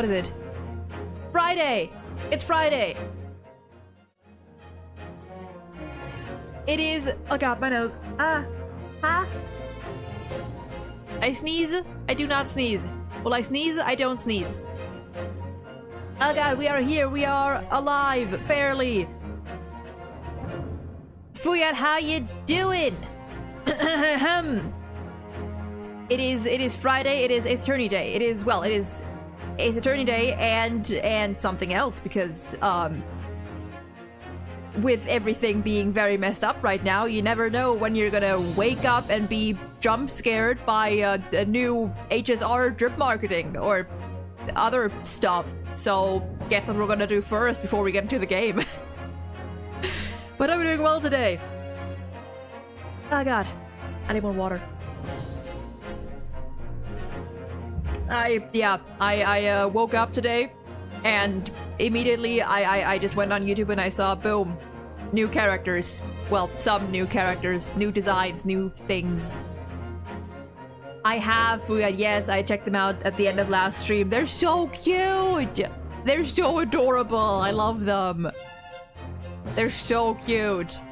What is it? Friday! It's Friday! It is... Oh god, my nose. I sneeze. I do not sneeze. Will I sneeze? I don't sneeze. Oh god, we are here. We are alive. Barely. Fuyat, how you doing? It is Friday. It's Attorney Day. It's Attorney Day and something else because with everything being very messed up right now, you never know when you're gonna wake up and be jump scared by a new HSR drip marketing or other stuff. So guess what we're gonna do first before we get into the game. But I'm doing well today. Oh god, I need more water. I woke up today and immediately I just went on YouTube and I saw, boom, new characters. Well, some new characters, new designs, new things. I have Fuyat, yes, I checked them out at the end of last stream. They're so cute! They're so adorable, I love them. They're so cute.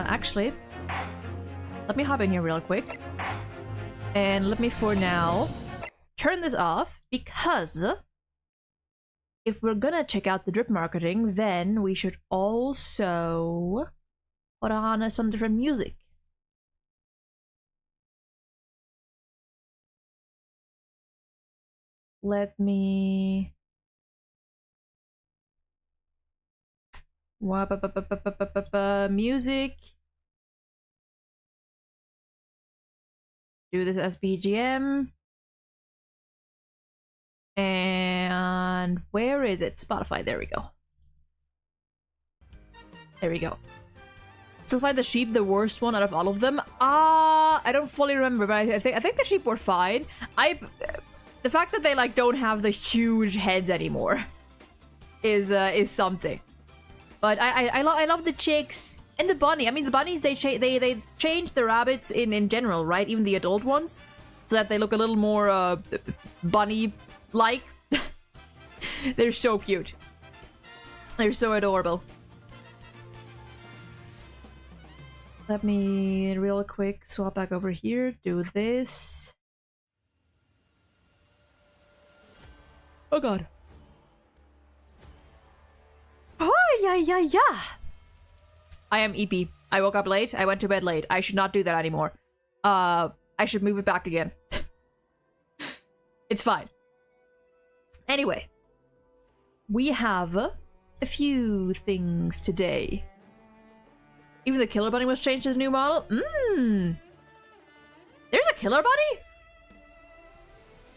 Actually, let me hop in here real quick. And let me, for now, turn this off, because if we're gonna check out the drip marketing, then we should also put on some different music. Let me... Music. Do this as BGM. And where is it? Spotify. There we go. There we go. Still find the sheep the worst one out of all of them. I don't fully remember, but I think the sheep were fine. The fact that they like don't have the huge heads anymore is something. But I love the chicks and the bunny. I mean, the bunnies, they changed the rabbits in general, right? Even the adult ones, so that they look a little more bunny-like. They're so cute. They're so adorable. Let me real quick swap back over here. Do this. Oh god. Oh, yeah. I am EP. I woke up late. I went to bed late. I should not do that anymore. I should move it back again. It's fine. Anyway. We have a few things today. Even the killer bunny was changed to the new model? There's a killer bunny?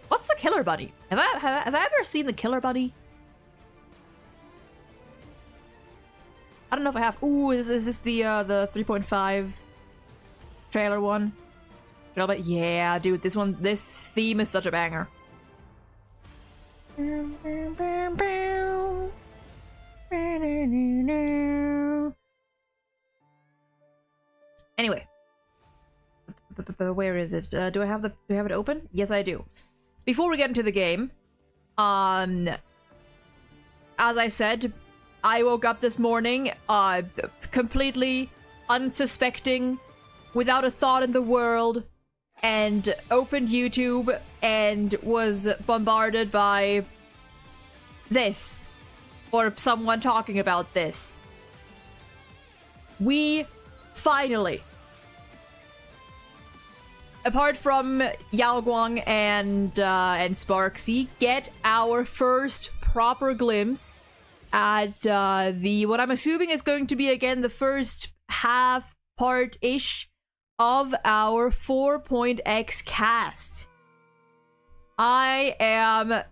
What's the killer bunny? Have I ever seen the killer bunny? I don't know if I have. Ooh, is this the 3.5 trailer one? Yeah, dude, this theme is such a banger. Anyway, where is it? Do I have it open? Yes, I do. Before we get into the game, as I said, I woke up this morning, completely unsuspecting, without a thought in the world, and opened YouTube and was bombarded by this, or someone talking about this. We finally, apart from Yao Guang and Sparksy, get our first proper glimpse at what I'm assuming is going to be again the first half part-ish of our 4.x cast. I am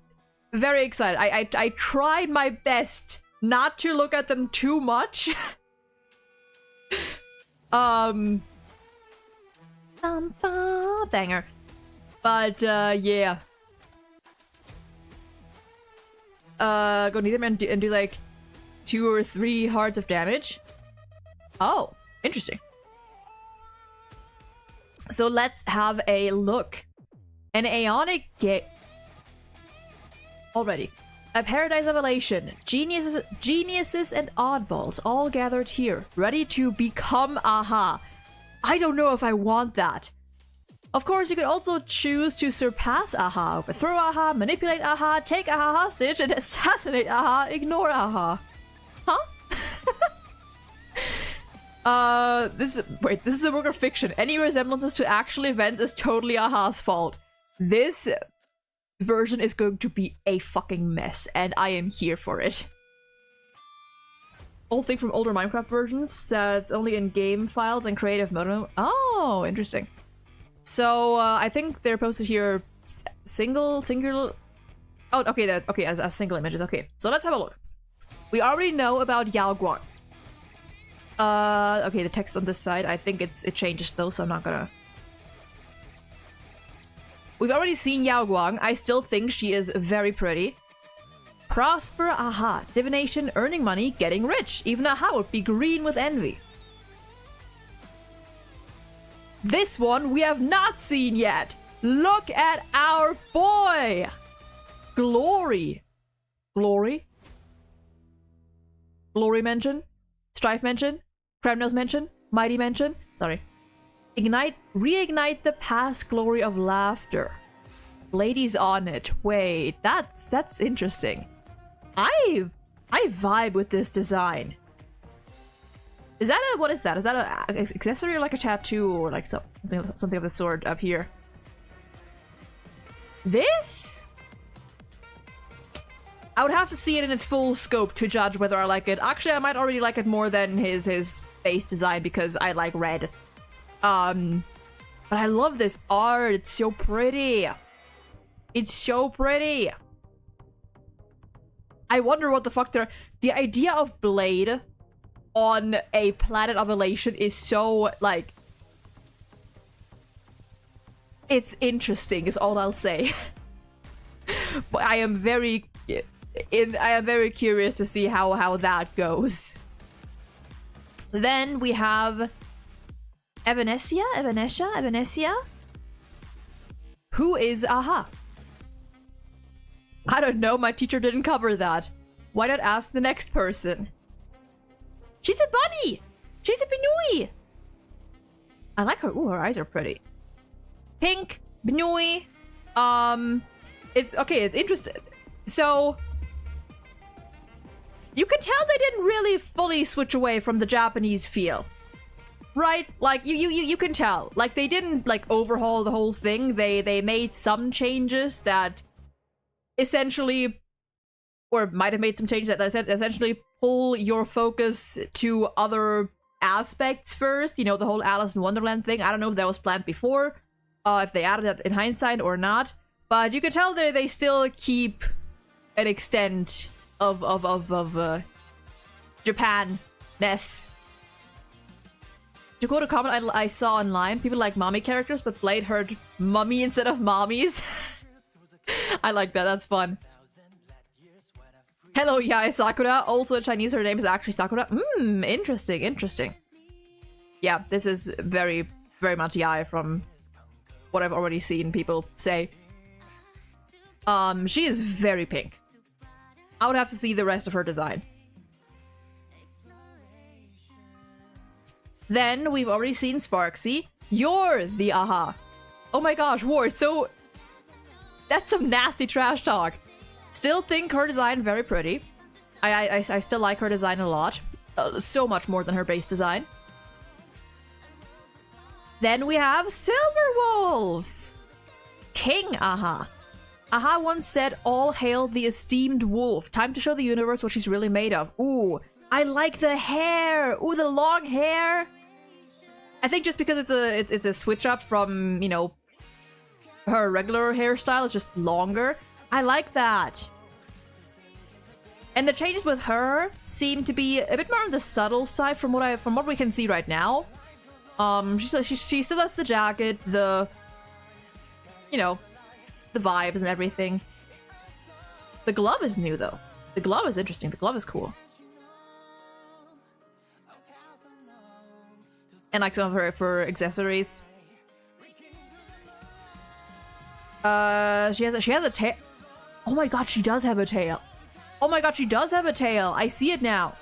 very excited. I tried my best not to look at them too much. Banger. But yeah. Go near them and do like 2 or 3 hearts of damage. Oh, Interesting. So let's have a look. An aeonic gate. Already. A paradise of elation. Geniuses and oddballs all gathered here, ready to become Aha. I don't know if I want that. Of course, you could also choose to surpass Aha, overthrow Aha, manipulate Aha, take Aha hostage, and assassinate Aha, ignore Aha. Huh? This is a work of fiction. Any resemblances to actual events is totally Aha's fault. This version is going to be a fucking mess, and I am here for it. Old thing from older Minecraft versions, it's only in game files and creative mode. Oh, interesting. So, I think they're posted here single... Oh, okay, okay, as single images. Okay, so let's have a look. We already know about Yao Guang. Okay, the text on this side, I think it changes though, so I'm not gonna... We've already seen Yao Guang. I still think she is very pretty. Prosper, Aha. Divination, earning money, getting rich. Even Aha would be green with envy. This one we have not seen yet. Look at our boy! Glory. Glory? Glory mention? Strife mention? Kremnos mention? Mighty mention? Sorry. Reignite the past glory of laughter. Ladies on it. Wait, that's interesting. I vibe with this design. Is that a, what is that? Is that an accessory or like a tattoo or like something of the sort up here? This? I would have to see it in its full scope to judge whether I like it. Actually, I might already like it more than his base design because I like red. But I love this art. It's so pretty. It's so pretty. I wonder what the fuck they're... The idea of Blade on a planet of elation is so, like... It's interesting, is all I'll say. But I am very curious to see how that goes. Then we have... Evanesia? Who is Aha? I don't know, my teacher didn't cover that. Why not ask the next person? She's a bunny! She's a Benui! I like her. Ooh, her eyes are pretty. Pink, Benui. It's okay, it's interesting. So, you can tell they didn't really fully switch away from the Japanese feel. Right? Like, you can tell. Like, they didn't, like, overhaul the whole thing. They made some changes that essentially, or might have made some changes that essentially pull your focus to other aspects first. You know, the whole Alice in Wonderland thing. I don't know if that was planned before, if they added that in hindsight or not. But you can tell they still keep an extent of Japan-ness. To quote a comment I saw online, people like mommy characters, but Blade heard mummy instead of mommies. I like that, that's fun. Hello, Yae Sakura. Also in Chinese, her name is actually Sakura. Interesting. Yeah, this is very, very much Yae from what I've already seen people say. She is very pink. I would have to see the rest of her design. Then we've already seen Sparksy. You're the Aha. Oh my gosh, Ward, so... That's some nasty trash talk. Still think her design very pretty. I still like her design a lot. So much more than her base design. Then we have Silverwolf. King Aha. Aha once said, all hail the esteemed wolf. Time to show the universe what she's really made of. Ooh, I like the hair. Ooh, the long hair. I think just because it's a switch up from, you know, her regular hairstyle, it's just longer. I like that. And the changes with her seem to be a bit more on the subtle side from what we can see right now. She still has the jacket, the, you know, the vibes and everything. The glove is new though. The glove is interesting. The glove is cool. And like some of her for accessories. She has a tail. Oh my god, she does have a tail. Oh my god, she does have a tail. I see it now.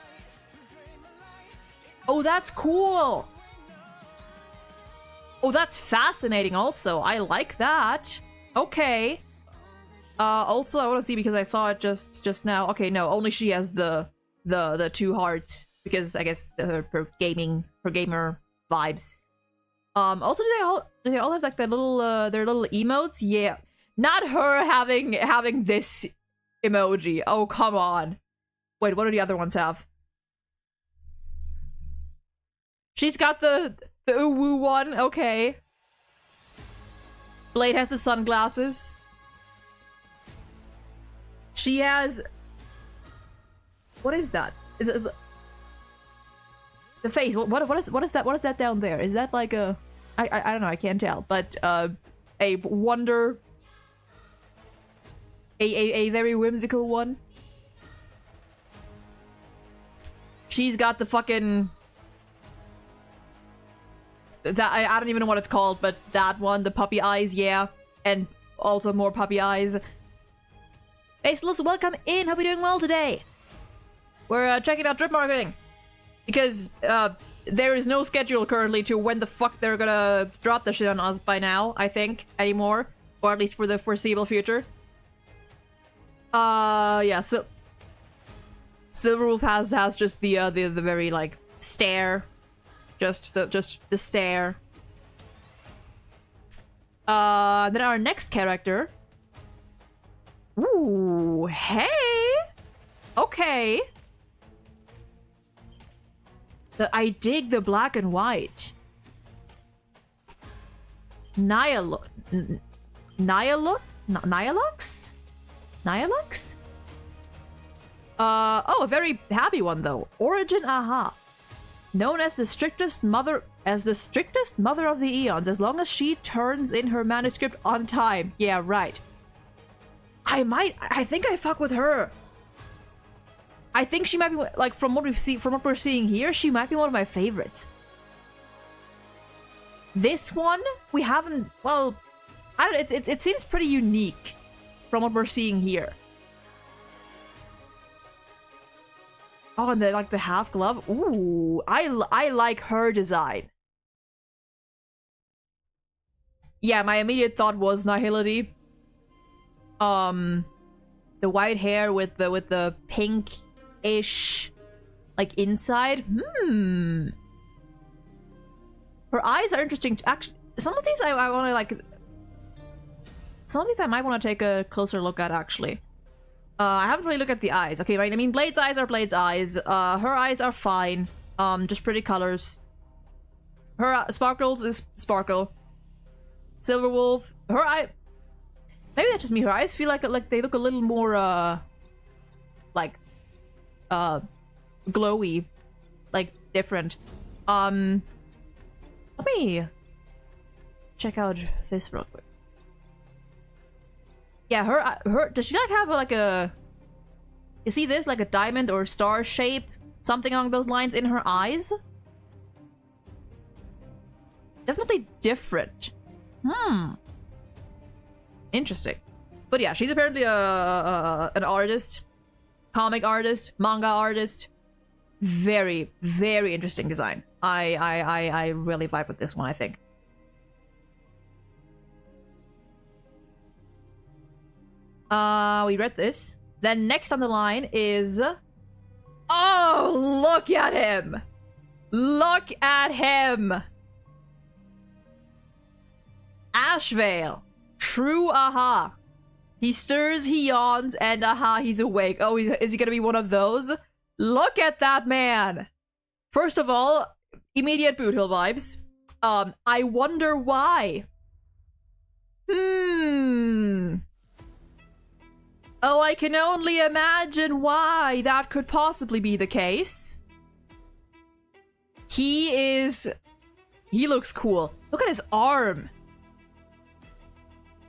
Oh, that's cool. Oh, that's fascinating also. I like that. Okay. Also, I want to see because I saw it just now. Okay, no, only she has the 2 hearts because I guess her gamer vibes. Also, do they all have like their little emotes? Yeah, not her having this emoji. Oh, come on. Wait, what do the other ones have? She's got the uwu one. Okay. Blade has the sunglasses. She has. What is that? Is the face? What is that? What is that down there? Is that like a? I don't know. I can't tell. But a wonder. A very whimsical one. She's got the fucking. That I don't even know what it's called, but that one, the puppy eyes, yeah, and also more puppy eyes. Faceless, welcome in. Hope you're doing well today. We're checking out drip marketing because there is no schedule currently to when the fuck they're gonna drop the shit on us by now. I think anymore, or at least for the foreseeable future. Yeah. So Silverwolf has just the very like stare. Just the stare. Then our next character. Ooh, hey. Okay. I dig the black and white. Nihilux? Oh, a very happy one though. Origin Aha. Known as the strictest mother of the eons, as long as she turns in her manuscript on time. Yeah, right. I think I fuck with her. I think she might be like from what we're seeing here, she might be one of my favorites. This one we haven't. Well, I don't. It seems pretty unique from what we're seeing here. Oh, and the half glove. Ooh, I like her design. Yeah, my immediate thought was Nihility. The white hair with the pink-ish like inside. Her eyes are interesting. Actually, some of these I want to like. Some of these I might want to take a closer look at actually. I haven't really looked at the eyes. Okay, I mean, Blade's eyes are Blade's eyes. Her eyes are fine. Just pretty colors. Her Sparkles is Sparkle. Silverwolf, her eye. Maybe that's just me. Her eyes feel like they look a little more glowy, like different. Let me check out this real quick. Yeah, her does she like have like a? You see this like a diamond or star shape, something along those lines in her eyes? Definitely different. Interesting. But yeah, she's apparently an artist, comic artist, manga artist. Very, very interesting design. I really vibe with this one, I think. We read this. Then next on the line is... Oh, look at him! Look at him! Ashvale. True aha. He stirs, he yawns, and aha, he's awake. Oh, is he gonna be one of those? Look at that man! First of all, immediate Boot Hill vibes. I wonder why. Oh, I can only imagine why that could possibly be the case. He looks cool. Look at his arm.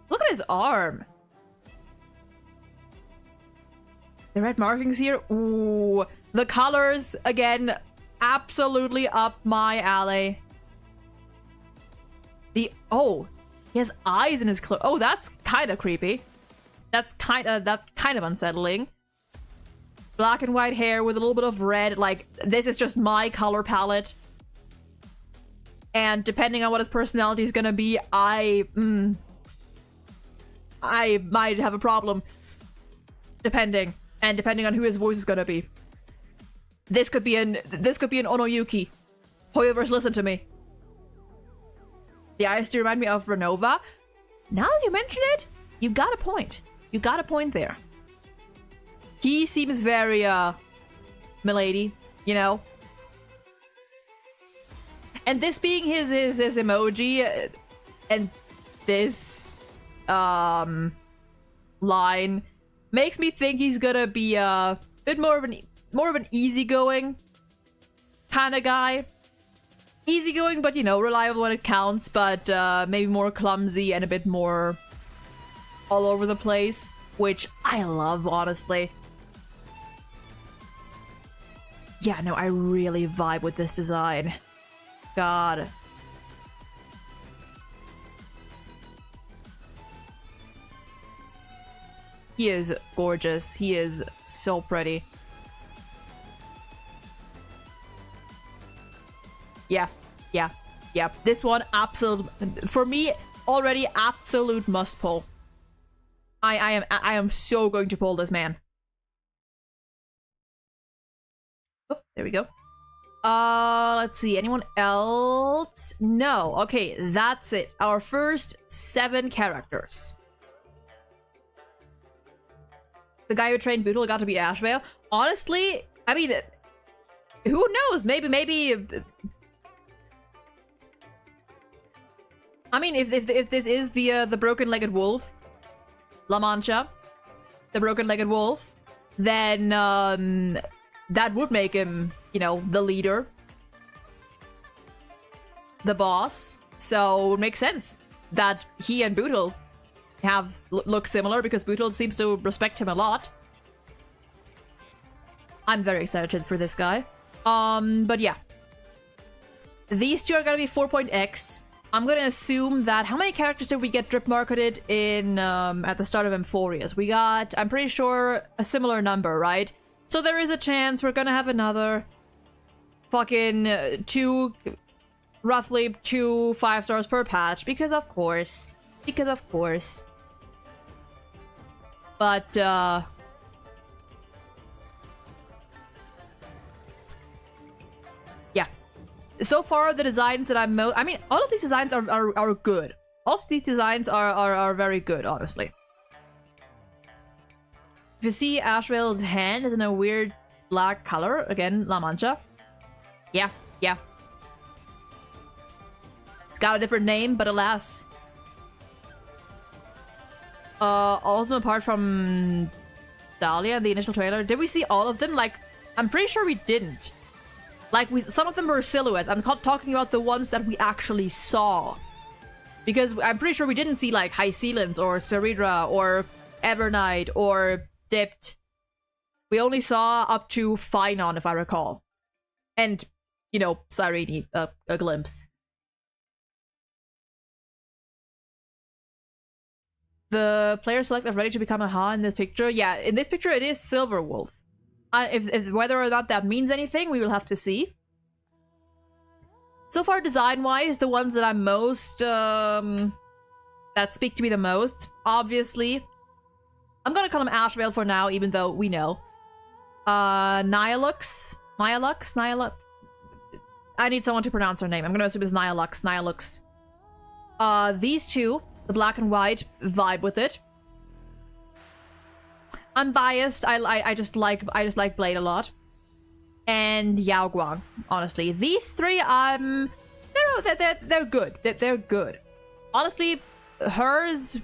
Look at his arm. The red markings here. Ooh. The colors, again, absolutely up my alley. Oh, he has eyes in his clothes. Oh, that's kind of creepy. That's kind of unsettling. Black and white hair with a little bit of red. Like, this is just my color palette. And depending on what his personality is gonna be, I might have a problem. Depending on who his voice is gonna be. This could be an Onoyuki. Hoyoverse, listen to me. The eyes do remind me of Renova. Now that you mention it, you got a point. You got a point there. He seems very, milady, you know? And this being his emoji, and this, line, makes me think he's gonna be a bit more of an easygoing kind of guy. Easygoing, but, you know, reliable when it counts, but maybe more clumsy and a bit more all over the place, which I love, honestly. Yeah, no, I really vibe with this design. God. He is gorgeous. He is so pretty. Yeah. This one, absolute, for me, already absolute must pull. I am so going to pull this man. Oh, there we go. Let's see. Anyone else? No. Okay, that's it. Our first 7 characters. The guy who trained Boodle got to be Ashvale. Honestly, I mean, who knows? Maybe. I mean, if this is the broken-legged wolf, La Mancha, the broken-legged wolf, then that would make him, you know, the leader, the boss. So it makes sense that he and Boodle look similar, because Boodle seems to respect him a lot. I'm very excited for this guy. But yeah, these two are gonna be 4.x. I'm gonna assume that, how many characters did we get drip marketed in at the start of Emphorius? We got, I'm pretty sure, a similar number, right? So there is a chance we're gonna have another fucking roughly 2 5-stars per patch, because of course. But yeah. So far, the designs that I'm I mean, all of these designs are good. All of these designs are very good, honestly. If you see Ashvale's hand is in a weird black color, again, La Mancha. Yeah. It's got a different name, but alas. All of them apart from Dahlia in the initial trailer. Did we see all of them? Like, I'm pretty sure we didn't. Like, some of them were silhouettes. I'm talking about the ones that we actually saw. Because I'm pretty sure we didn't see, like, High Sealants or Ceridra or Evernight or Dipped. We only saw up to Finon, if I recall. And, you know, Cyrene, a glimpse. The player selected ready to become a Ha in this picture. Yeah, in this picture it is Silverwolf. If whether or not that means anything, we will have to see. So far, design-wise, the ones that I'm most, that speak to me the most, obviously. I'm gonna call him Ashvale for now, even though we know. Nihilux? I need someone to pronounce her name. I'm gonna assume it's Nihilux. These two, the black and white, vibe with it. I'm biased. I just like Blade a lot. And Yao Guang, honestly. These three, they're good. They're good. Honestly, hers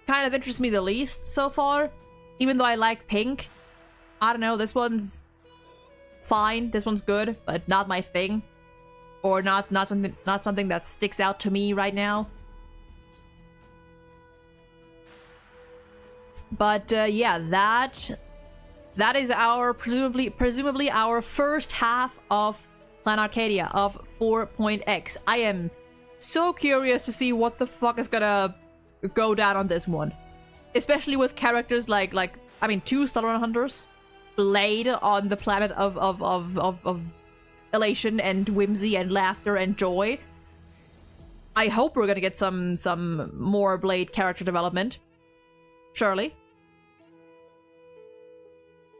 kind of interests me the least so far. Even though I like pink. I don't know, this one's fine. This one's good, but not my thing. Or not something that sticks out to me right now. But yeah, that is our presumably our first half of Plan Arcadia of 4.x. I am so curious to see what the fuck is gonna go down on this one. Especially with characters like I mean, 2 Starrun Hunters, Blade on the planet of elation and whimsy and laughter and joy. I hope we're gonna get some more Blade character development. Surely.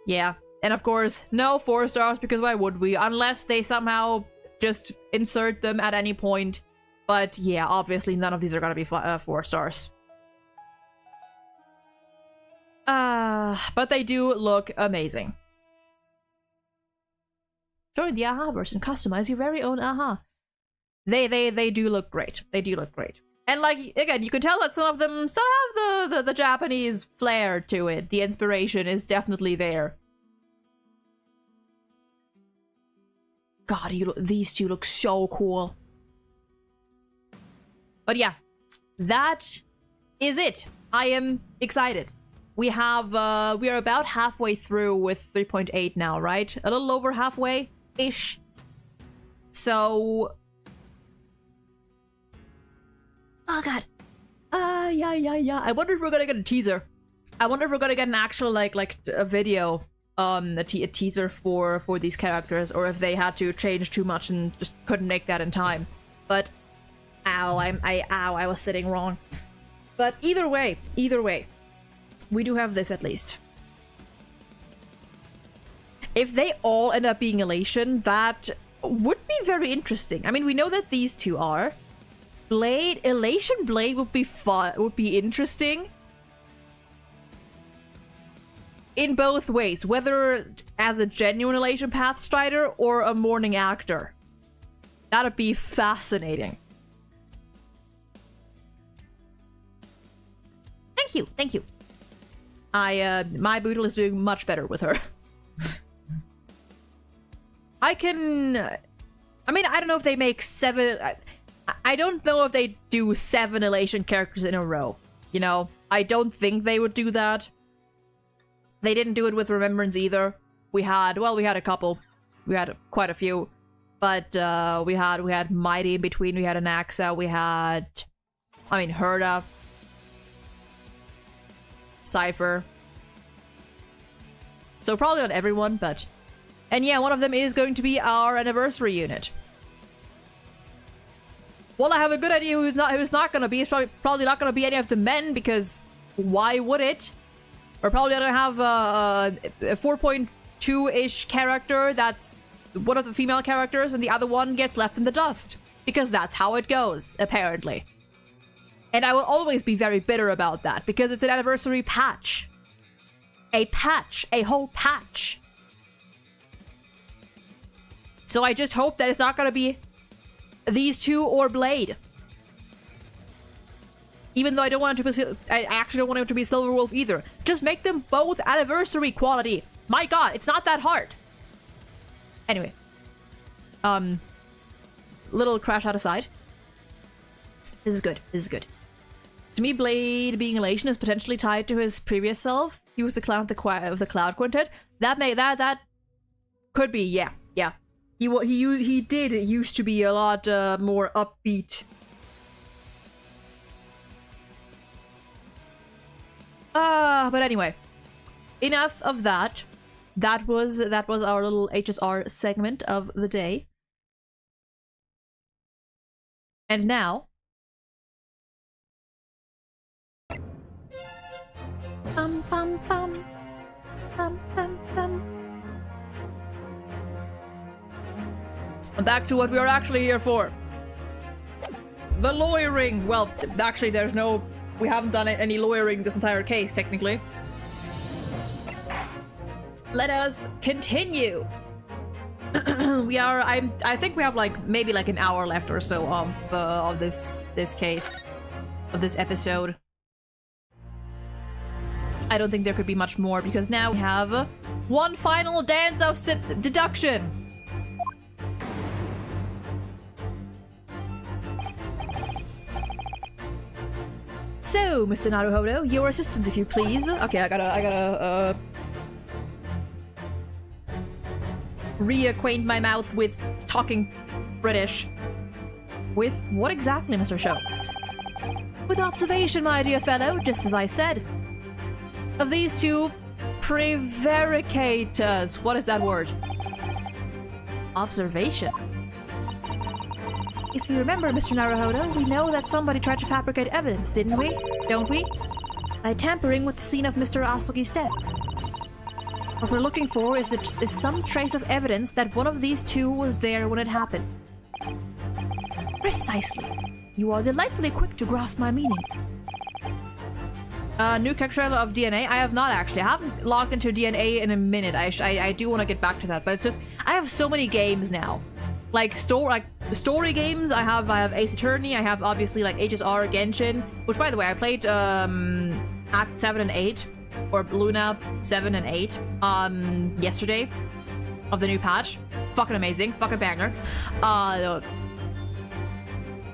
Yeah. And of course, no 4 stars, because why would we? Unless they somehow just insert them at any point. But yeah, obviously none of these are gonna be 4 stars. But they do look amazing. Join the AHA version, customize your very own AHA. They do look great. They do look great. And like, again, you can tell that some of them still have the Japanese flair to it. The inspiration is definitely there. God, these two look so cool. But yeah, that is it. I am excited. We have, we are about halfway through with 3.8 now, right? A little over halfway-ish. So... Oh god. Yeah. I wonder if we're gonna get a teaser. I wonder if we're gonna get an actual, like a video, a teaser for these characters, or if they had to change too much and just couldn't make that in time. But, ow, I was sitting wrong. But either way, we do have this at least. If they all end up being elation, that would be very interesting. I mean, we know that these two are. Blade, elation Blade would be fun, would be interesting. In both ways, whether as a genuine elation Pathstrider or a mourning actor. That'd be fascinating. Thank you. My Boodle is doing much better with her. I mean, I don't know if they make 7... I don't know if they do 7 elation characters in a row. You know, I don't think they would do that. They didn't do it with Remembrance either. We had a couple. We had quite a few. But we had Mighty in between. We had Anaxa. We had, I mean, Herda. Cypher. So probably not everyone, but... And yeah, one of them is going to be our anniversary unit. Well, I have a good idea who's not gonna be. It's probably not gonna be any of the men, because why would it? We're probably gonna have a 4.2-ish character that's one of the female characters, and the other one gets left in the dust. Because that's how it goes, apparently. And I will always be very bitter about that, because it's an anniversary patch. A patch. A whole patch. So I just hope that it's not gonna be these two or Blade. Even though I don't want it to be, I actually don't want it to be Silverwolf either. Just make them both anniversary quality. My god, it's not that hard. Anyway. Little crash out aside. This is good. To me, Blade being elation is potentially tied to his previous self. He was the clown of the Cloud Quintet. That could be, yeah. He did used to be a lot more upbeat. But anyway, enough of that. That was our little HSR segment of the day. And now, back to what we are actually here for. The lawyering. Well, actually, we haven't done any lawyering this entire case, technically. Let us continue. I think we have maybe an hour left or so of this case, of this episode. I don't think there could be much more, because now we have one final dance of deduction. So, Mr. Naruhodo, your assistance, if you please. Okay, I gotta reacquaint my mouth with talking British. With what exactly, Mr. Schultz? With observation, my dear fellow, just as I said. Of these two prevaricators. What is that word? Observation. If you remember, Mr. Naruhodo, we know that somebody tried to fabricate evidence, didn't we? Don't we? By tampering with the scene of Mr. Asogi's death. What we're looking for is some trace of evidence that one of these two was there when it happened. Precisely. You are delightfully quick to grasp my meaning. New character trailer of DNA? I have not actually. I haven't logged into DNA in a minute. I do want to get back to that, but it's just I have so many games now. Like story games. I have Ace Attorney. I have obviously like HSR Genshin, which by the way I played Act 7 and 8 or Luna 7 and 8 yesterday of the new patch. Fucking amazing. Fucking banger.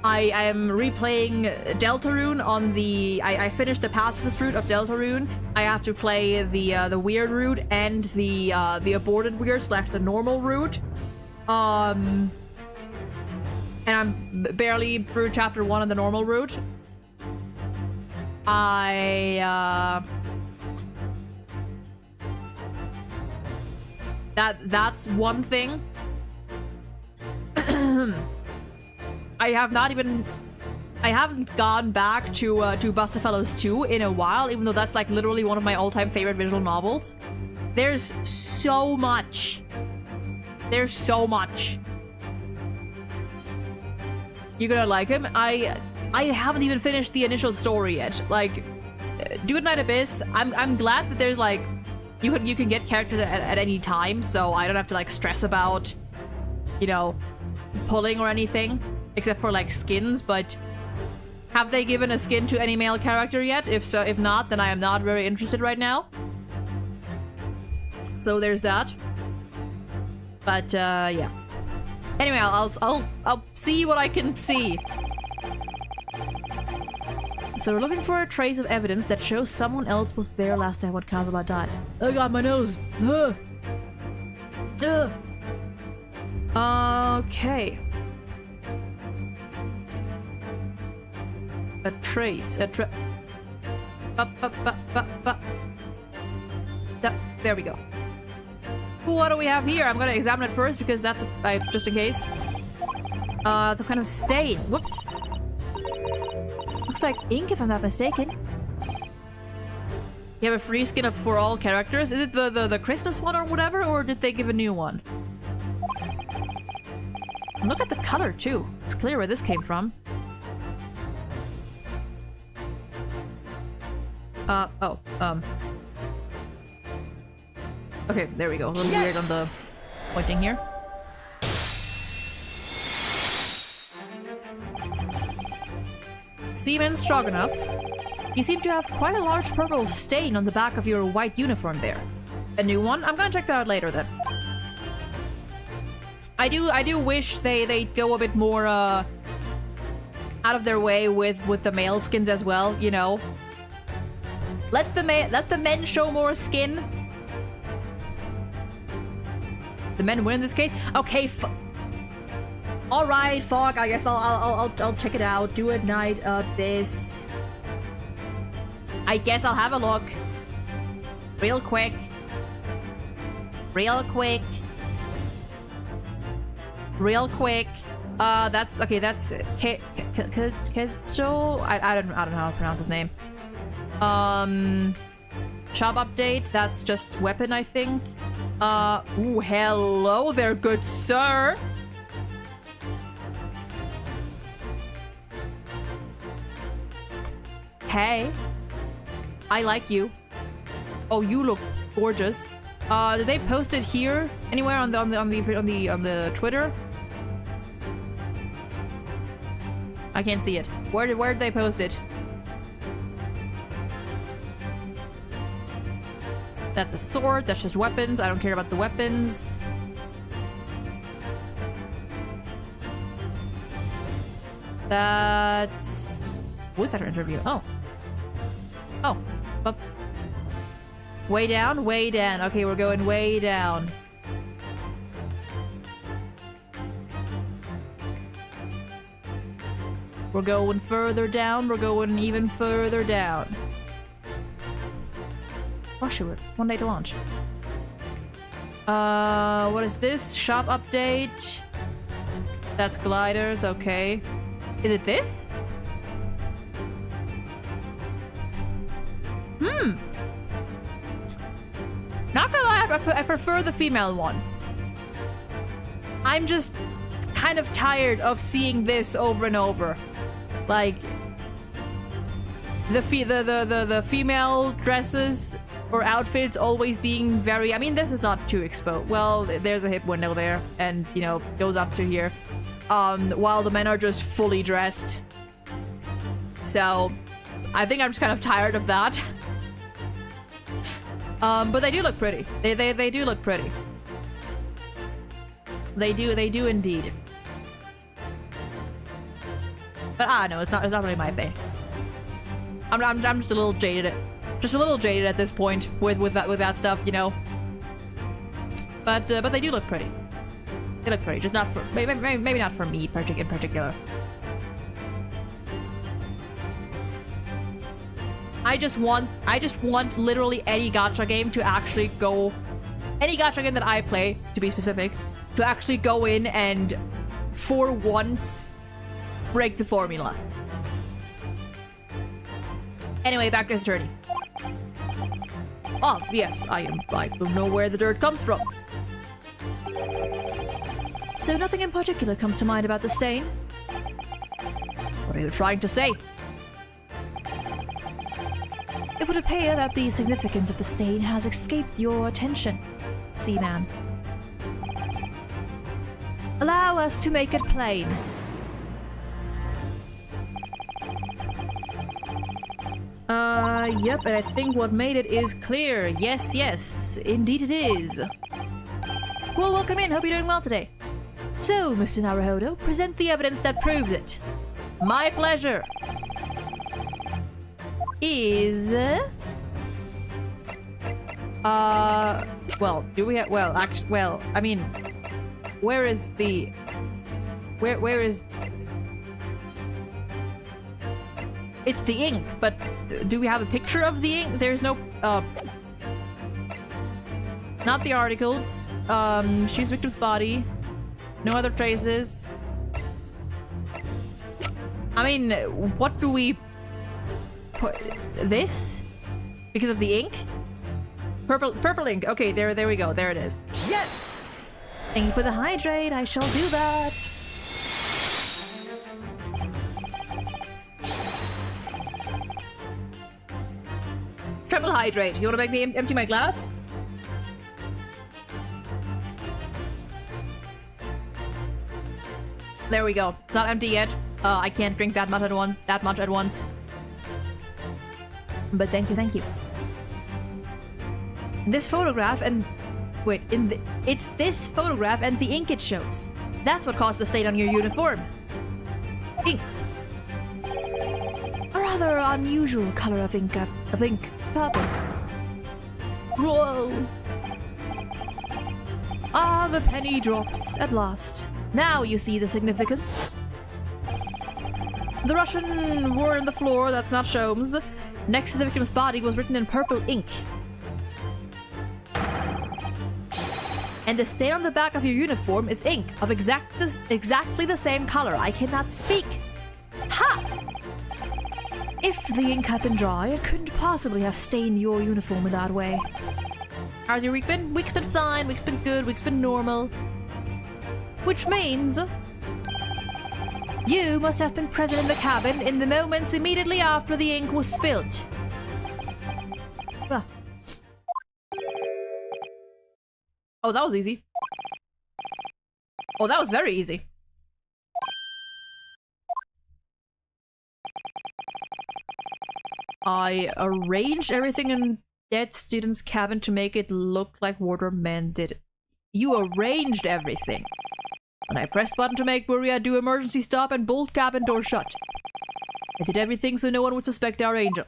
I am replaying Deltarune on the... I finished the pacifist route of Deltarune. I have to play the weird route and the aborted weird / the normal route. And I'm barely through chapter 1 of the normal route. That's one thing. I haven't gone back to Bustafellows 2 in a while, even though that's like literally one of my all-time favorite visual novels. There's so much. There's so much. You're gonna like him. I haven't even finished the initial story yet. Like, Good Night Abyss. I'm glad that there's like you can get characters at any time, so I don't have to like stress about, you know, pulling or anything. Except for like skins, but have they given a skin to any male character yet? If so, if not, then I am not very interested right now. So there's that. But yeah. Anyway, I'll see what I can see. So we're looking for a trace of evidence that shows someone else was there last time when Kazuma died. Oh god, my nose. Ugh. Ugh. Okay. A trace. There we go. What do we have here? I'm gonna examine it first because that's just in case. Some kind of stain. Whoops. Looks like ink, if I'm not mistaken. You have a free skin for all characters. Is it the Christmas one or whatever, or did they give a new one? And look at the color too. It's clear where this came from. Okay, there we go. A little weird on the pointing here. Seaman Stroganoff. You seem to have quite a large purple stain on the back of your white uniform there. A new one? I'm gonna check that out later then. I do wish they'd go a bit more out of their way with the male skins as well, you know. Let the men show more skin. The men win in this case. Okay, all right, fuck. I guess I'll check it out. Do It Night Abyss. I guess I'll have a look. Real quick. Real quick. Real quick. That's okay. That's Kecho. I don't know how to pronounce his name. Shop update. That's just weapon, I think. Ooh, hello there, good sir. Hey, I like you. Oh, you look gorgeous. Did they post it here anywhere on the Twitter? I can't see it. Where did they post it? That's a sword. That's just weapons. I don't care about the weapons. That's... What's that interview? Oh. Oh. Up. Way down? Way down. Okay, we're going way down. We're going further down. We're going even further down. Oh, sure. 1 day to launch. What is this? Shop update. That's gliders. Okay. Is it this? Not gonna lie, I prefer the female one. I'm just kind of tired of seeing this over and over. Like the female dresses or outfits always being very, I mean, this is not too exposed. Well, there's a hip window there and, you know, goes up to here. While the men are just fully dressed. So I think I'm just kind of tired of that. But they do look pretty. They do look pretty. They do indeed. But no, it's not really my thing. I'm just a little jaded. Just a little jaded at this point with that stuff, you know. But they do look pretty. They look pretty, just not for maybe not for me in particular. I just want literally any gacha game to actually go, any gacha game that I play, to be specific, to actually go in and for once break the formula. Anyway, back to his attorney. Oh, yes, I don't know where the dirt comes from. So nothing in particular comes to mind about the stain? What are you trying to say? It would appear that the significance of the stain has escaped your attention, Seaman. Allow us to make it plain. Yep, and I think what made it is clear. Yes, indeed it is. Well, welcome in. Hope you're doing well today. So, Mr. Naruhodo, present the evidence that proves it. My pleasure. Is... well, do we have... Well, actually... Well, I mean... Where is the... Where is... It's the ink, but do we have a picture of the ink? There's no... Not the articles. She's victim's body. No other traces. I mean, what do we... Put... This? Because of the ink? Purple ink. Okay, there we go. There it is. Yes! Thank you for the hydrate. I shall do that. Triple hydrate. You want to make me empty my glass? There we go. It's not empty yet. I can't drink that much at once. But thank you. This photograph and... Wait, it's this photograph and the ink it shows. That's what caused the stain on your uniform. Ink. A rather unusual color of ink. Purple. Whoa. Ah, the penny drops at last. Now you see the significance. The Russian word on the floor, that's not Sholmes. Next to the victim's body was written in purple ink. And the stain on the back of your uniform is ink of exactly the same color. I cannot speak. Ha! If the ink had been dry, it couldn't possibly have stained your uniform in that way. How's your week been? Week's been fine, week's been good, week's been normal. Which means... you must have been present in the cabin in the moments immediately after the ink was spilt. Ah. Oh, that was easy. Oh, that was very easy. I arranged everything in that student's cabin to make it look like Wardrobe Man did it. You arranged everything. And I pressed button to make Buria do emergency stop and bolt cabin door shut. I did everything so no one would suspect our angel.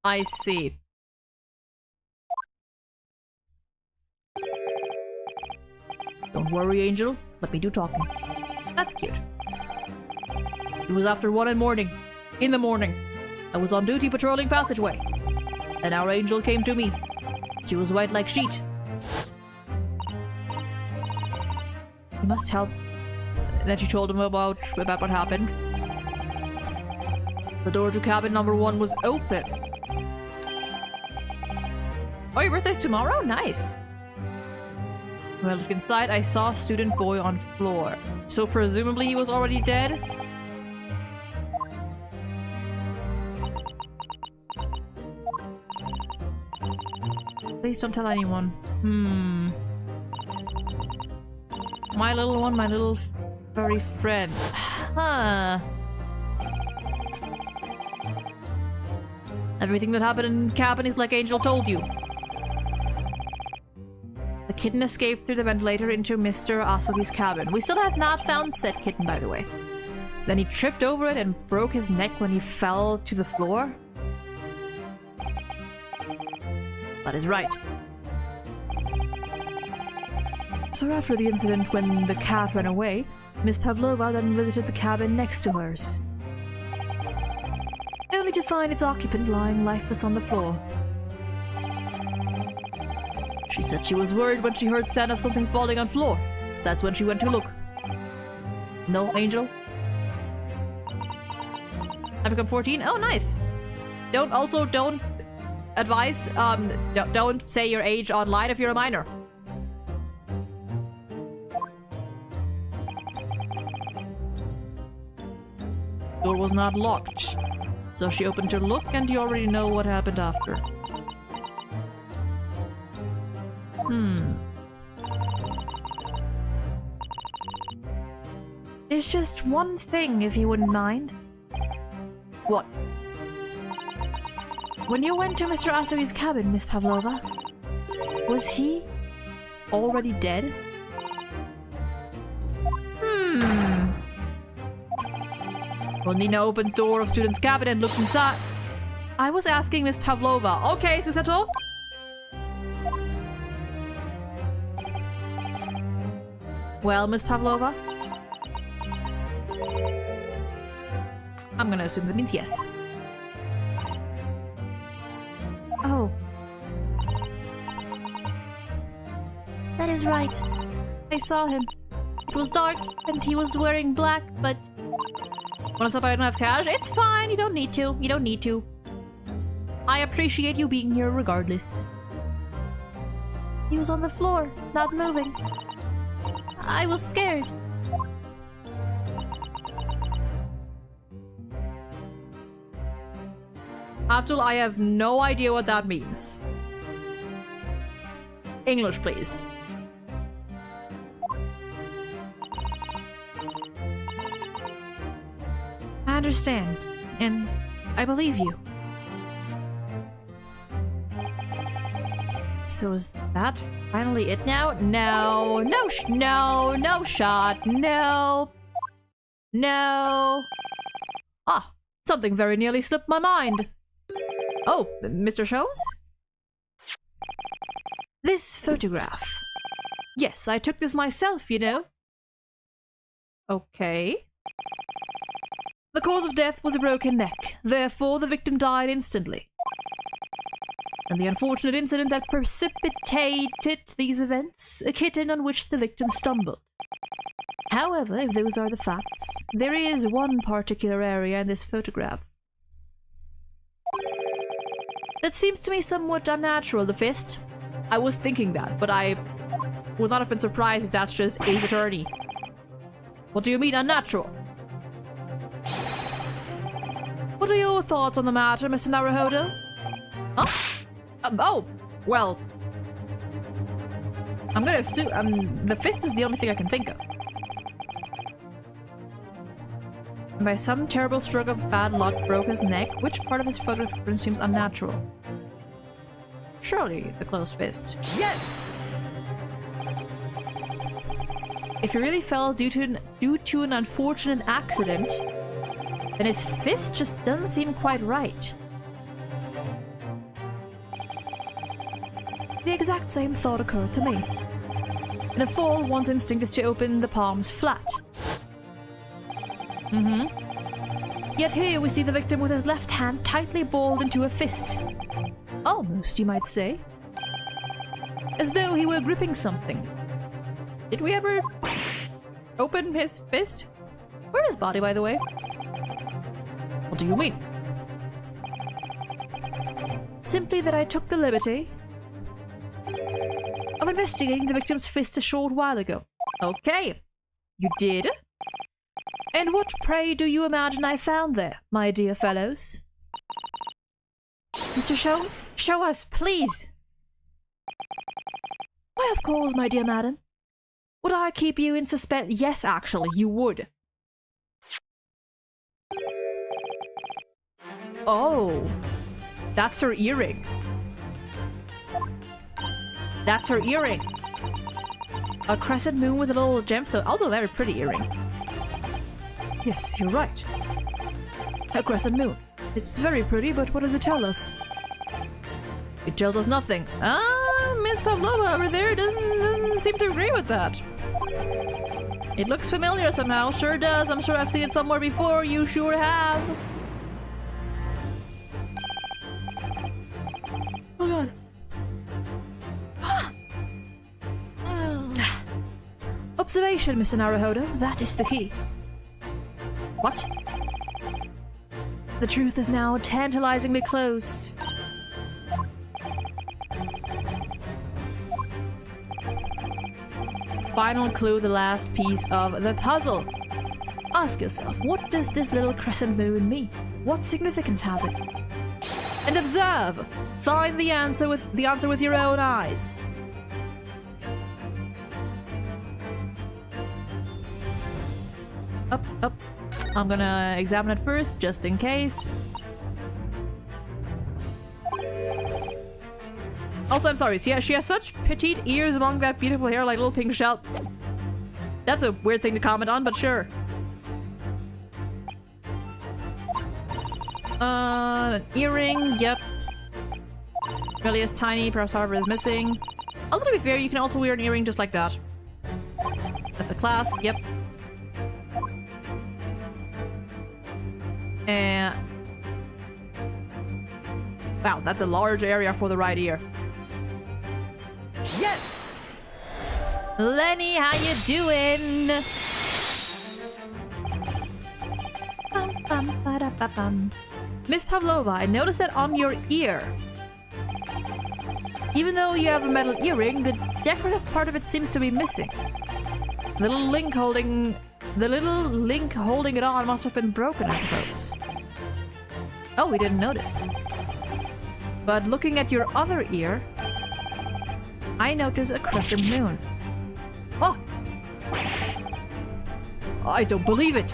I see. Don't worry, Angel. Let me do talking. That's cute. It was after 1 in the morning. I was on duty patrolling passageway, and our angel came to me. She was white like sheet. You must help. And then she told him about what happened. The door to cabin number 1 was open. Oh, your birthday's tomorrow? Nice. When I looked inside, I saw student boy on floor. So presumably he was already dead? Please don't tell anyone. My little one, my little furry friend. Huh. Everything that happened in cabin is like Angel told you. The kitten escaped through the ventilator into Mr. Asobi's cabin. We still have not found said kitten, by the way. Then he tripped over it and broke his neck when he fell to the floor. That is right. So after the incident when the cat ran away, Miss Pavlova then visited the cabin next to hers, only to find its occupant lying lifeless on the floor. She said she was worried when she heard sound of something falling on floor. That's when she went to look. No, Angel? I become 14? Oh, nice. Don't advise, don't say your age online if you're a minor. Door was not locked, so she opened to look, and you already know what happened after. There's just one thing, if you wouldn't mind. What? When you went to Mr. Asobi's cabin, Miss Pavlova, was he already dead? When Nina opened door of student's cabin and looked inside. I was asking Miss Pavlova. Okay, Susato? Well, Miss Pavlova? I'm gonna assume that means yes. Oh. That is right. I saw him. It was dark, and he was wearing black, but... What's up, I don't have cash? It's fine, you don't need to. You don't need to. I appreciate you being here regardless. He was on the floor, not moving. I was scared. Abdul, I have no idea what that means. English, please. I understand, and I believe you. So is that finally it now? No, no shot, no. Ah, something very nearly slipped my mind. Oh, Mr. Shows? This photograph. Yes, I took this myself, you know. Okay. The cause of death was a broken neck. Therefore, the victim died instantly. And the unfortunate incident that precipitated these events, a kitten on which the victim stumbled. However, if those are the facts, there is one particular area in this photograph that seems to me somewhat unnatural. The fist. I was thinking that, but I would not have been surprised if that's just Ace Attorney. What do you mean unnatural? What are your thoughts on the matter, Mr. Naruhodo? Huh? Oh, well... I'm gonna assume... the fist is the only thing I can think of. And by some terrible stroke of bad luck broke his neck. Which part of his photograph seems unnatural? Surely the closed fist. Yes! If he really fell due to an unfortunate accident, then his fist just doesn't seem quite right. The exact same thought occurred to me. In a fall, one's instinct is to open the palms flat. Yet here we see the victim with his left hand tightly balled into a fist. Almost, you might say. As though he were gripping something. Did we ever open his fist? Where's his body, by the way? What do you mean? Simply that I took the liberty of investigating the victim's fist a short while ago. Okay. You did? And what, pray, do you imagine I found there, my dear fellows? Mr. Sholmes, show us, please! Why, of course, my dear madam. Would I keep you in suspense? Yes, actually, you would. Oh. That's her earring. That's her earring. A crescent moon with a little gemstone. Also a very pretty earring. Yes, you're right. A crescent moon. It's very pretty, but what does it tell us? It tells us nothing. Ah, Miss Pavlova over there doesn't seem to agree with that. It looks familiar somehow. Sure does. I'm sure I've seen it somewhere before. You sure have. Oh god. Observation, Mr. Naruhodo. That is the key. What? The truth is now tantalizingly close. Final clue, the last piece of the puzzle. Ask yourself, what does this little crescent moon mean? What significance has it? And observe! Find the answer with your own eyes. Up, up. I'm gonna examine it first, just in case. Also, I'm sorry, she has such petite ears among that beautiful hair, like little pink shell. That's a weird thing to comment on, but sure. An earring, yep. Really is tiny, perhaps however is missing. Although to be fair, you can also wear an earring just like that. That's a clasp, yep. And wow, that's a large area for the right ear. Yes! Lenny, how you doing? Miss Pavlova, I noticed that on your ear. Even though you have a metal earring, the decorative part of it seems to be missing. The little link holding it on must have been broken, I suppose. Oh, we didn't notice. But looking at your other ear, I notice a crescent moon. Oh! I don't believe it!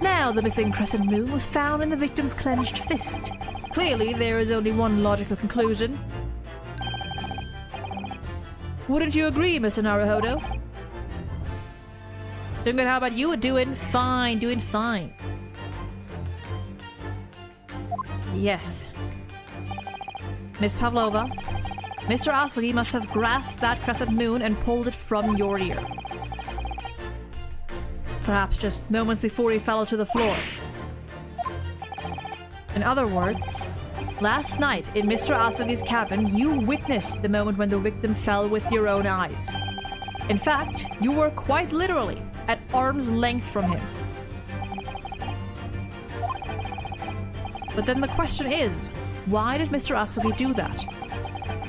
Now the missing crescent moon was found in the victim's clenched fist. Clearly, there is only one logical conclusion. Wouldn't you agree, Mr. Naruhodo? Doing good, how about you? Doing fine, doing fine. Yes. Miss Pavlova, Mr. Asogi must have grasped that crescent moon and pulled it from your ear. Perhaps just moments before he fell to the floor. In other words, last night in Mr. Asogi's cabin, you witnessed the moment when the victim fell with your own eyes. In fact, you were quite literally at arm's length from him. But then the question is, why did Mr. Asogi do that?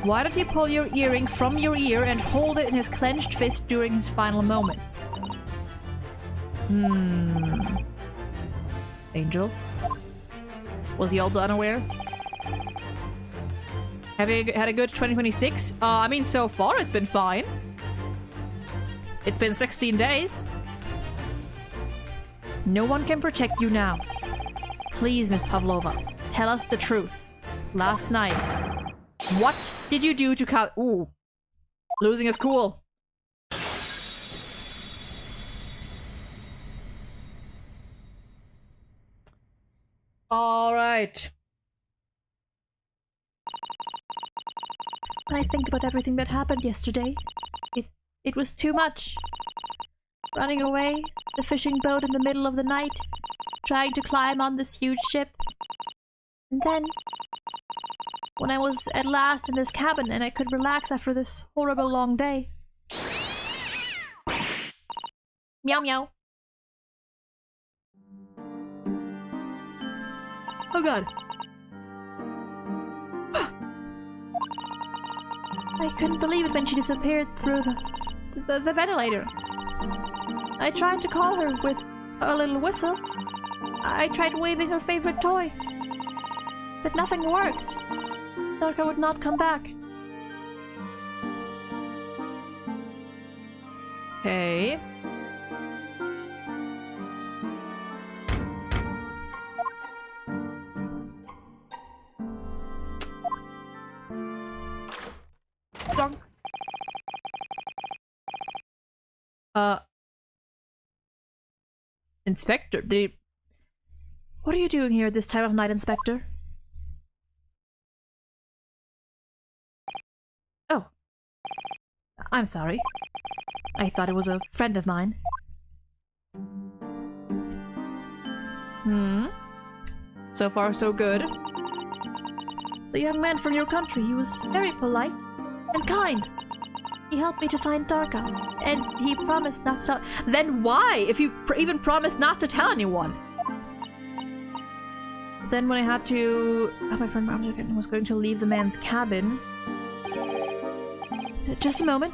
Why did he pull your earring from your ear and hold it in his clenched fist during his final moments? Angel? Was he also unaware? Have you had a good 2026? I mean, so far it's been fine. It's been 16 days. No one can protect you now. Please, Miss Pavlova, tell us the truth. Last night, what did you do to Ooh. Losing his cool. Alright. When I think about everything that happened yesterday, it was too much. running away, the fishing boat in the middle of the night, trying to climb on this huge ship. And then, when I was at last in this cabin and I could relax after this horrible long day. Meow meow. Oh god. I couldn't believe it when she disappeared through the ventilator. I tried to call her with a little whistle. I tried waving her favorite toy. But nothing worked. Darka would not come back. Okay. Drunk. Inspector, what are you doing here at this time of night, Inspector? Oh. I'm sorry. I thought it was a friend of mine. So far, so good. The young man from your country, he was very polite and kind. He helped me to find Darka, and he promised not to... Then why, if you even promised not to tell anyone? Then when I had to... my friend was going to leave the man's cabin. Just a moment.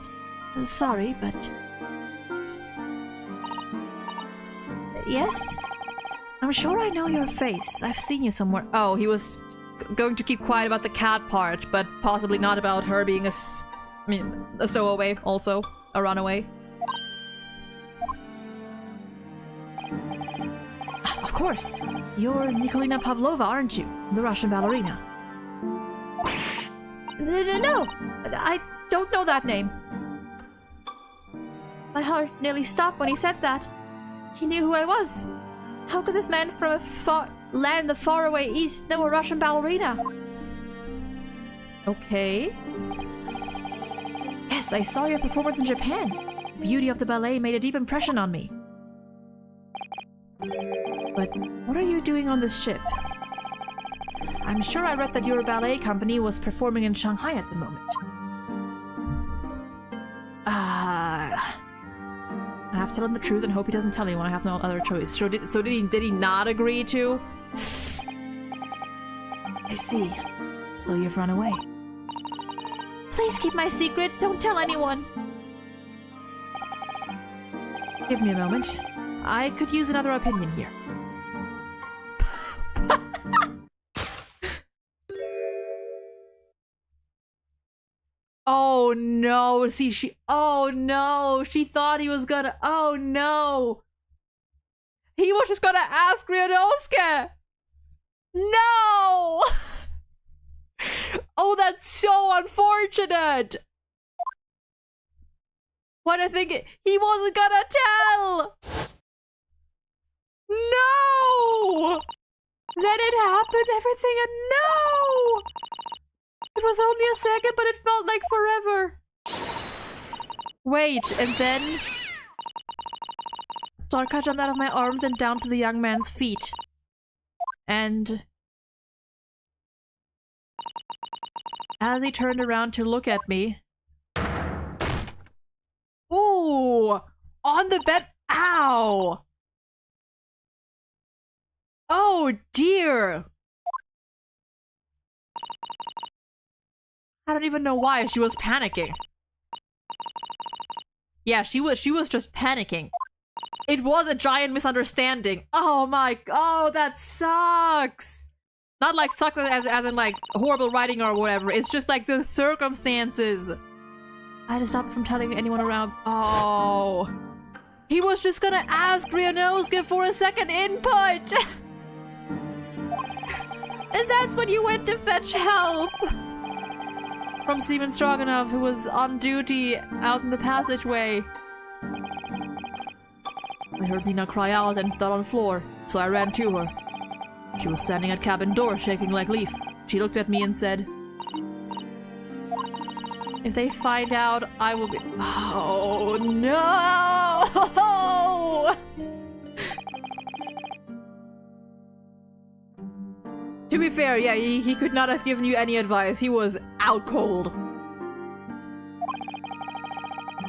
Sorry, but... Yes? I'm sure I know your face. I've seen you somewhere. Oh, he was going to keep quiet about the cat part, but possibly not about her being a stowaway, also. A runaway. Of course. You're Nikolina Pavlova, aren't you? The Russian ballerina. No! I don't know that name. My heart nearly stopped when he said that. He knew who I was. How could this man from a land the faraway east know a Russian ballerina? Okay. Yes, I saw your performance in Japan. The beauty of the ballet made a deep impression on me. But what are you doing on this ship? I'm sure I read that your ballet company was performing in Shanghai at the moment. I have to tell him the truth and hope he doesn't tell anyone. I have no other choice. So did he not agree to? I see. So you've run away. Please keep my secret. Don't tell anyone. Give me a moment. I could use another opinion here. Oh no, oh no, she thought he was gonna, oh no. He was just gonna ask Ryunosuke. No! Oh, that's so unfortunate. What I think, he wasn't gonna tell. No! Then it happened, everything, and no! It was only a second, but it felt like forever. Wait, and then... Darka jumped out of my arms and down to the young man's feet. And... as he turned around to look at me... Ooh! On the bed... Ow! Oh dear! I don't even know why. She was panicking. Yeah, she was just panicking. It was a giant misunderstanding. Oh my, oh, that sucks. Not like sucks as in like horrible writing or whatever. It's just like the circumstances. I had to stop from telling anyone around. Oh. He was just gonna ask Ryunosuke for a second input. And that's when you went to fetch help. From Seaman Stroganoff, who was on duty out in the passageway. I heard Nina cry out and fell on the floor, so I ran to her. She was standing at cabin door, shaking like leaf. She looked at me and said, "If they find out, I will be..." Oh no! To be fair, yeah, he could not have given you any advice. He was out cold.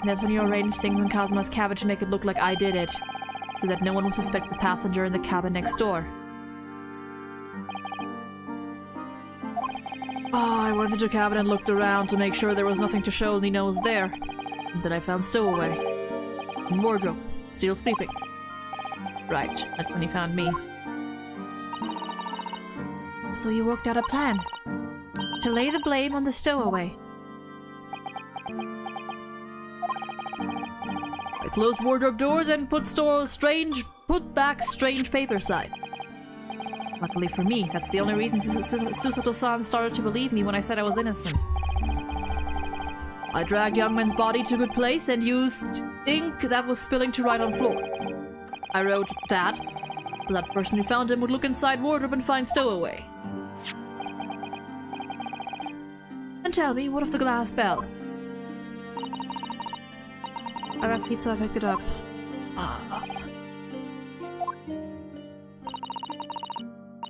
That's when you arranged things in Kazuma's cabin to make it look like I did it, so that no one would suspect the passenger in the cabin next door. Oh, I went into the cabin and looked around to make sure there was nothing to show Nino was there. And then I found stowaway. And wardrobe. Still sleeping. Right, that's when he found me. So you worked out a plan. To lay the blame on the stowaway. I closed wardrobe doors and put back strange paper side. Luckily for me, that's the only reason Susato-san started to believe me when I said I was innocent. I dragged young man's body to a good place and used ink that was spilling to write on floor. I wrote that, so that person who found him would look inside wardrobe and find stowaway. And tell me, what of the glass bell? I got feet, so I picked it up.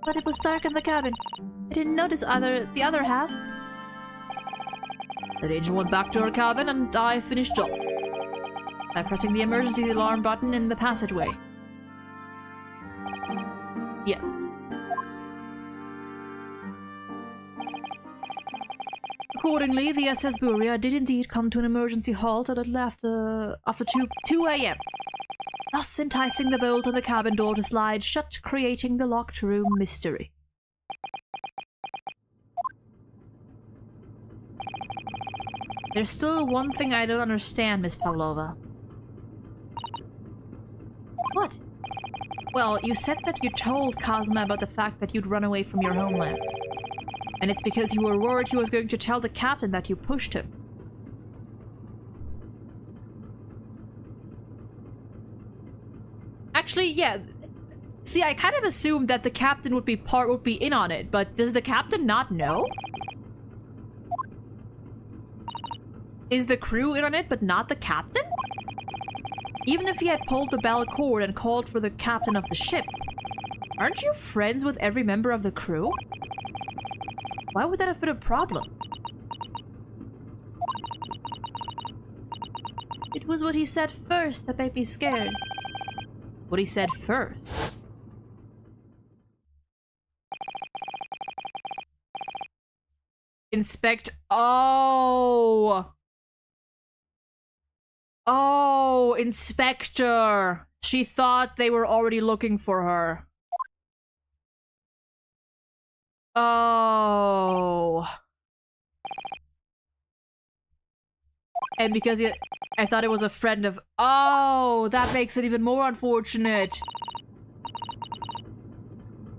But it was dark in the cabin. I didn't notice the other half. The angel went back to her cabin and I finished job by pressing the emergency alarm button in the passageway. Yes. Accordingly, the SS Buria did indeed come to an emergency halt at after 2 a.m. thus enticing the bolt on the cabin door to slide shut, creating the locked room mystery. There's still one thing I don't understand, Miss Pavlova. What? Well, you said that you told Kazuma about the fact that you'd run away from your homeland. And it's because you were worried he was going to tell the captain that you pushed him. Actually, yeah. See, I kind of assumed that the captain would be in on it, but does the captain not know? Is the crew in on it, but not the captain? Even if he had pulled the bell cord and called for the captain of the ship, aren't you friends with every member of the crew? Why would that have been a problem? It was what he said first that made me scared. What he said first? Oh! Oh, Inspector! She thought they were already looking for her. Oh. And because I thought it was a friend of... Oh, that makes it even more unfortunate.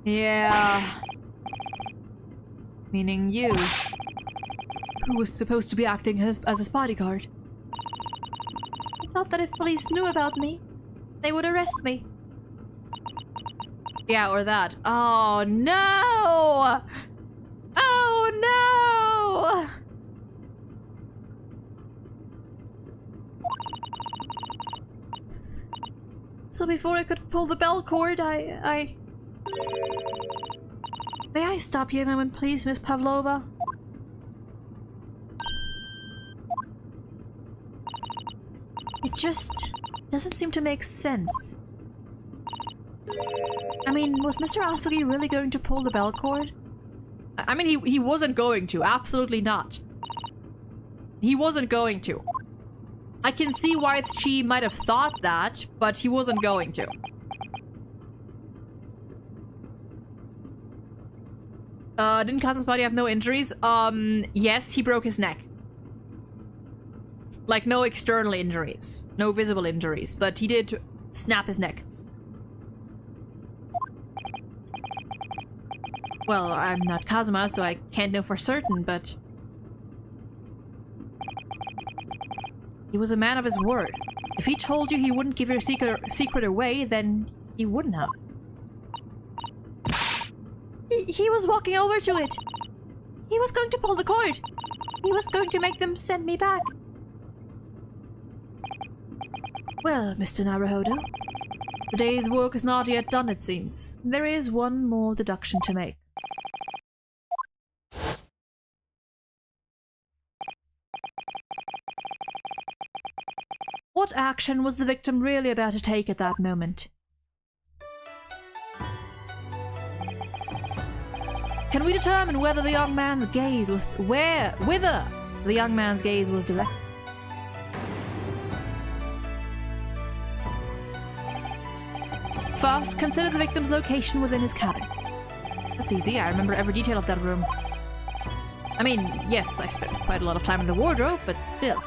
Yeah. Meaning you. Who was supposed to be acting as his bodyguard. I thought that if police knew about me, they would arrest me. Yeah, or that. Oh, no! Oh, no! So before I could pull the bell cord, May I stop you a moment, please, Miss Pavlova? It just doesn't seem to make sense. I mean, was Mr. Asugi really going to pull the bell cord? I mean, he wasn't going to. Absolutely not. He wasn't going to. I can see why she might have thought that, but he wasn't going to. Didn't Kazuma's body have no injuries? Yes, he broke his neck. Like, no external injuries. No visible injuries, but he did snap his neck. Well, I'm not Kazuma, so I can't know for certain, but... He was a man of his word. If he told you he wouldn't give your secret away, then he wouldn't have. He was walking over to it. He was going to pull the cord. He was going to make them send me back. Well, Mr. Naruhodo, the day's work is not yet done, it seems. There is one more deduction to make. action was the victim really about to take at that moment? Can we determine whether the young man's gaze was whither the young man's gaze was directed? First, consider the victim's location within his cabin. That's easy, I remember every detail of that room. I mean, yes, I spent quite a lot of time in the wardrobe, but still.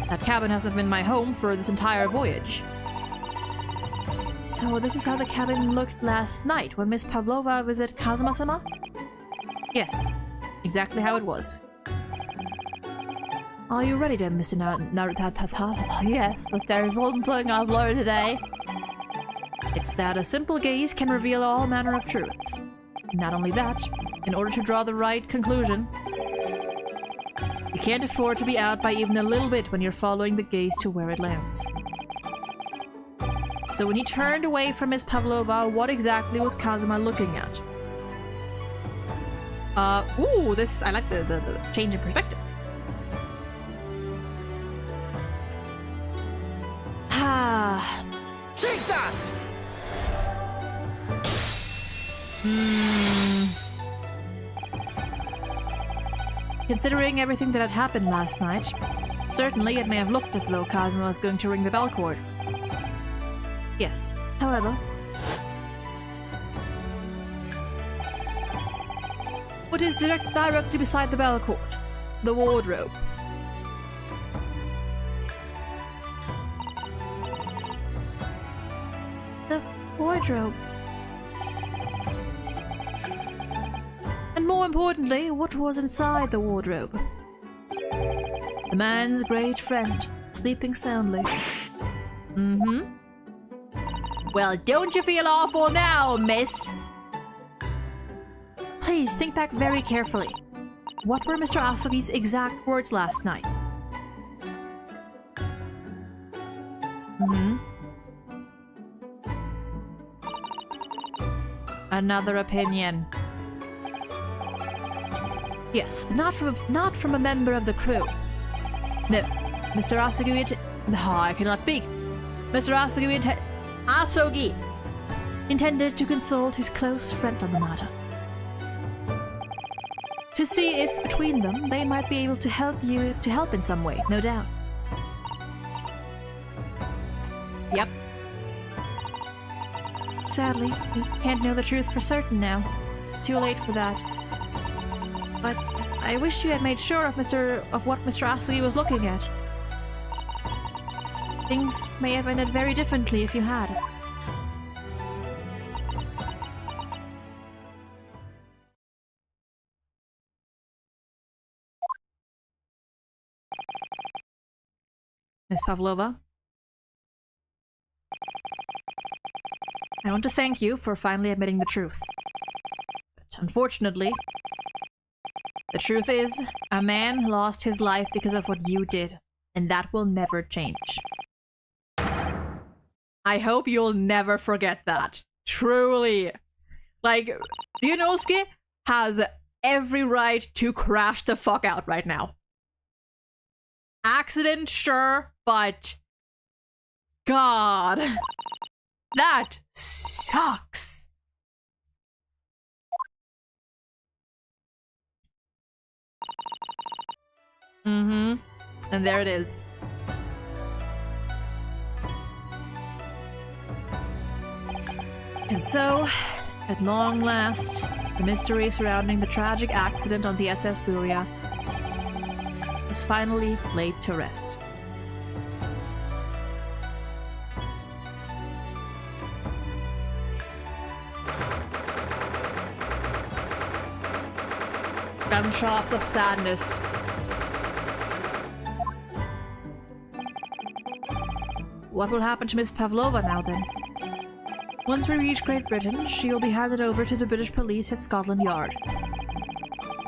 That cabin hasn't been my home for this entire voyage. So this is how the cabin looked last night when Miss Pavlova visited Kazuma-sama? Yes, exactly how it was. Are you ready then, Mr. Yes, there is one thing I've learned today. It's that a simple gaze can reveal all manner of truths. Not only that, in order to draw the right conclusion, you can't afford to be out by even a little bit when you're following the gaze to where it lands. So when he turned away from Miss Pavlova, what exactly was Kazuma looking at? Ooh, this, I like the change in perspective. Ah. Take that! Considering everything that had happened last night, certainly it may have looked as though Kazuma was going to ring the bell cord. Yes, however, what is directly beside the bell cord? The wardrobe. The wardrobe. And more importantly, what was inside the wardrobe? The man's great friend, sleeping soundly. Well, don't you feel awful now, miss? Please think back very carefully. What were Mr. Asogi's exact words last night? Another opinion. Yes, but not from a member of the crew. No, Mr. Asogi I cannot speak. Mr. Asogi intended to consult his close friend on the matter. To see if, between them, they might be able to help in some way, no doubt. Yep. Sadly, we can't know the truth for certain now. It's too late for that. But I wish you had made sure of what Mr. Asogi was looking at. Things may have ended very differently if you had. Miss Pavlova? I want to thank you for finally admitting the truth. But unfortunately, the truth is, a man lost his life because of what you did, and that will never change. I hope you'll never forget that. Truly. Like, Ryunosuke has every right to crash the fuck out right now. Accident, sure, but God, that sucks. And there it is. And so, at long last, the mystery surrounding the tragic accident on the SS Buria was finally laid to rest. Gunshots of sadness. What will happen to Miss Pavlova now then? Once we reach Great Britain, she will be handed over to the British police at Scotland Yard.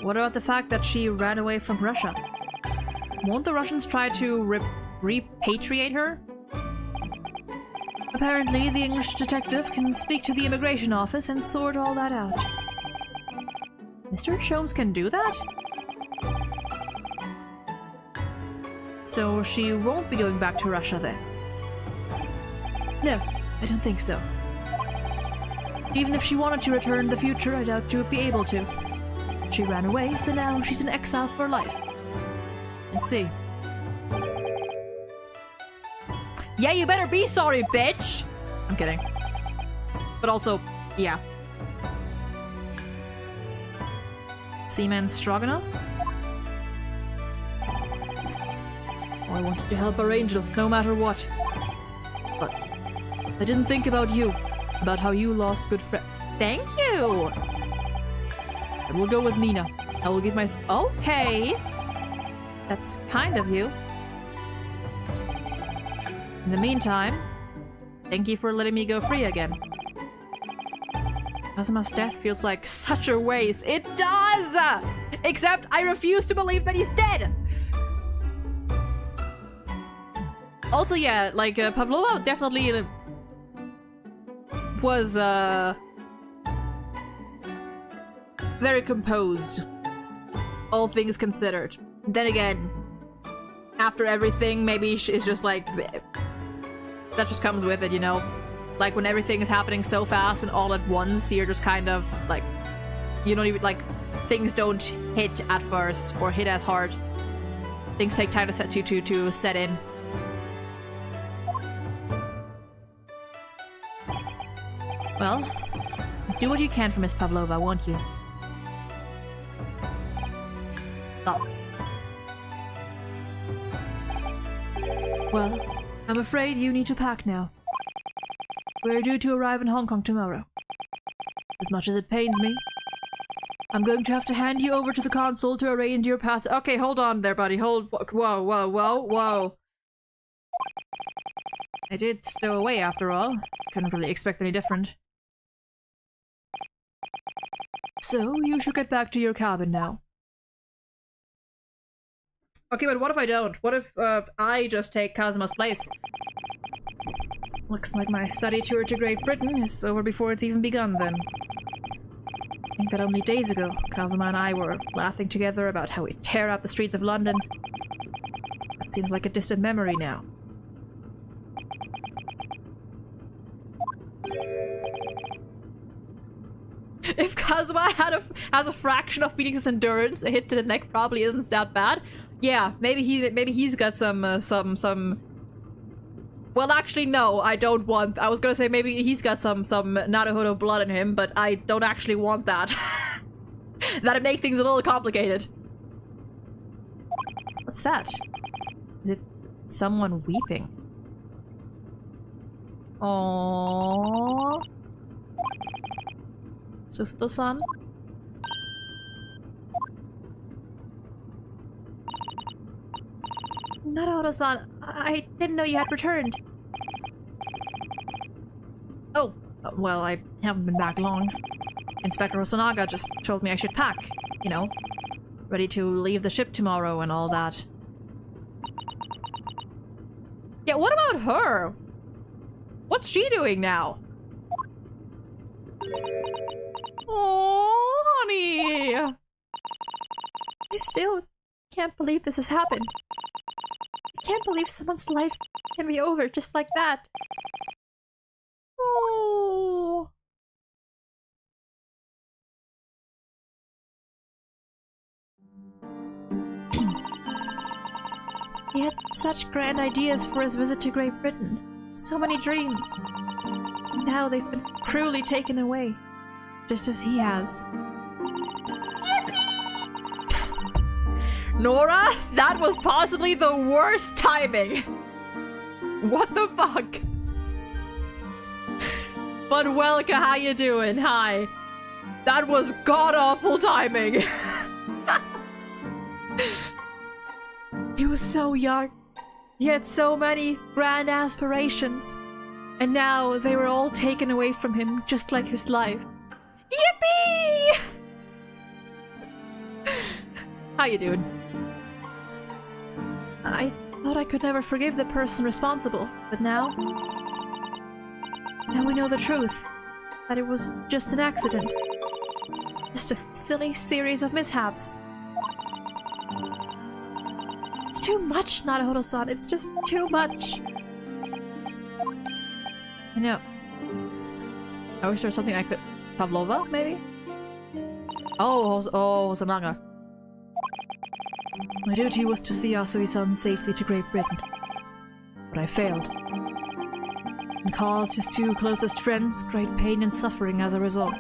What about the fact that she ran away from Russia? Won't the Russians try to repatriate her? Apparently, the English detective can speak to the immigration office and sort all that out. Mr. Sholmes can do that? So she won't be going back to Russia then? No, I don't think so. Even if she wanted to return in the future, I doubt she would be able to. She ran away, so now she's in exile for life. I see. Yeah, you better be sorry, bitch! I'm kidding. But also, yeah. Seaman Stroganoff? I wanted to help our angel, no matter what. But I didn't think about you. About how you lost good friend. Thank you! I will go with Nina. I will give my... Okay! That's kind of you. In the meantime, thank you for letting me go free again. Kazuma's death feels like such a waste. It does! Except I refuse to believe that he's dead! Also, yeah, like, Pavlova definitely was, very composed. All things considered. Then again, after everything, maybe it's just like... that just comes with it, you know? Like, when everything is happening so fast and all at once, you're just kind of, like... You don't even, like... Things don't hit at first, or hit as hard. Things take time to set in. Well, do what you can for Miss Pavlova, won't you? Oh. Well, I'm afraid you need to pack now. We're due to arrive in Hong Kong tomorrow. As much as it pains me, I'm going to have to hand you over to the consul to arrange your pass- Okay, hold on there, buddy. Whoa, whoa, whoa, whoa. I did stow away after all. Couldn't really expect any different. So, you should get back to your cabin now. Okay, but what if I don't? What if, I just take Kazuma's place? Looks like my study tour to Great Britain is over before it's even begun, then. I think that only days ago, Kazuma and I were laughing together about how we'd tear up the streets of London. That seems like a distant memory now. If Kazuma has a fraction of Phoenix's endurance, a hit to the neck probably isn't that bad. Yeah, maybe he's got some. Well, actually, no, I don't want. I was gonna say maybe he's got some Naruto blood in him, but I don't actually want that. That'd make things a little complicated. What's that? Is it someone weeping? Aww. Susato-san? Naruto-san, I didn't know you had returned. Oh, well, I haven't been back long. Inspector Hosonaga just told me I should pack, you know, ready to leave the ship tomorrow and all that. Yeah, what about her? What's she doing now? Oh, honey! I still can't believe this has happened. I can't believe someone's life can be over just like that. Oh. He had such grand ideas for his visit to Great Britain. So many dreams. And now they've been cruelly taken away. Just as he has. Nora, that was possibly the worst timing. What the fuck? But Welka, how you doing? Hi. That was god-awful timing. He was so young. He had so many grand aspirations. And now they were all taken away from him, just like his life. Yippee! How you doing? I thought I could never forgive the person responsible, but now we know the truth. That it was just an accident. Just a silly series of mishaps. It's too much, Naruhodo-san. It's just too much. I know. I wish there was something I could... Pavlova, maybe? Oh, Hosonaga. My duty was to see Asui-san safely to Great Britain. But I failed. And caused his two closest friends great pain and suffering as a result.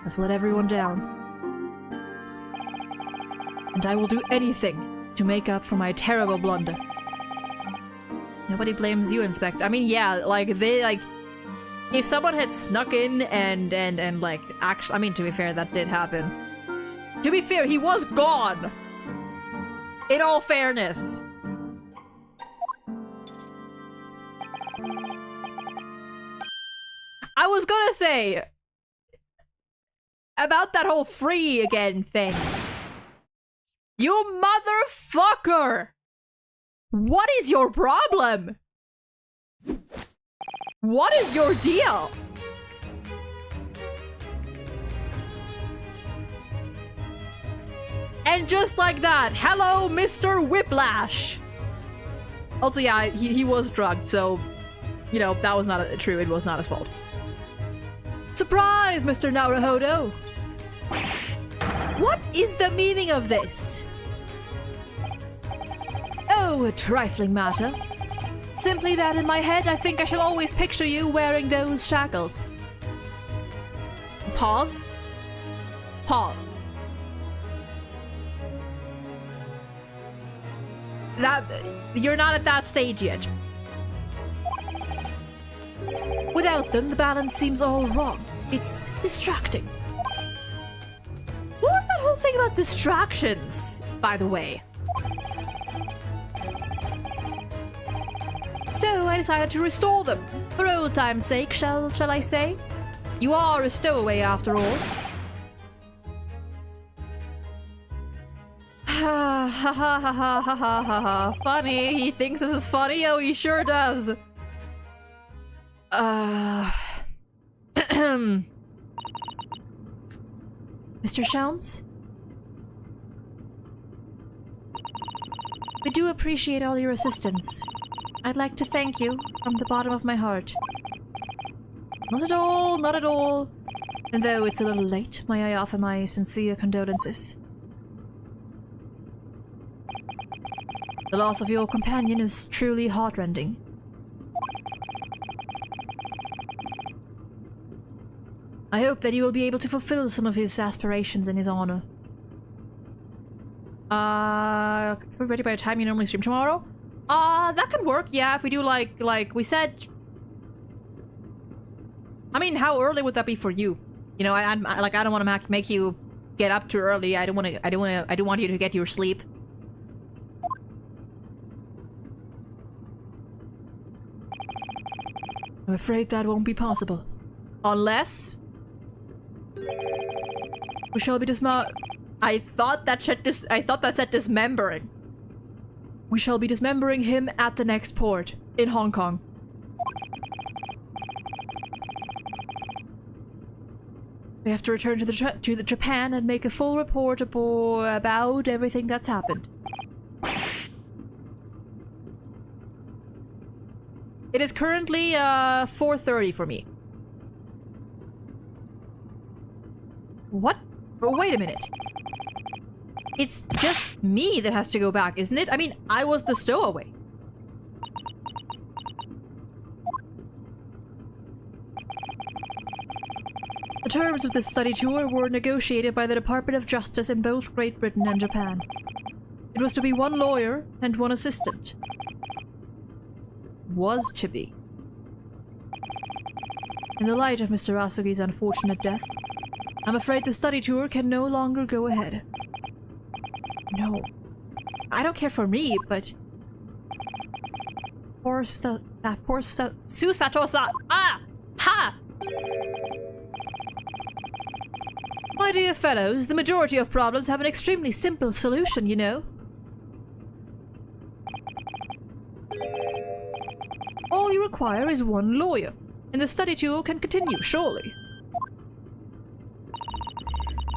I've let everyone down. And I will do anything to make up for my terrible blunder. Nobody blames you, Inspector. I mean, yeah, like, they, like... If someone had snuck in and like, actually... I mean, to be fair, that did happen. To be fair, he was gone! In all fairness. I was gonna say... About that whole free again thing. You motherfucker! What is your problem? What is your deal? And just like that, hello, Mr. Whiplash! Also, yeah, he was drugged, so, you know, that was not true. It was not his fault. Surprise, Mr. Naruhodo! What is the meaning of this? Oh, a trifling matter. Simply that in my head, I think I shall always picture you wearing those shackles. Pause. Pause. That... You're not at that stage yet. Without them, the balance seems all wrong. It's distracting. What was that whole thing about distractions, by the way? So I decided to restore them. For old time's sake, shall I say? You are a stowaway after all. Ha ha ha ha ha ha ha ha. Funny. He thinks this is funny. Oh, he sure does. Mr. Shelms? We do appreciate all your assistance. I'd like to thank you from the bottom of my heart. Not at all, not at all. And though it's a little late, may I offer my sincere condolences. The loss of your companion is truly heartrending. I hope that you will be able to fulfill some of his aspirations in his honor. We're ready by the time you normally stream tomorrow? That could work, yeah, if we do like we said. I mean, how early would that be for you? You know, I don't want to make you get up too early. I do want you to get your sleep. I'm afraid that won't be possible. Unless we shall be I thought that said dismembering. We shall be dismembering him at the next port in Hong Kong. We have to return to the Japan and make a full report about everything that's happened. It is currently 4:30 for me. What? Oh, wait a minute. It's just me that has to go back, isn't it? I mean, I was the stowaway. The terms of this study tour were negotiated by the Department of Justice in both Great Britain and Japan. It was to be one lawyer and one assistant. Was to be. In the light of Mr. Asugi's unfortunate death, I'm afraid the study tour can no longer go ahead. No. I don't care for me, but... that poor Susato-san! Ah! Ha! My dear fellows, the majority of problems have an extremely simple solution, you know. All you require is one lawyer, and the study tour can continue, surely.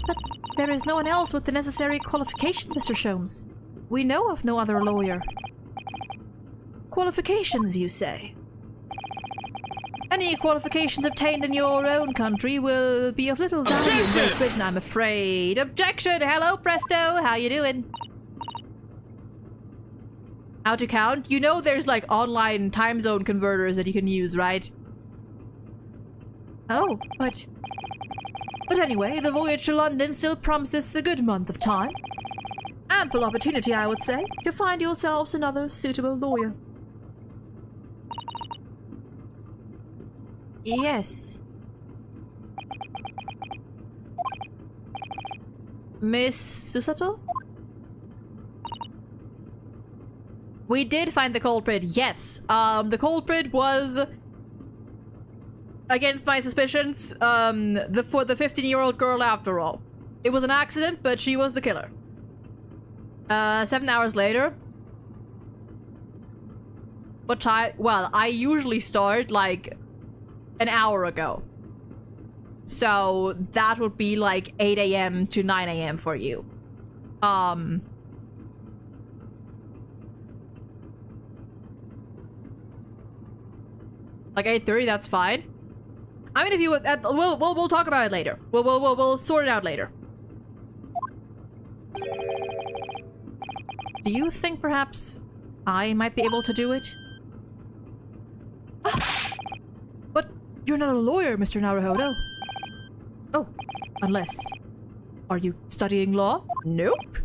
But there is no one else with the necessary qualifications, Mr. Sholmes. We know of no other lawyer. Qualifications, you say? Any qualifications obtained in your own country will be of little value in Great Britain, I'm afraid. Objection! Hello, Presto! How you doing? How to count? You know there's like online time zone converters that you can use, right? Oh, but anyway, the voyage to London still promises a good month of time. Ample opportunity, I would say, to find yourselves another suitable lawyer. Yes. Miss Susato? We did find the culprit, yes. The culprit was, against my suspicions, for the 15-year-old girl after all. It was an accident, but she was the killer. 7 hours later. What time? Well, I usually start like an hour ago. So that would be like 8 a.m. to 9 a.m. for you. Like 8:30, that's fine. I mean, if you would, we'll talk about it later. We'll sort it out later. Do you think perhaps I might be able to do it? But you're not a lawyer, Mr. Naruhodo. Oh, unless... Are you studying law? Nope.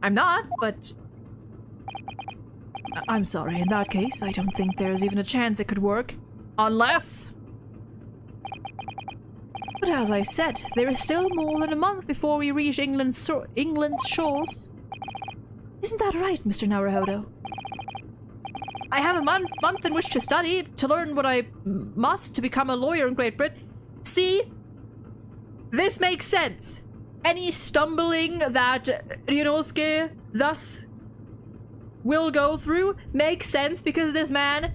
I'm not, but... I'm sorry, in that case, I don't think there's even a chance it could work. Unless... But as I said, there is still more than a month before we reach England's shores. Isn't that right, Mr. Naruhodo? I have a month in which to study, to learn what I must to become a lawyer in Great Britain. See? This makes sense. Any stumbling that Ryunosuke thus will go through makes sense because this man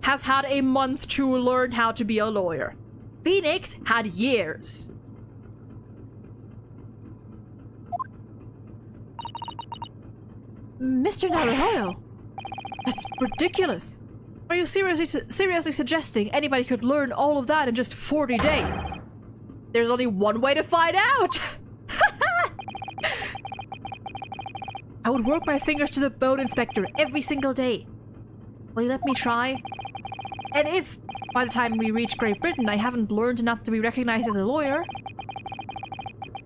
has had a month to learn how to be a lawyer. Phoenix had years. Mr. Naruhodo, that's ridiculous. Are you seriously suggesting anybody could learn all of that in just 40 days? There's only one way to find out. I would work my fingers to the bone, Inspector, every single day. Will you let me try? And if, by the time we reach Great Britain, I haven't learned enough to be recognized as a lawyer,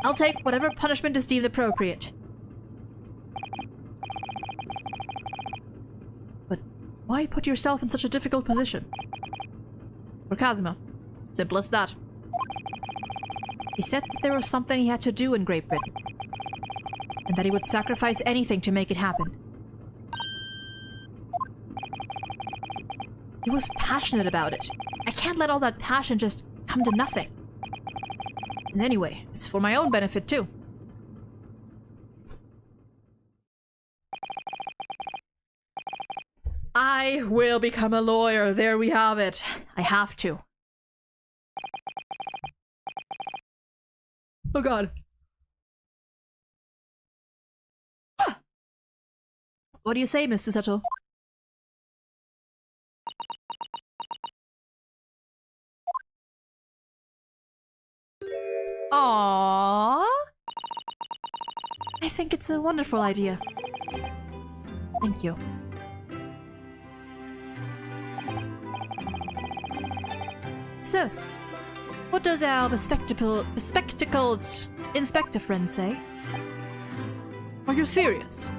I'll take whatever punishment is deemed appropriate. But why put yourself in such a difficult position? For Kazuma. Simple as that. He said that there was something he had to do in Great Britain, and that he would sacrifice anything to make it happen. He was passionate about it. I can't let all that passion just come to nothing. And anyway, it's for my own benefit too. I will become a lawyer. There we have it. I have to. Oh god. What do you say, Miss Susato? Aww. I think it's a wonderful idea. Thank you. So, what does our bespectacled inspector friend say? Are you serious?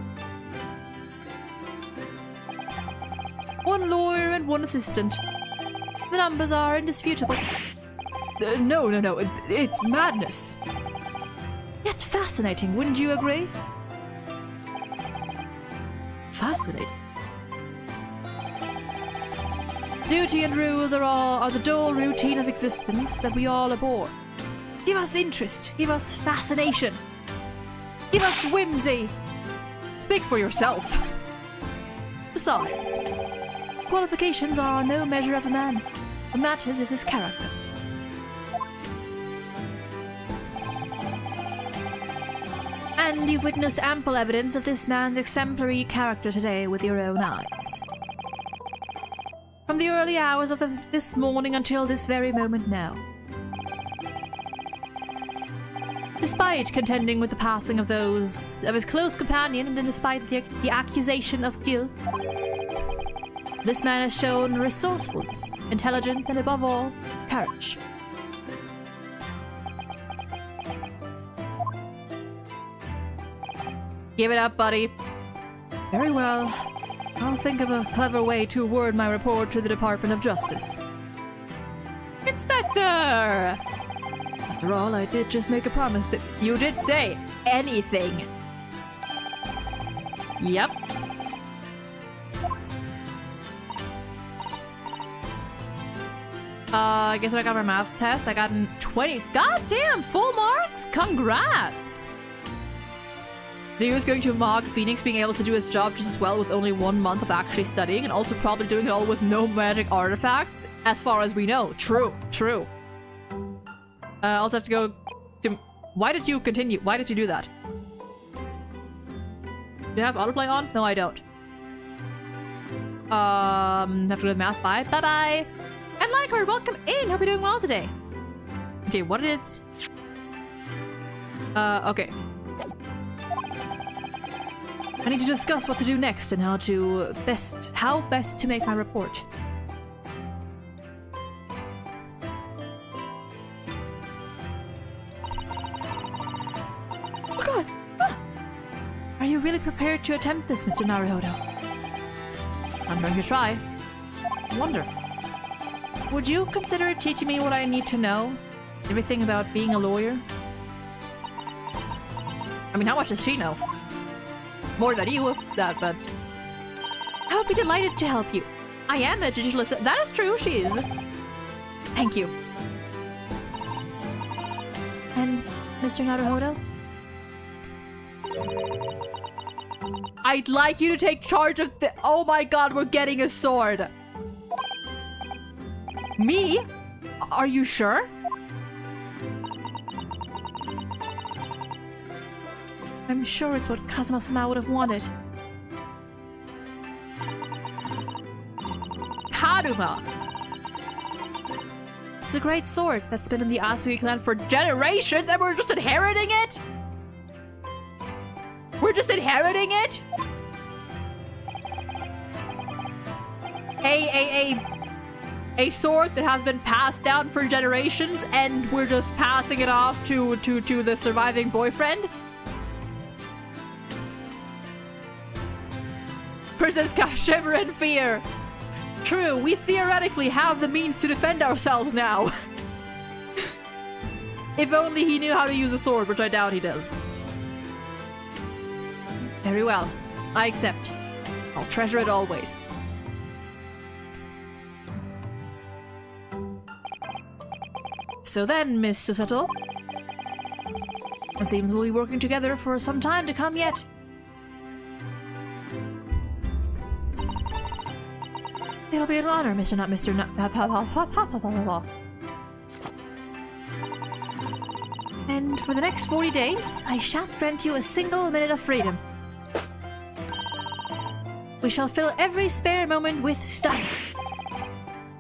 One lawyer and one assistant. The numbers are indisputable. No. It's madness. Yet fascinating, wouldn't you agree? Fascinating. Duty and rules are the dull routine of existence that we all abhor. Give us interest. Give us fascination. Give us whimsy. Speak for yourself. Besides, qualifications are no measure of a man. What matters is his character. And you've witnessed ample evidence of this man's exemplary character today with your own eyes. From the early hours of this morning until this very moment now. Despite contending with the passing of those of his close companion, and despite the accusation of guilt, this man has shown resourcefulness, intelligence, and above all, courage. Give it up, buddy. Very well. I'll think of a clever way to word my report to the Department of Justice. Inspector! After all, I did just make a promise that you did say anything. Yep. I guess I got my math test. I got 20. Goddamn, full marks! Congrats! He was going to mock Phoenix being able to do his job just as well with only 1 month of actually studying, and also probably doing it all with no magic artifacts, as far as we know. True, true. I also have to go to... Why did you continue? Why did you do that? Do you have autoplay on? No, I don't. Have to go to math. Bye. Bye-bye. And Lycard, welcome in. Hope you're doing well today. Okay, what did it... okay. I need to discuss what to do next and how best to make my report. Oh god! Ah! Are you really prepared to attempt this, Mr. Naruhodo? I'm going to try. I wonder. Would you consider teaching me what I need to know? Everything about being a lawyer? I mean, how much does she know? More than you, but... I would be delighted to help you. I am a digital assistant. That is true, she is. Thank you. And Mr. Naruhodo? I'd like you to take charge of the... Oh my god, we're getting a sword. Me? Are you sure? I'm sure it's what Kazuma-sama would have wanted. Karuma! It's a great sword that's been in the Asui clan for generations, and we're just inheriting it? We're just inheriting it? A sword that has been passed down for generations, and we're just passing it off to the surviving boyfriend? Princess Ka shiver in fear. True, we theoretically have the means to defend ourselves now. If only he knew how to use a sword, which I doubt he does. Very well. I accept. I'll treasure it always. So then, Miss Susato, it seems we'll be working together for some time to come yet. It'll be an honor, Mr. Not Mr. Not. And for the next 40 days, I shan't grant you a single minute of freedom. We shall fill every spare moment with study.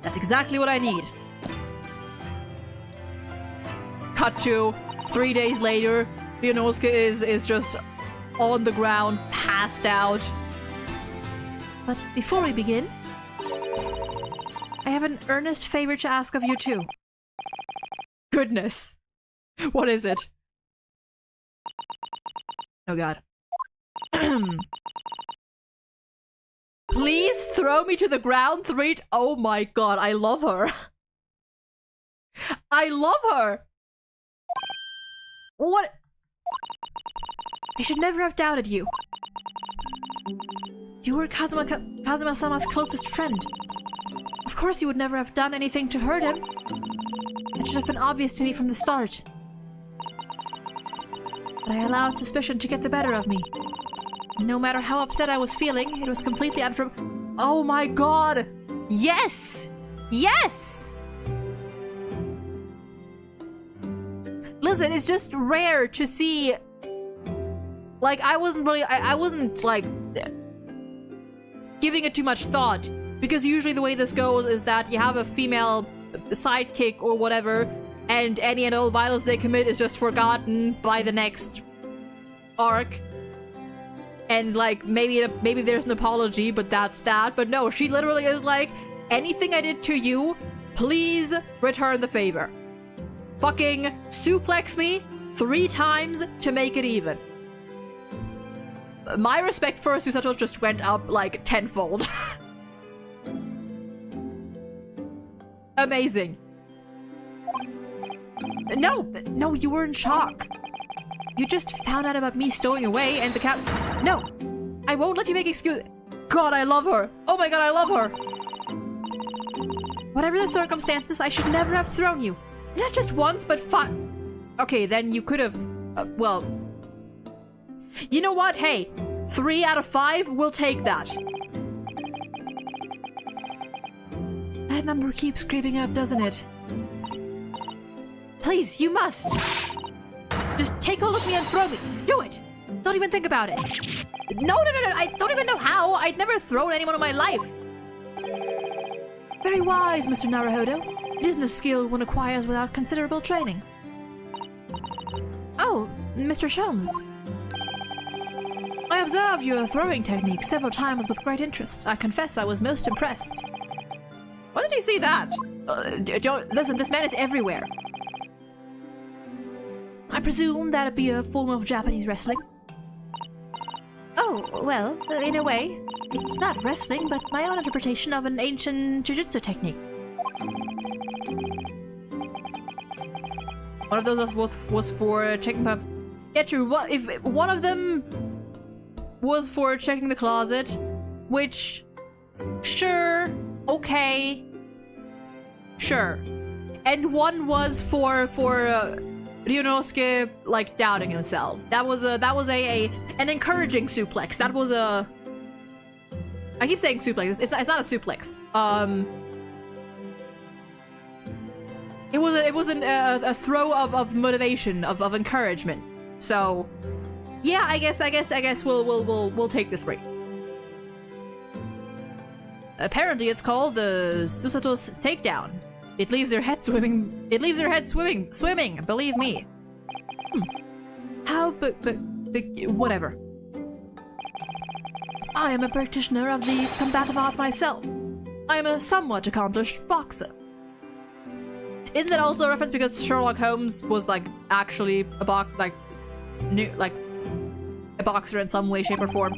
That's exactly what I need. Cut to 3 days later, Leonosuke is just on the ground, passed out. But before we begin, I have an earnest favor to ask of you too. Goodness. What is it? Oh god. Please throw me to the ground 3 Oh my god, I love her. I love her! What? I should never have doubted you. You were Kazuma-sama's closest friend. Of course you would never have done anything to hurt him. It should have been obvious to me from the start. But I allowed suspicion to get the better of me. No matter how upset I was feeling, it was completely unfrom- Oh my god! Yes! Yes! Listen, it's just rare to see Like, I wasn't really, I wasn't, like, giving it too much thought. Because usually the way this goes is that you have a female sidekick or whatever, and any and all violence they commit is just forgotten by the next arc. And, like, maybe there's an apology, but that's that. But no, she literally is like, anything I did to you, please return the favor. Fucking suplex me 3 times to make it even. My respect for Susato just went up, like, tenfold. Amazing. No, you were in shock. You just found out about me stowing away and the cat. No, I won't let you make excuses. God, I love her. Oh my god, I love her. Whatever the circumstances, I should never have thrown you. Not just once, but 5. Okay, then you could have. Well, you know what? Hey, 3 out of 5, we'll take that. That number keeps creeping up, doesn't it? Please, you must. Just take hold of me and throw me. Do it. Don't even think about it. No. I don't even know how. I'd never thrown anyone in my life. Very wise, Mr. Naruhodo. It isn't a skill one acquires without considerable training. Oh, Mr. Sholmes. I observed your throwing technique several times with great interest. I confess I was most impressed. Why did he see that? Listen, this man is everywhere. I presume that'd be a form of Japanese wrestling? Oh, well, in a way. It's not wrestling, but my own interpretation of an ancient jiu-jitsu technique. One of those was for checking my... Yeah, true. What if one of them was for checking the closet, which... Sure. Okay. Sure. And one was for Ryunosuke, like, doubting himself. That was an encouraging suplex. That was a... I keep saying suplex. It's not a suplex. It was a throw of motivation, of encouragement. So, yeah, I guess we'll take the 3. Apparently, it's called the Susato's takedown. It leaves their head swimming. It leaves their head swimming. Believe me. How? But whatever. I am a practitioner of the combative arts myself. I am a somewhat accomplished boxer. Isn't that also a reference because Sherlock Holmes was like actually a boxer in some way, shape, or form?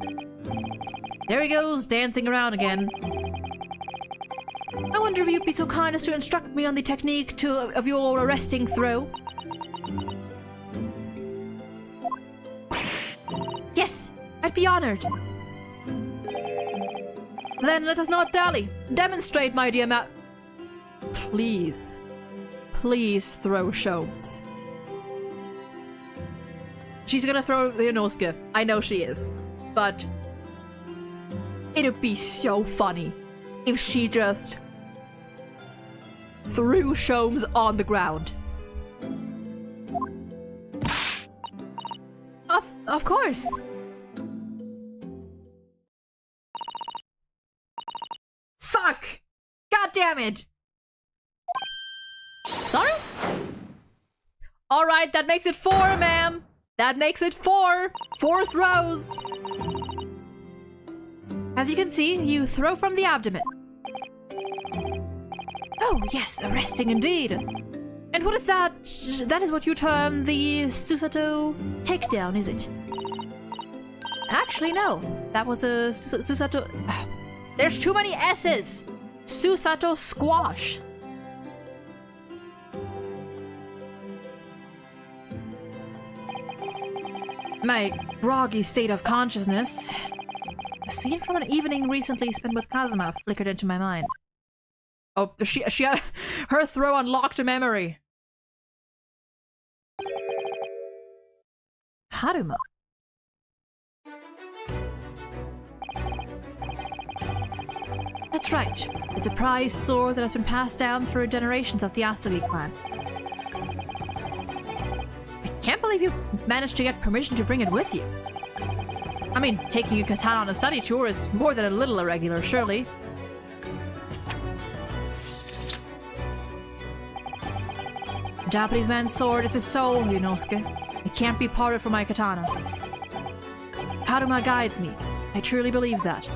There he goes, dancing around again. I wonder if you'd be so kind as to instruct me on the technique of your arresting throw. Yes, I'd be honored. Then let us not dally. Demonstrate, my dear Please. Please throw Sholmes. She's gonna throw Ryunosuke. I know she is. But it'd be so funny if she just threw Sholmes on the ground. Of course. Fuck! God damn it! Sorry? Alright, that makes it 4, ma'am. That makes it 4. 4 throws. As you can see, you throw from the abdomen. Oh, yes, arresting indeed. And what is that? That is what you term the Susato takedown, is it? Actually, no. That was a Susato... There's too many S's! Susato squash. My groggy state of consciousness. A scene from an evening recently spent with Kazuma flickered into my mind. Oh, she her throw unlocked a memory. Haruma. That's right. It's a prized sword that has been passed down through generations of the Asugi clan. I can't believe you managed to get permission to bring it with you. I mean, taking a katana on a study tour is more than a little irregular, surely. Japanese man's sword is his soul, Yunosuke. It can't be parted from my katana. Karuma guides me. I truly believe that.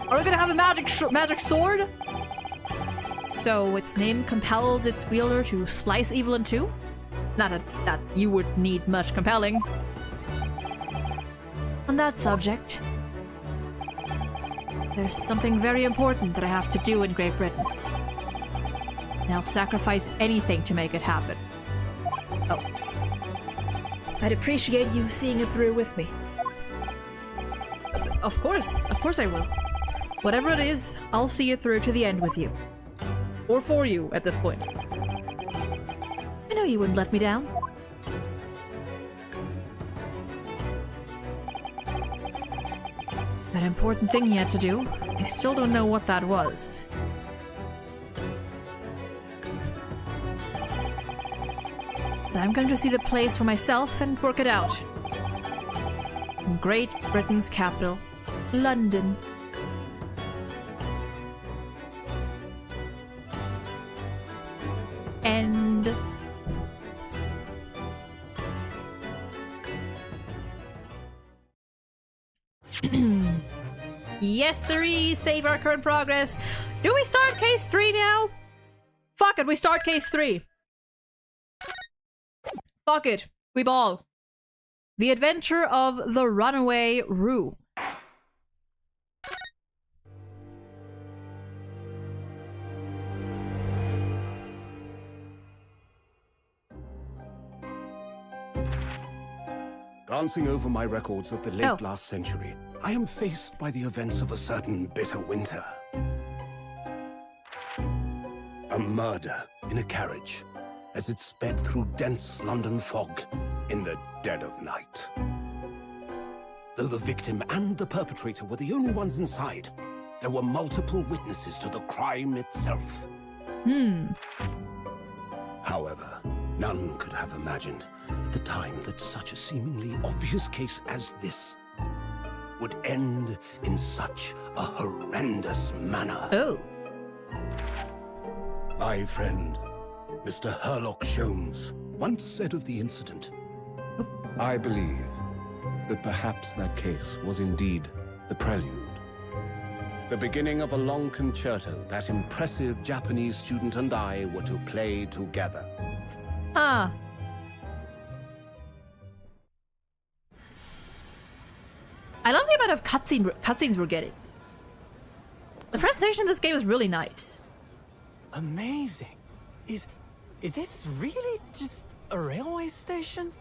Are we gonna have a magic sword? So its name compels its wielder to slice evil in two? Not that you would need much compelling. On that subject, there's something very important that I have to do in Great Britain. And I'll sacrifice anything to make it happen. Oh. I'd appreciate you seeing it through with me. Of course I will. Whatever it is, I'll see it through to the end with you. Or for you, at this point. I know you wouldn't let me down. That important thing he had to do, I still don't know what that was. But I'm going to see the place for myself and work it out. In Great Britain's capital, London. And... yes, sirree! Save our current progress. Do we start case 3 now? Fuck it, we start case 3. Fuck it, we ball. The Adventure of the Runaway Rue. Glancing over my records of the late last century, I am faced by the events of a certain bitter winter. A murder in a carriage as it sped through dense London fog in the dead of night. Though the victim and the perpetrator were the only ones inside, there were multiple witnesses to the crime itself. However, none could have imagined at the time that such a seemingly obvious case as this would end in such a horrendous manner. Oh. My friend, Mr. Herlock Sholmes, once said of the incident, I believe that perhaps that case was indeed the prelude. The beginning of a long concerto that impressive Japanese student and I were to play together. Ah. I love the amount of cutscenes we're getting. The presentation of this game is really nice. Amazing. Is this really just a railway station?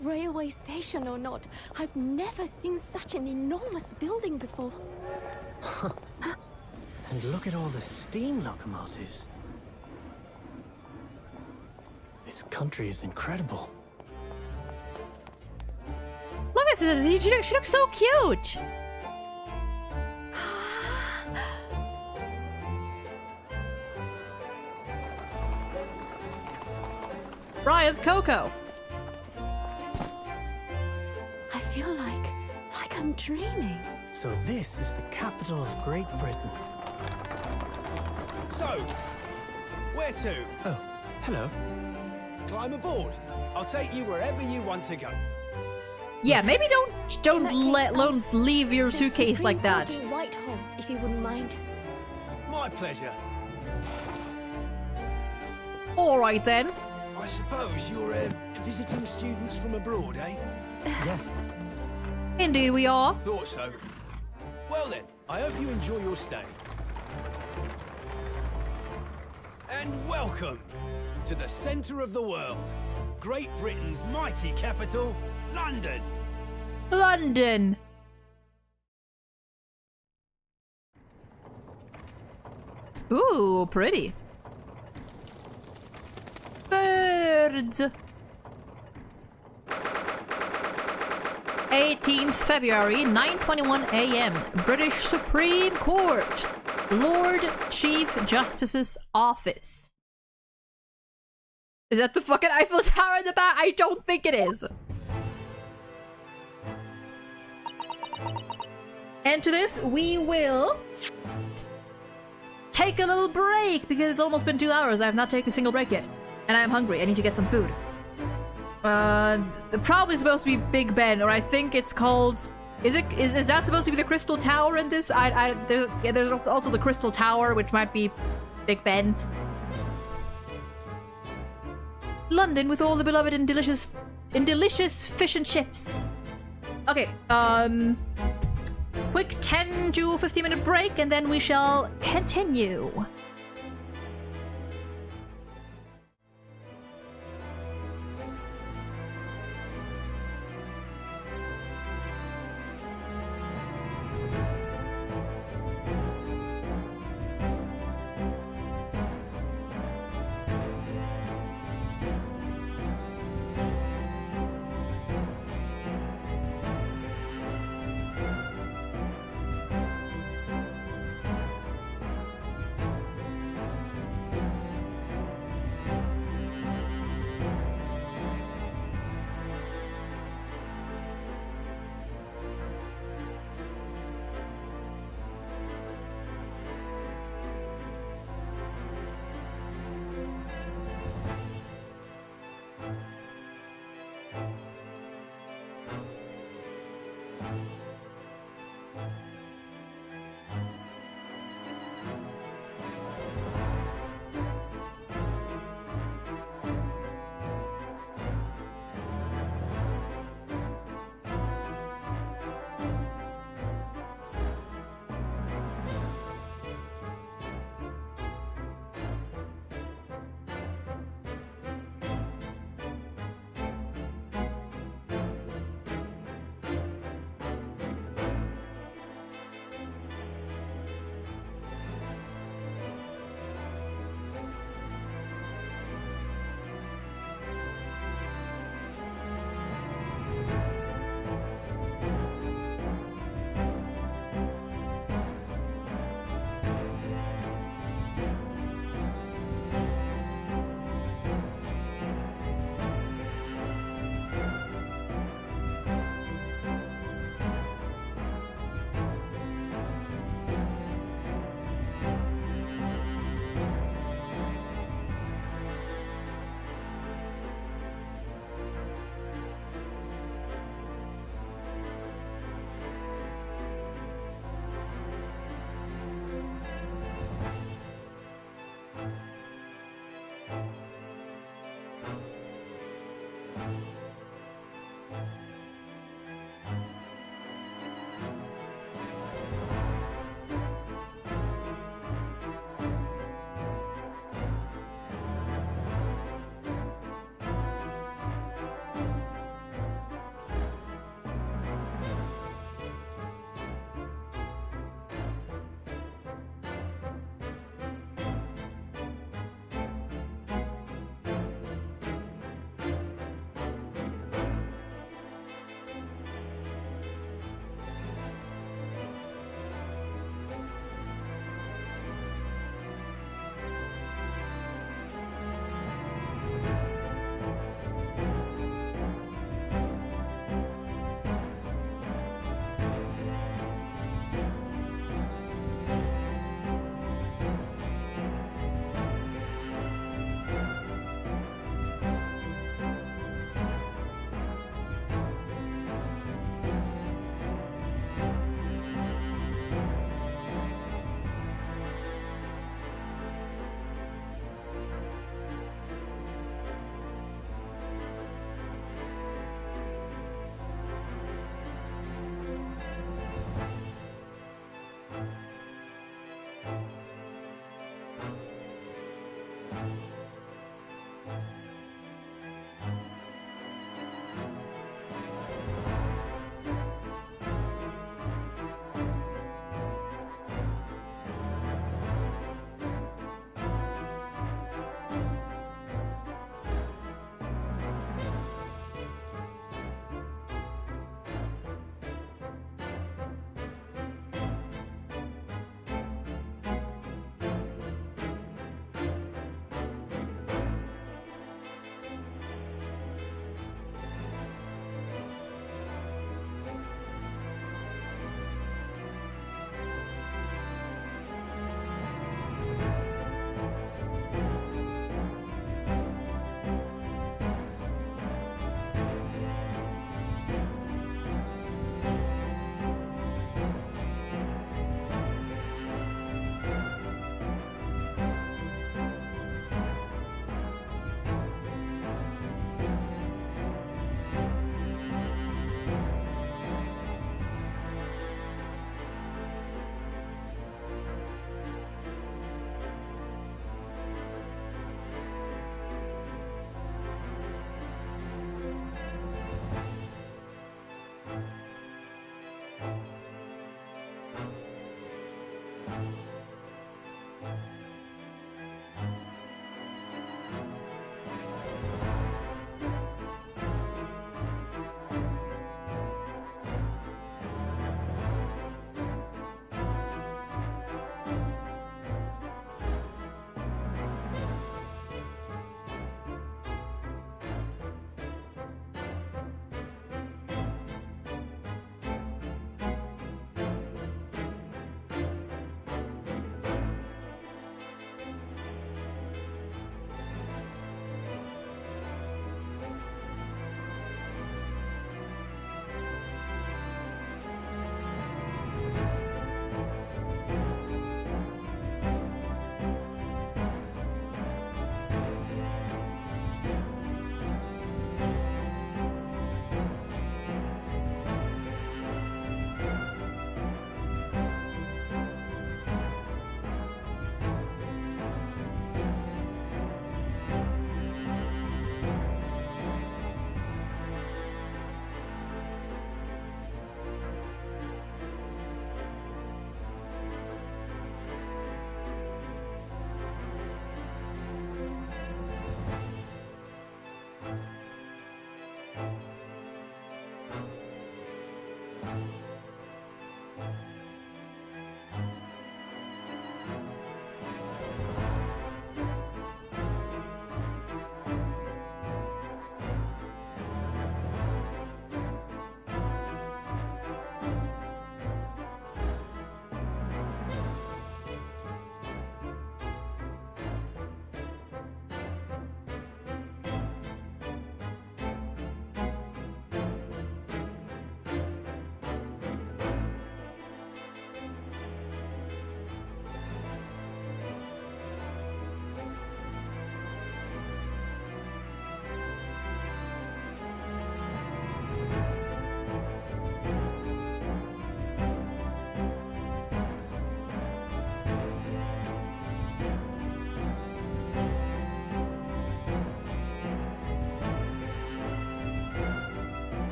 Railway station or not, I've never seen such an enormous building before. And look at all the steam locomotives. This country is incredible. Look at it, she looks so cute. Brian's Coco. I feel like I'm dreaming. So this is the capital of Great Britain. So, where to? Oh, hello. Climb aboard. I'll take you wherever you want to go. Yeah, maybe don't leave your suitcase like that. Whitehall, if you wouldn't mind. My pleasure. All right then. I suppose you're visiting students from abroad, eh? Yes. Indeed we are. Thought so. Well then, I hope you enjoy your stay. And welcome to the centre of the world, Great Britain's mighty capital, London. London. Ooh, pretty. Birds. 18th February, 9:21 a.m. British Supreme Court. Lord Chief Justice's office. Is that the fucking Eiffel Tower in the back? I don't think it is. And to this, we will take a little break because it's almost been 2 hours. I have not taken a single break yet. And I am hungry. I need to get some food. Probably supposed to be Big Ben, or I think it's called... Is that supposed to be the Crystal Tower in this? There's also the Crystal Tower, which might be Big Ben. London with all the beloved and delicious fish and chips. Okay, quick 10 to 15 minute break, and then we shall continue.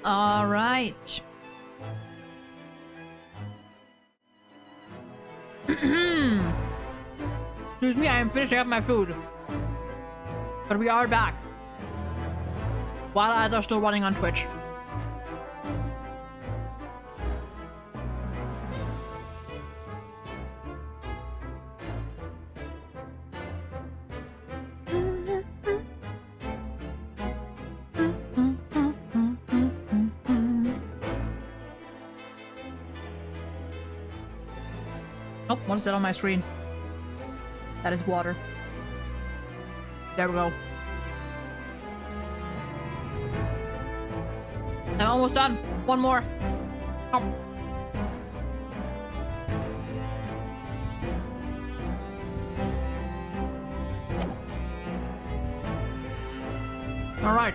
All right. Excuse me, I am finishing up my food. But we are back. While ads are still running on Twitch. Oh, what is that on my screen? That is water. There we go. I'm almost done. One more. Oh. All right.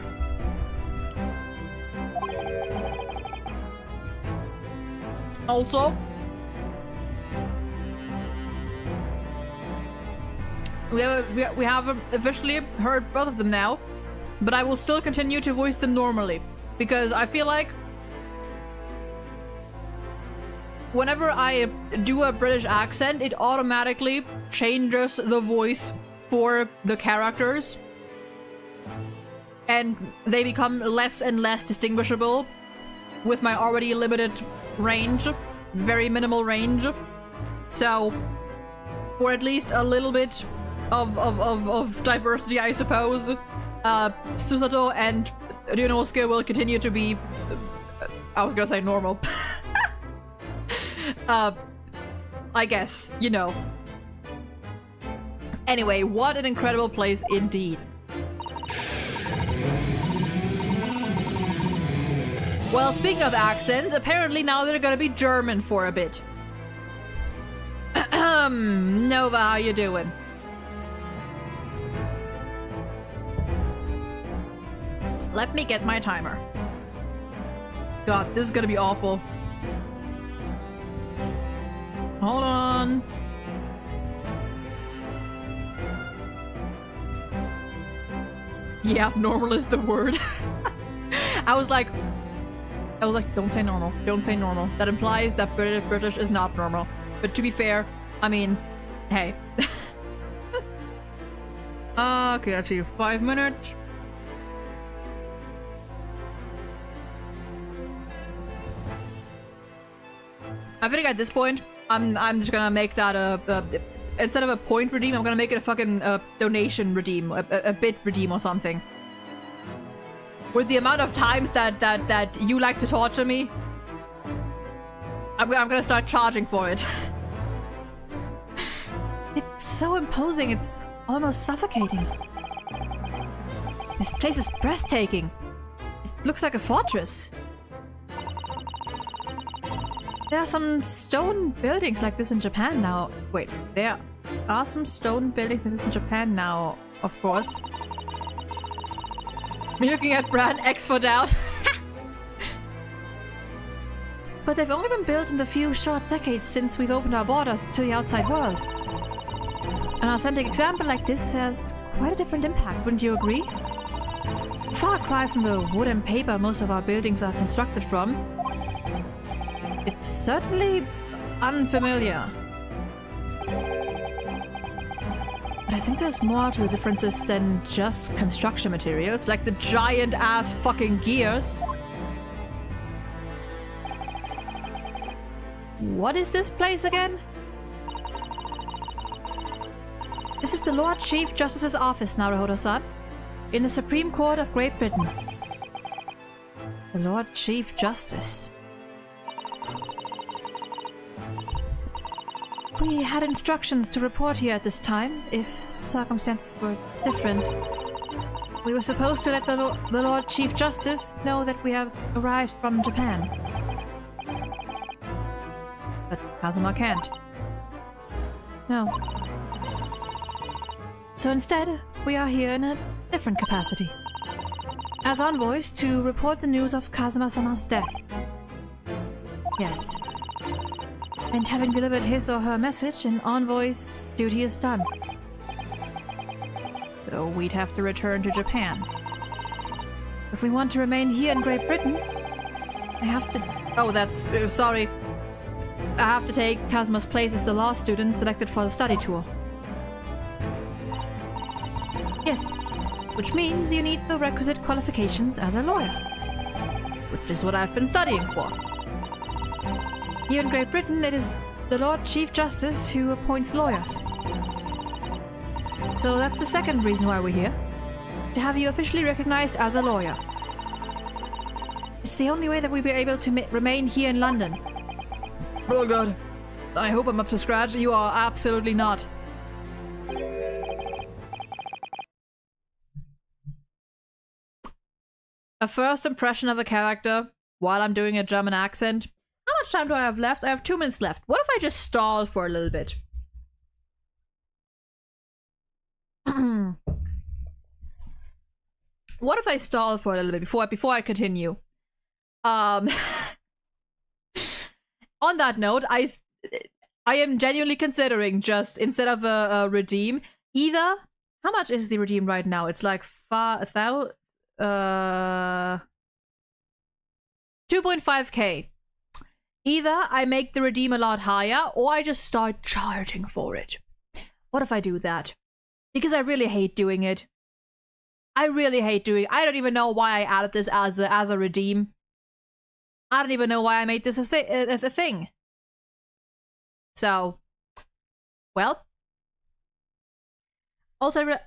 Also, we have officially heard both of them now, but I will still continue to voice them normally because I feel like whenever I do a British accent, it automatically changes the voice for the characters, and they become less and less distinguishable with my already limited range, very minimal range. So, for at least a little bit of diversity, I suppose, Susato and Ryunosuke will continue to be, I was gonna say normal. I guess, you know. Anyway, what an incredible place indeed. Well, speaking of accents, apparently now they're gonna be German for a bit. Nova, how you doing? Let me get my timer. God, this is gonna be awful. Hold on. Yeah, normal is the word. I was like, don't say normal. Don't say normal. That implies that British is not normal. But to be fair, I mean, hey. Okay, actually 5 minutes. I think at this point, I'm just gonna make that a instead of a point redeem, I'm gonna make it a fucking donation redeem, a bit redeem or something. With the amount of times that you like to torture me, I'm gonna start charging for it. It's so imposing, it's almost suffocating. This place is breathtaking. It looks like a fortress. There are some stone buildings like this in Japan now. Wait, there are some stone buildings like this in Japan now, of course. Me looking at Brand X for doubt. But they've only been built in the few short decades since we've opened our borders to the outside world. An authentic example like this has quite a different impact, wouldn't you agree? Far cry from the wood and paper most of our buildings are constructed from. It's certainly unfamiliar. But I think there's more to the differences than just construction materials, like the giant-ass fucking gears. What is this place again? This is the Lord Chief Justice's office, Naruhodo-san, in the Supreme Court of Great Britain. The Lord Chief Justice. We had instructions to report here at this time, if circumstances were different. We were supposed to let the Lord Chief Justice know that we have arrived from Japan. But Kazuma can't. No. So instead, we are here in a different capacity. As envoys to report the news of Kazuma-sama's death. Yes. And having delivered his or her message, an envoy's duty is done. So we'd have to return to Japan. If we want to remain here in Great Britain, I have to... Oh, that's... sorry. I have to take Kazuma's place as the law student selected for the study tour. Yes, which means you need the requisite qualifications as a lawyer. Which is what I've been studying for. Here in Great Britain, it is the Lord Chief Justice who appoints lawyers. So that's the second reason why we're here. To have you officially recognized as a lawyer. It's the only way that we'll be able to remain here in London. Oh god. I hope I'm up to scratch. You are absolutely not. A first impression of a character while I'm doing a German accent. How much time do I have left? I have 2 minutes left. What if I just stall for a little bit? What if I stall for a little bit before I continue? On that note, I am genuinely considering just, instead of a redeem, either... How much is the redeem right now? It's like 2.5k. Either I make the redeem a lot higher, or I just start charging for it. What if I do that? Because I really hate doing it. I don't even know why I added this as a redeem. I don't even know why I made this a thing. So, well. Also, okay.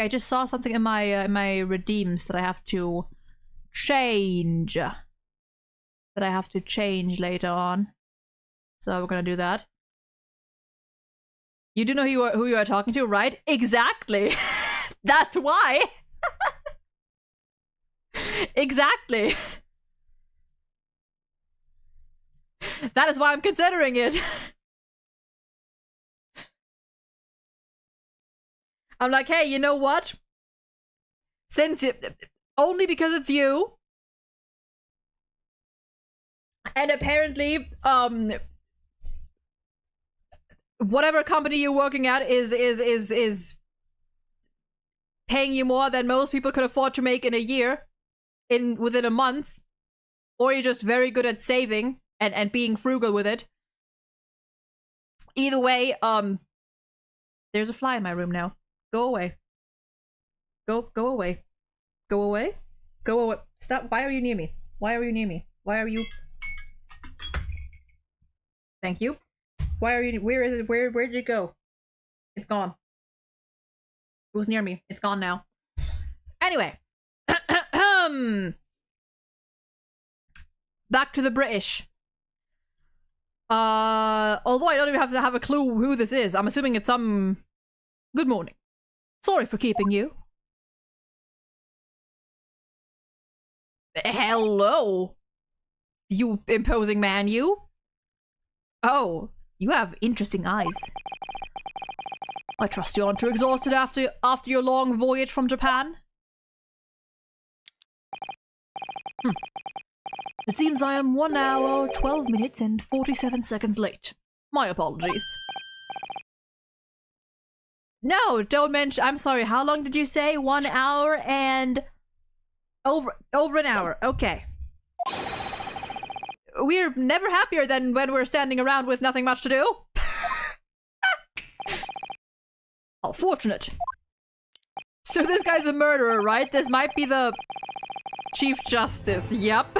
I just saw something in my redeems that I have to change. That I have to change later on. So we're gonna do that. You do know who you are talking to, right? Exactly. That's why. Exactly. That is why I'm considering it. I'm like, hey, you know what? Since only because it's you. And apparently, whatever company you're working at is paying you more than most people could afford to make in a year, within a month, or you're just very good at saving and being frugal with it. Either way, there's a fly in my room now. Go away. Go away. Go away. Go away. Stop. Why are you near me? Why are you near me? Why are you... Thank you. Why are you? Where is it? Where did it go? It's gone. It was near me. It's gone now. Anyway. Back to the British. Although I don't even have to have a clue who this is, I'm assuming it's some... Good morning. Sorry for keeping you. Hello? You imposing man, you? Oh, you have interesting eyes. I trust you aren't too exhausted after your long voyage from Japan? It seems I am 1 hour, 12 minutes, and 47 seconds late. My apologies. No, don't mention- I'm sorry, how long did you say? 1 hour and... Over an hour, okay. We're never happier than when we're standing around with nothing much to do. How fortunate. So this guy's a murderer, right? This might be the Chief Justice, yep.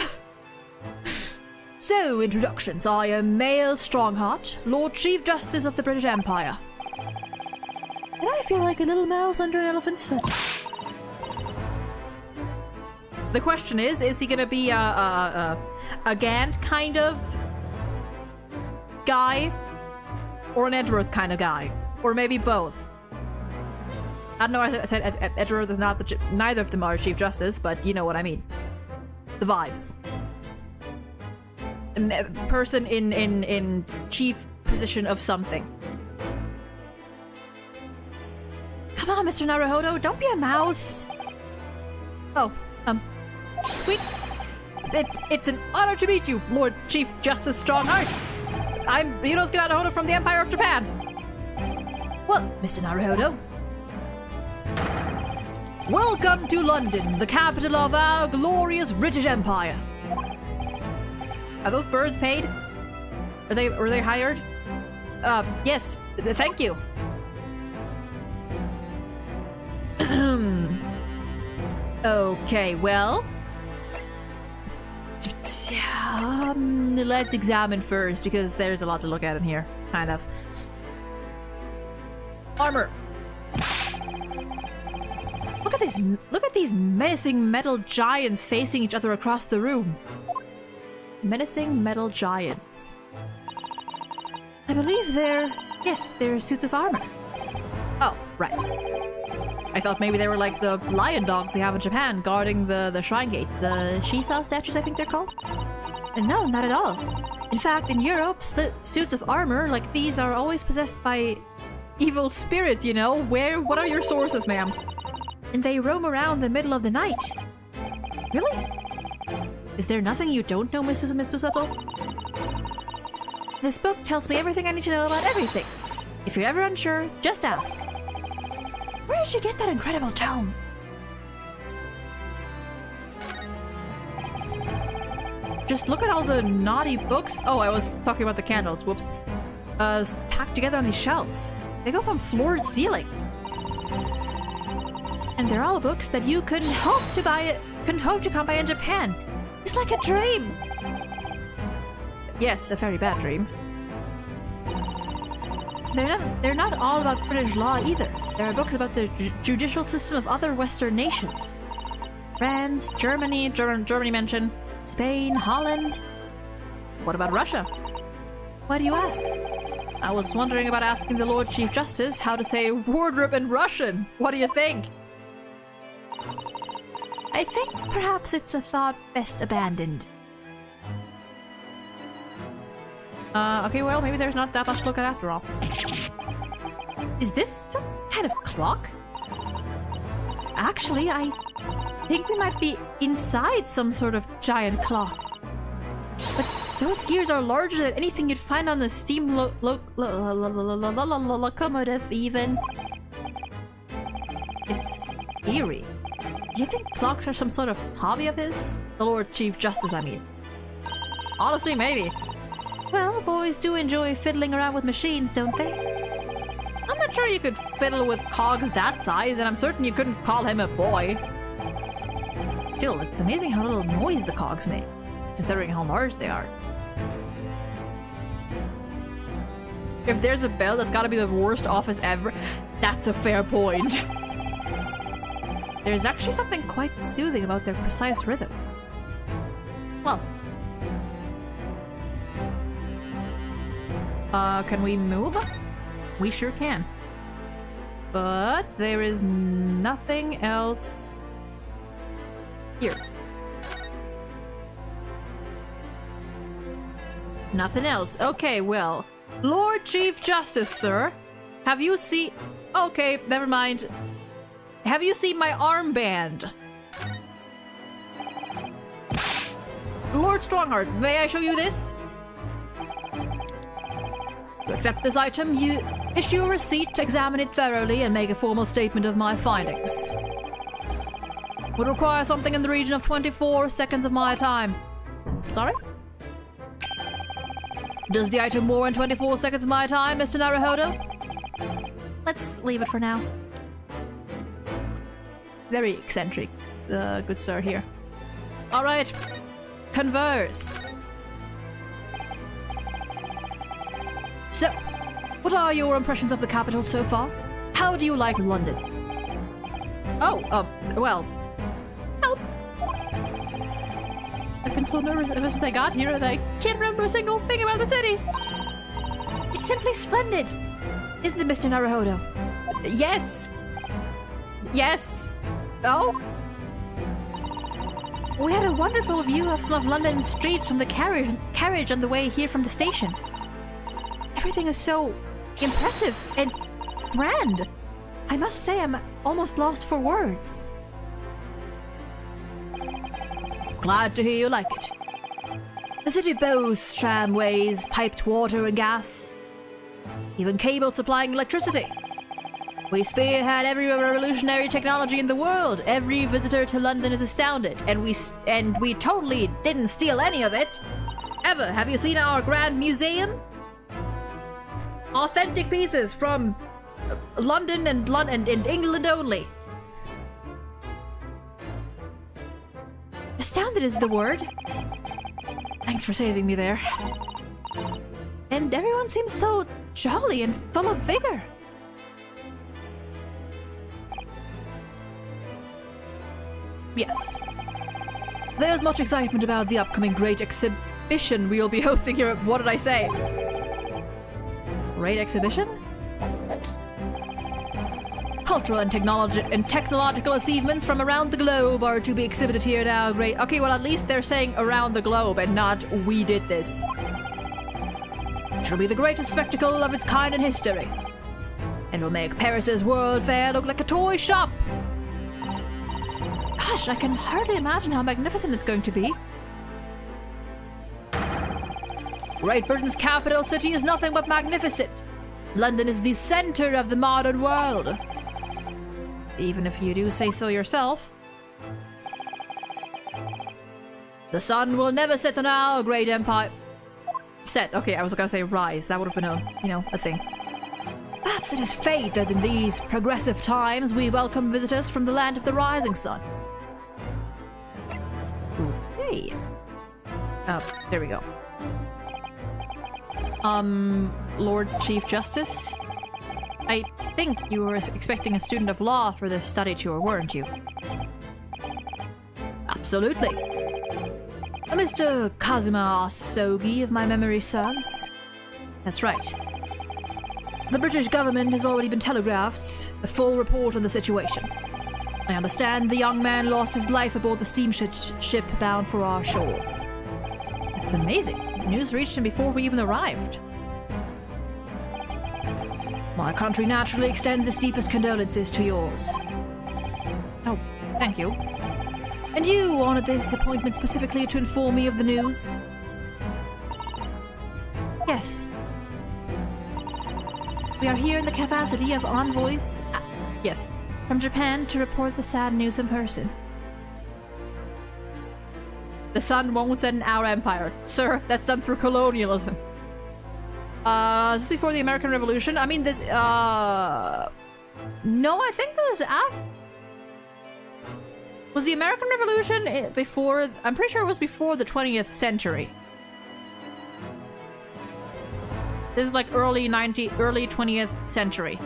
So, introductions. I am Male Strongheart, Lord Chief Justice of the British Empire. And I feel like a little mouse under an elephant's foot. The question is he gonna be a Gant kind of guy? Or an Edgeworth kind of guy? Or maybe both? I don't know, I said Edgeworth is not the neither of them are Chief Justice, but you know what I mean. The vibes. Person in chief position of something. Come on, Mr. Naruhodo, don't be a mouse. Oh, Squeak. It's an honor to meet you, Lord Chief Justice Strongheart. I'm Yunosuke Naruhodo from the Empire of Japan. Well, Mr. Naruhodo. Welcome to London, the capital of our glorious British Empire. Are those birds paid? Were they hired? Yes, thank you. Okay, well... let's examine first, because there's a lot to look at in here, kind of. Armor! Look at these menacing metal giants facing each other across the room. Menacing metal giants. I believe they're suits of armor. Oh, right. I thought maybe they were like the lion dogs we have in Japan guarding the shrine gate. The Shisa statues, I think they're called? And no, not at all. In fact, in Europe, suits of armor like these are always possessed by evil spirits, you know? What are your sources, ma'am? And they roam around the middle of the night. Really? Is there nothing you don't know, Mrs. Mizusato? This book tells me everything I need to know about everything. If you're ever unsure, just ask. Where did you get that incredible tome? Just look at all the naughty books. Oh, I was talking about the candles. Whoops. Packed together on these shelves. They go from floor to ceiling. And they're all books that you couldn't hope to come by in Japan. It's like a dream. Yes, a very bad dream. They're not all about British law either. There are books about the judicial system of other Western nations. France, Germany mentioned, Spain, Holland. What about Russia? Why do you ask? I was wondering about asking the Lord Chief Justice how to say wardrobe in Russian. What do you think? I think perhaps it's a thought best abandoned. Okay, well, maybe there's not that much to look at after all. Is this some kind of clock? Actually, I think we might be inside some sort of giant clock. But those gears are larger than anything you'd find on the steam locomotive, even. It's eerie. Do you think clocks are some sort of hobby of his? The Lord Chief Justice, I mean. Honestly, maybe. Well, boys do enjoy fiddling around with machines, don't they? I'm not sure you could fiddle with cogs that size, and I'm certain you couldn't call him a boy. Still, it's amazing how little noise the cogs make, considering how large they are. If there's a bell, that's gotta be the worst office ever. That's a fair point. There's actually something quite soothing about their precise rhythm. Well. Can we move? We sure can. But there is nothing else here. Nothing else. Okay, well. Lord Chief Justice, sir. Have you seen... Okay, never mind. Have you seen my armband? Lord Strongheart, may I show you this? To accept this item, you issue a receipt, examine it thoroughly, and make a formal statement of my findings. Would require something in the region of 24 seconds of my time. Sorry? Does the item more in 24 seconds of my time, Mr. Naruhodo? Let's leave it for now. Very eccentric, good sir here. Alright. Converse. So, what are your impressions of the capital so far? How do you like London? Oh, well... Help! I've been so nervous ever since I got here and I can't remember a single thing about the city! It's simply splendid! Isn't it, Mr. Naruhodo? Yes! Yes! Oh? We had a wonderful view of some of London's streets from the carriage on the way here from the station. Everything is so impressive and grand. I must say I'm almost lost for words. Glad to hear you like it. The city boasts tramways, piped water and gas, even cables supplying electricity. We spearhead every revolutionary technology in the world. Every visitor to London is astounded, and we totally didn't steal any of it. Ever. Have you seen our grand museum? Authentic pieces from London and England only. Astounded is the word. Thanks for saving me there. And everyone seems so jolly and full of vigor. Yes. There's much excitement about the upcoming great exhibition we'll be hosting here. What did I say? Great exhibition? Cultural and technological achievements from around the globe are to be exhibited here now. Great. Okay, well, at least they're saying around the globe and not we did this. It will be the greatest spectacle of its kind in history. And will make Paris's World Fair look like a toy shop. Gosh, I can hardly imagine how magnificent it's going to be. Great Britain's capital city is nothing but magnificent. London is the center of the modern world. Even if you do say so yourself. The sun will never set on our great empire. Set. Okay, I was gonna say rise. That would have been a thing. Perhaps it is fate that in these progressive times we welcome visitors from the land of the rising sun. Hey. Oh, there we go. Lord Chief Justice? I think you were expecting a student of law for this study tour, weren't you? Absolutely. A Mr. Kazuma Asogi, if my memory serves. That's right. The British government has already been telegraphed a full report on the situation. I understand the young man lost his life aboard the steamship bound for our shores. That's amazing. The news reached him before we even arrived. My country naturally extends its deepest condolences to yours. Oh, thank you. And you honored this appointment specifically to inform me of the news? Yes. We are here in the capacity of envoys, yes, from Japan to report the sad news in person. The sun won't set in our empire. Sir, that's done through colonialism. Is this before the American Revolution? I mean, this, no, I think this is was the American Revolution before? I'm pretty sure it was before the 20th century. This is like early 20th century.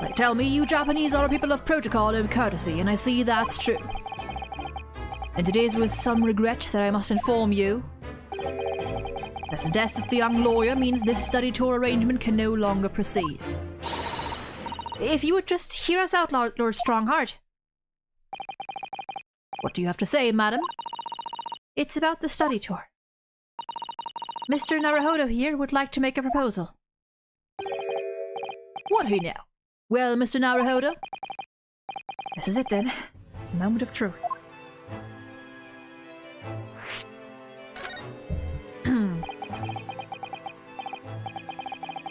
They tell me you Japanese are a people of protocol and courtesy, and I see that's true. And it is with some regret that I must inform you that the death of the young lawyer means this study tour arrangement can no longer proceed. If you would just hear us out, Lord Strongheart. What do you have to say, madam? It's about the study tour. Mr. Naruhodo here would like to make a proposal. What he now? Well, Mr. Naruhodo, this is it then. Moment of truth.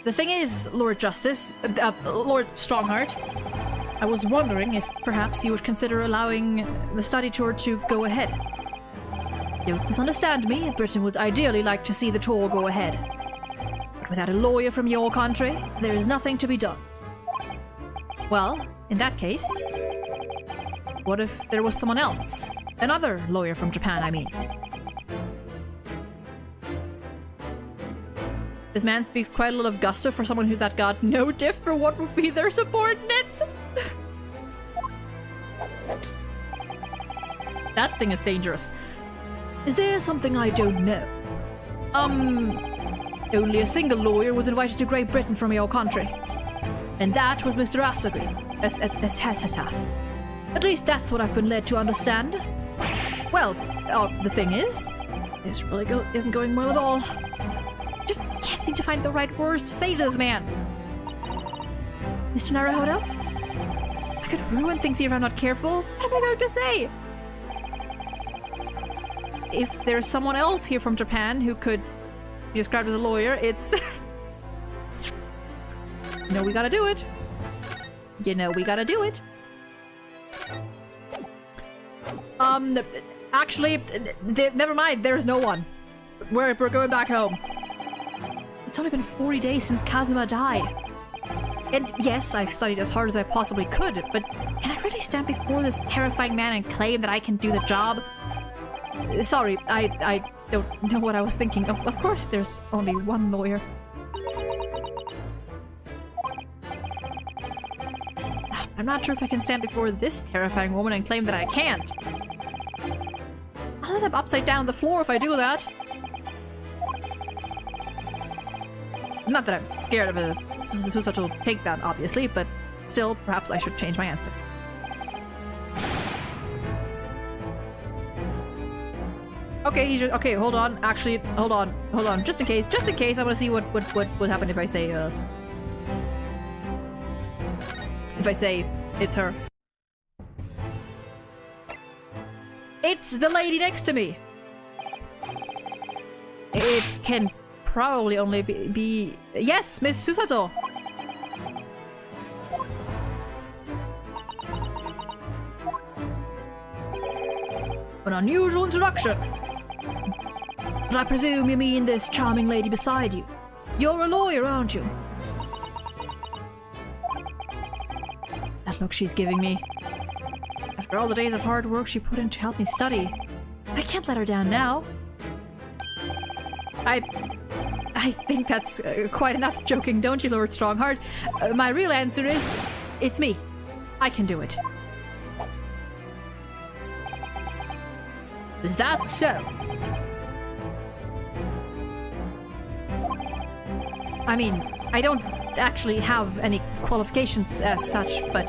The thing is, Lord Justice, Lord Strongheart, I was wondering if perhaps you would consider allowing the study tour to go ahead. Don't misunderstand me, Britain would ideally like to see the tour go ahead. But without a lawyer from your country, there is nothing to be done. Well, in that case, what if there was someone else? Another lawyer from Japan, I mean. This man speaks quite a lot of gusto for someone that got no diff for what would be their subordinates. That thing is dangerous. Is there something I don't know? Only a single lawyer was invited to Great Britain from your country. And that was Mr. Asagri. At least that's what I've been led to understand. Well, the thing is, this really isn't going well at all. Just can't seem to find the right words to say to this man. Mr. Naruhodo? I could ruin things here if I'm not careful. What am I going to say? If there's someone else here from Japan who could be described as a lawyer, it's... You know we gotta do it. You know we gotta do it. Actually, never mind, there's no one. We're going back home. It's only been 40 days since Kazuma died. And yes, I've studied as hard as I possibly could, but can I really stand before this terrifying man and claim that I can do the job? Sorry, I don't know what I was thinking. Of course there's only one lawyer. I'm not sure if I can stand before this terrifying woman and claim that I can't. I'll end up upside down on the floor if I do that. Not that I'm scared of a such a takedown, obviously, but still, perhaps I should change my answer. Okay, okay, hold on. Actually, hold on. Just in case, I want to see what would happen if I say, it's her. It's the lady next to me. It can probably only be yes, Miss Susato. An unusual introduction. But I presume you mean this charming lady beside you. You're a lawyer, aren't you? That look she's giving me. After all the days of hard work she put in to help me study, I can't let her down now. I think that's quite enough joking, don't you, Lord Strongheart? My real answer is, it's me. I can do it. Is that so? I mean, I don't actually have any qualifications as such, but...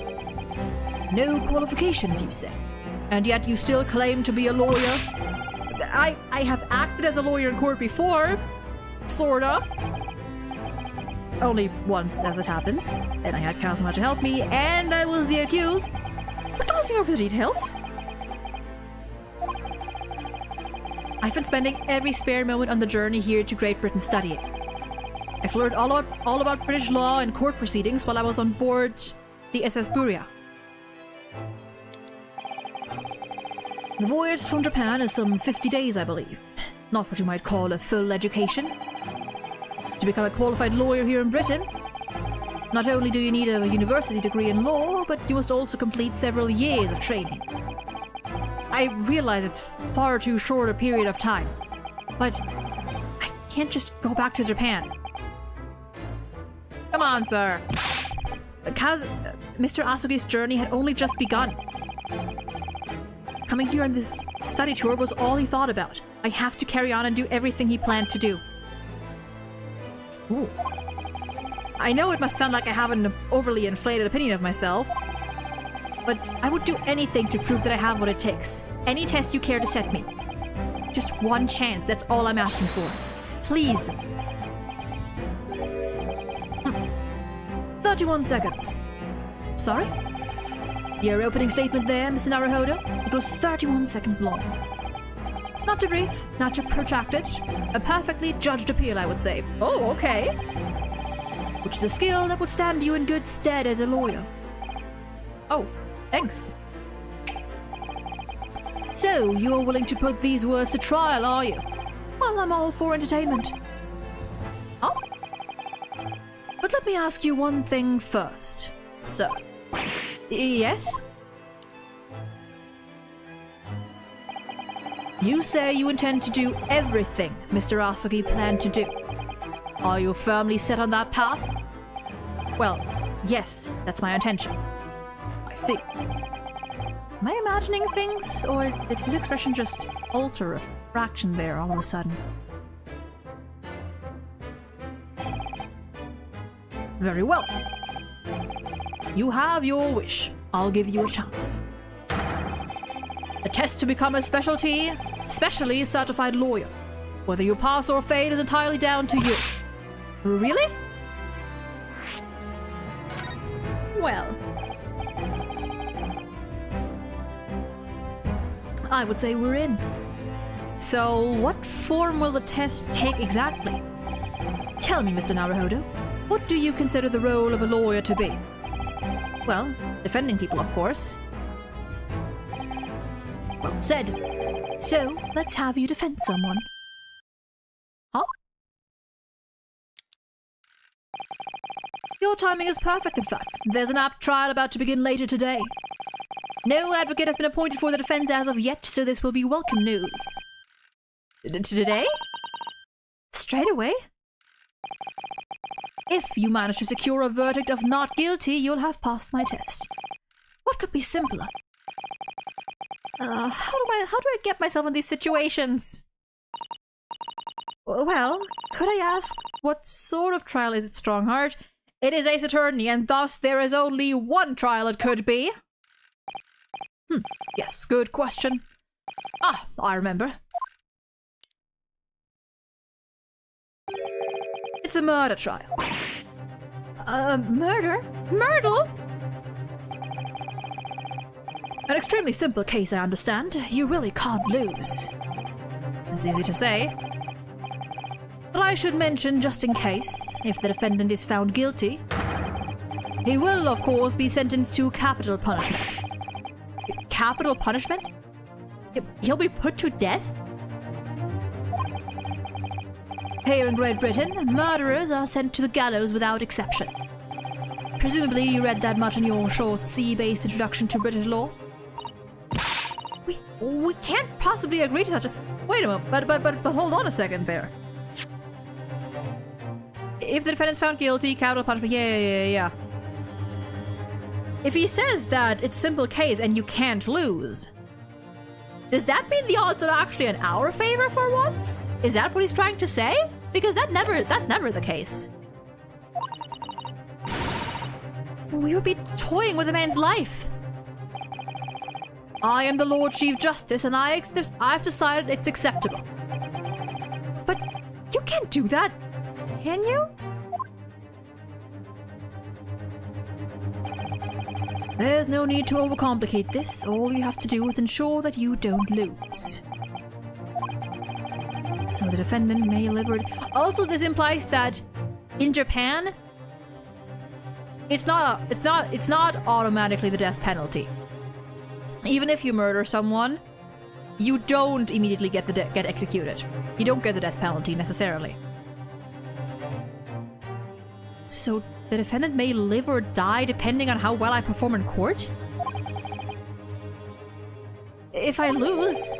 No qualifications, you say? And yet you still claim to be a lawyer? I have acted as a lawyer in court before. Sort of. Only once, as it happens. And I had Kazuma to help me, and I was the accused. But glossing over the details. I've been spending every spare moment on the journey here to Great Britain studying. I've learned all about British law and court proceedings while I was on board the SS Buria. The voyage from Japan is some 50 days, I believe. Not what you might call a full education. To become a qualified lawyer here in Britain, not only do you need a university degree in law, but you must also complete several years of training. I realize it's far too short a period of time, but I can't just go back to Japan. Come on, sir. Mr. Asugi's journey had only just begun. Coming here on this study tour was all he thought about. I have to carry on and do everything he planned to do. Ooh. I know it must sound like I have an overly inflated opinion of myself, but I would do anything to prove that I have what it takes. Any test you care to set me. Just one chance, that's all I'm asking for. Please. 31 seconds. Sorry? Your opening statement there, Mr. Naruhodo, it was 31 seconds long. Not too brief, not too protracted. A perfectly judged appeal, I would say. Oh, okay. Which is a skill that would stand you in good stead as a lawyer. Oh, thanks. So, you're willing to put these words to trial, are you? Well, I'm all for entertainment. Oh? But let me ask you one thing first, sir. Yes? You say you intend to do everything Mr. Asugi planned to do. Are you firmly set on that path? Well, yes, that's my intention. I see. Am I imagining things, or did his expression just alter a fraction there all of a sudden? Very well. You have your wish. I'll give you a chance. The test to become a specially certified lawyer. Whether you pass or fail is entirely down to you. Really? Well, I would say we're in. So, what form will the test take exactly? Tell me, Mr. Naruhodo, what do you consider the role of a lawyer to be? Well, defending people, of course. Well said. So, let's have you defend someone. Huh? Your timing is perfect, in fact. There's an apt trial about to begin later today. No advocate has been appointed for the defense as of yet, so this will be welcome news. Today? Straight away? If you manage to secure a verdict of not guilty, you'll have passed my test. What could be simpler? How do I get myself in these situations? Well, could I ask, what sort of trial is it, Strongheart? It is Ace Attorney, and thus there is only one trial it could be. Yes, good question. Ah, I remember. It's a murder trial. Murder? Myrtle? An extremely simple case, I understand. You really can't lose. It's easy to say. But I should mention, just in case, if the defendant is found guilty, he will, of course, be sentenced to capital punishment. Capital punishment? He'll be put to death? Here in Great Britain, murderers are sent to the gallows without exception. Presumably you read that much in your short C-based introduction to British law? We can't possibly agree to such a... Wait a moment, but hold on a second there. If the defendant's found guilty, capital punishment, yeah. If he says that it's a simple case and you can't lose, does that mean the odds are actually in our favor for once? Is that what he's trying to say? Because that's never the case. We would be toying with a man's life. I am the Lord Chief Justice, and I've decided it's acceptable. But you can't do that, can you? There's no need to overcomplicate this. All you have to do is ensure that you don't lose. So the defendant may deliver it. Also, this implies that in Japan, it's not automatically the death penalty. Even if you murder someone, you don't immediately get executed. You don't get the death penalty necessarily. So the defendant may live or die depending on how well I perform in court? if I lose,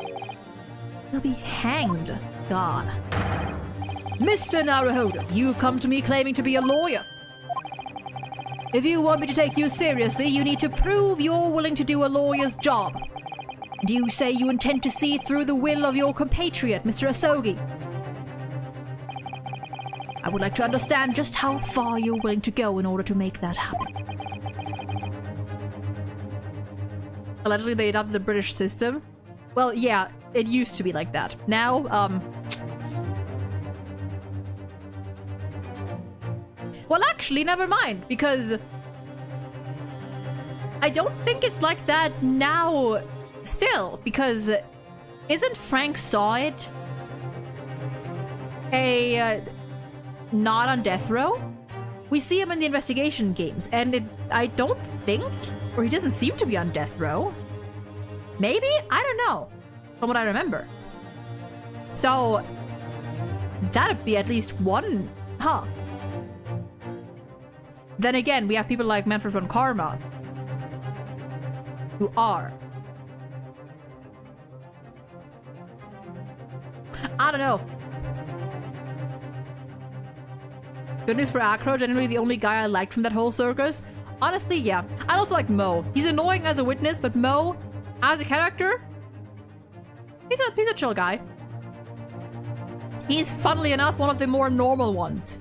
he'll be hanged. God. Mr. Naruhodo, you've come to me claiming to be a lawyer. If you want me to take you seriously, you need to prove you're willing to do a lawyer's job. Do you say you intend to see through the will of your compatriot, Mr. Asogi? I would like to understand just how far you're willing to go in order to make that happen. Allegedly, they adopted the British system. Well, yeah, it used to be like that. Now, well, actually, never mind, because I don't think it's like that now still, because isn't Frank Saw It not on death row? We see him in the investigation games, and I don't think, or he doesn't seem to be on death row. Maybe? I don't know, from what I remember. So, that'd be at least one, huh? Then again, we have people like Manfred von Karma, who are. I don't know. Good news for Acro, generally the only guy I liked from that whole circus. Honestly, yeah. I also like Mo. He's annoying as a witness, but Mo, as a character, he's a chill guy. He's, funnily enough, one of the more normal ones.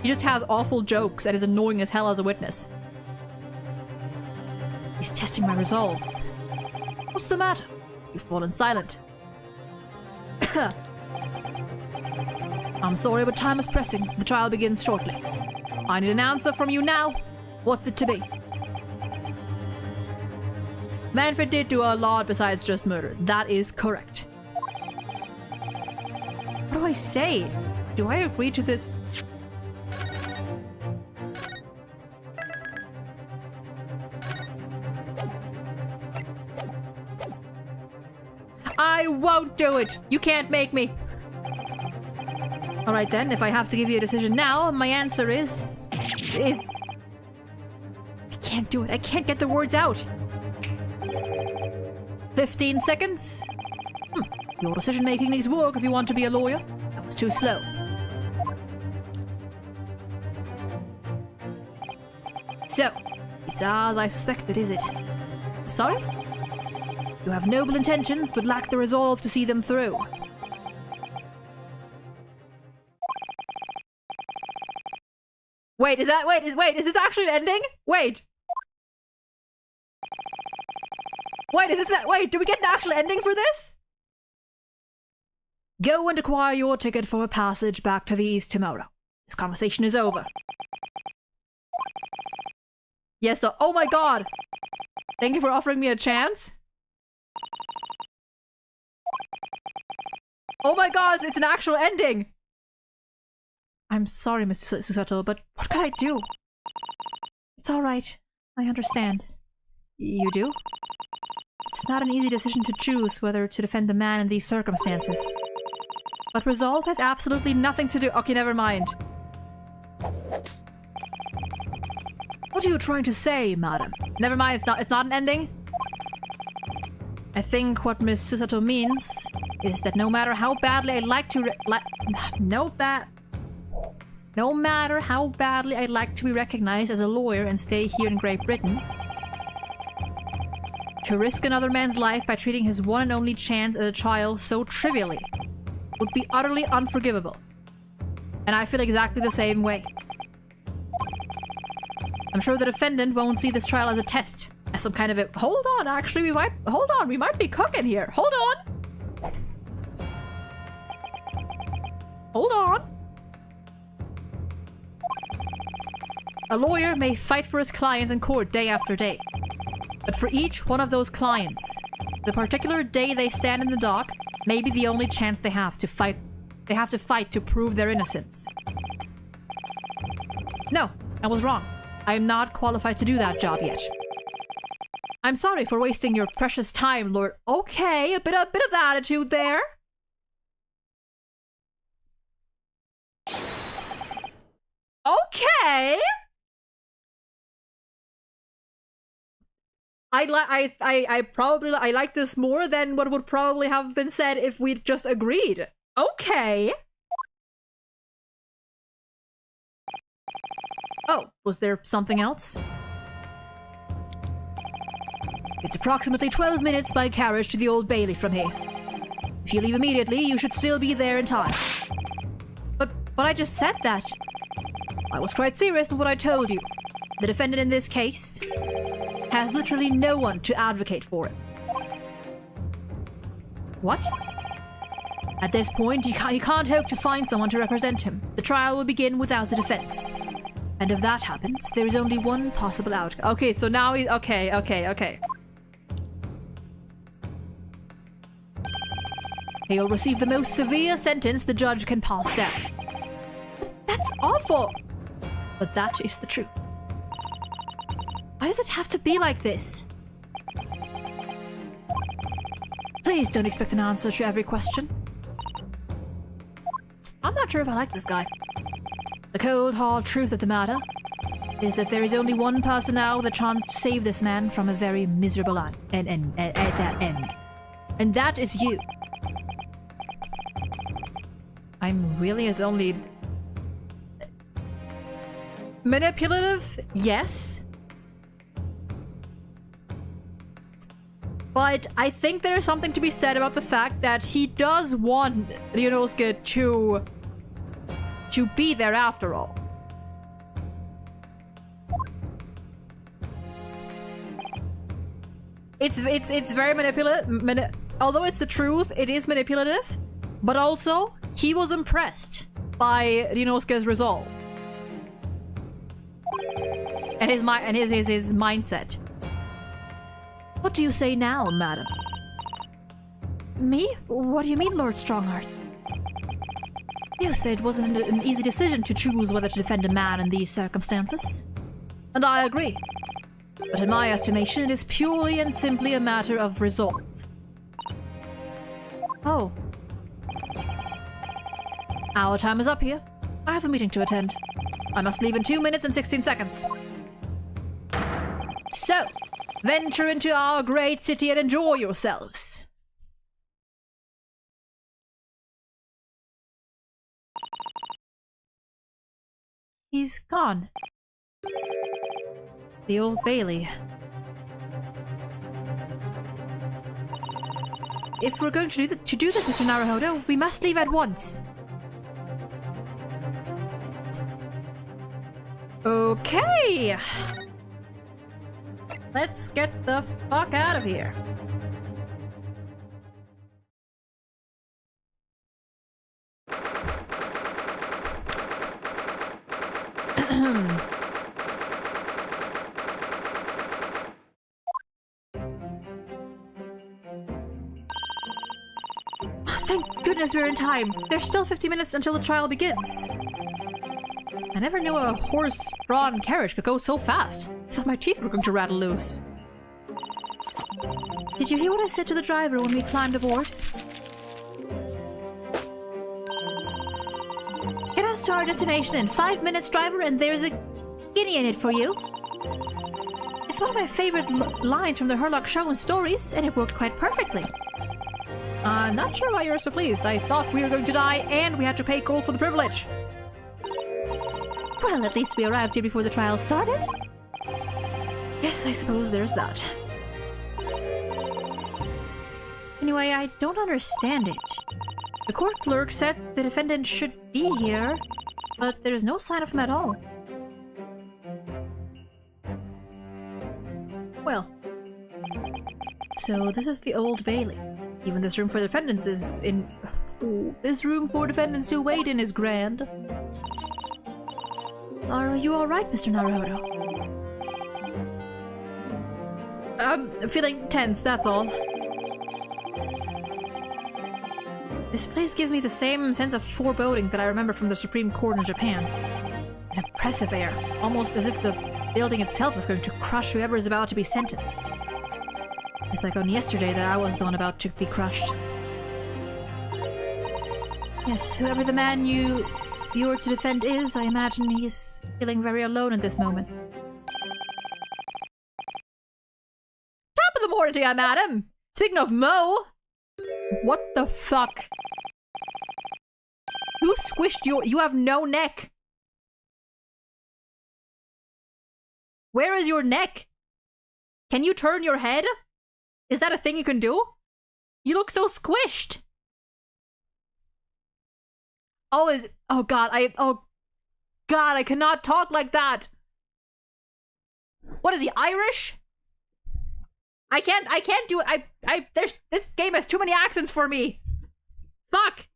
He just has awful jokes and is annoying as hell as a witness. He's testing my resolve. What's the matter? You've fallen silent. I'm sorry, but time is pressing. The trial begins shortly. I need an answer from you now. What's it to be? Manfred did do a lot besides just murder. That is correct. What do I say? Do I agree to this? I won't do it! You can't make me! Alright then, if I have to give you a decision now, my answer is... I can't do it. I can't get the words out. 15 seconds. Your decision making needs work if you want to be a lawyer. That was too slow. So, it's as I suspected, is it? Sorry? You have noble intentions, but lack the resolve to see them through. Wait, is this actually an ending? Wait, is this that? Wait, do we get an actual ending for this? Go and acquire your ticket for a passage back to the East tomorrow. This conversation is over. Yes, so, oh my god! Thank you for offering me a chance. Oh my god, it's an actual ending! I'm sorry, Mr. Susato, but what could I do? It's alright. I understand. You do? It's not an easy decision to choose whether to defend the man in these circumstances. But resolve has absolutely nothing to do— Okay, never mind. What are you trying to say, madam? Never mind, it's not an ending? I think what Miss Susato means is that no matter how badly I'd like to no matter how badly I'd like to be recognized as a lawyer and stay here in Great Britain, to risk another man's life by treating his one and only chance at a trial so trivially would be utterly unforgivable. And I feel exactly the same way. I'm sure the defendant won't see this trial as a test, as some kind of a— Hold on, actually, we might be cooking here. Hold on! Hold on! A lawyer may fight for his clients in court day after day. But for each one of those clients, the particular day they stand in the dock may be the only chance they have to fight. They have to fight to prove their innocence. No, I was wrong. I am not qualified to do that job yet. I'm sorry for wasting your precious time, Lord. Okay, a bit of attitude there. Okay. I like this more than what would probably have been said if we'd just agreed. Okay. Oh, was there something else? It's approximately 12 minutes by carriage to the Old Bailey from here. If you leave immediately, you should still be there in time. But I just said that. I was quite serious in what I told you. The defendant in this case has literally no one to advocate for him. What? At this point, you can't hope to find someone to represent him. The trial will begin without a defense. And if that happens, there is only one possible outcome. Okay, so now he... Okay. He'll receive the most severe sentence the judge can pass down. That's awful! But that is the truth. Why does it have to be like this? Please don't expect an answer to every question. I'm not sure if I like this guy. The cold, hard truth of the matter is that there is only one person now with a chance to save this man from a very miserable end. And that is you. I'm really as only... manipulative? Yes. But I think there is something to be said about the fact that he does want Ryunosuke to be there after all. It's very manipulative. Although it's the truth, it is manipulative. But also, he was impressed by Ryunosuke's resolve and his mindset. What do you say now, madam? Me? What do you mean, Lord Strongheart? You said it wasn't an easy decision to choose whether to defend a man in these circumstances. And I agree. But in my estimation, it is purely and simply a matter of resolve. Oh. Our time is up here. I have a meeting to attend. I must leave in 2 minutes and 16 seconds. So, venture into our great city and enjoy yourselves. He's gone. The Old Bailey. If we're going to do this, Mr. Naruhodo, we must leave at once. Okay! Let's get the fuck out of here. Thank goodness we're in time. There's still 50 minutes until the trial begins. I never knew a horse-drawn carriage could go so fast. I thought my teeth were going to rattle loose. Did you hear what I said to the driver when we climbed aboard? Get us to our destination in 5 minutes, driver, and there's a guinea in it for you. It's one of my favorite lines from the Herlock show and stories, and it worked quite perfectly. I'm not sure why you're so pleased. I thought we were going to die and we had to pay gold for the privilege. Well, at least we arrived here before the trial started. Yes, I suppose there's that. Anyway, I don't understand it. The court clerk said the defendant should be here, but there's no sign of him at all. Well, so this is the Old Bailey. Even this room for defendants is in... Ooh, this room for defendants to wait in is grand. Are you alright, Mr. Naruhodo? I'm feeling tense, that's all. This place gives me the same sense of foreboding that I remember from the Supreme Court in Japan. An oppressive air, almost as if the building itself is going to crush whoever is about to be sentenced. It's like on yesterday that I was the one about to be crushed. Yes, whoever the man you are to defend is, I imagine he is feeling very alone at this moment. warranty, madam. Speaking of Mo, what the fuck? Who squished you? You have no neck. Where is your neck? Can you turn your head? Is that a thing you can do? You look so squished. Oh god, I cannot talk like that. What is he, Irish? I can't do it. This game has too many accents for me. Fuck.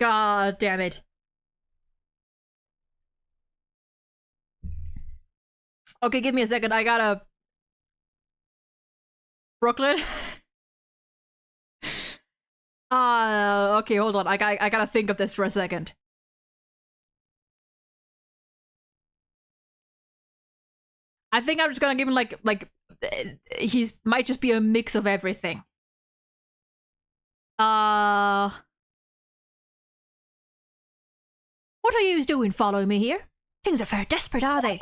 God damn it. Okay, give me a second. I gotta... Brooklyn? Okay, hold on. I gotta think of this for a second. I think I'm just gonna give him like he's might just be a mix of everything. What are yous doing following me here? Things are fair desperate, are they?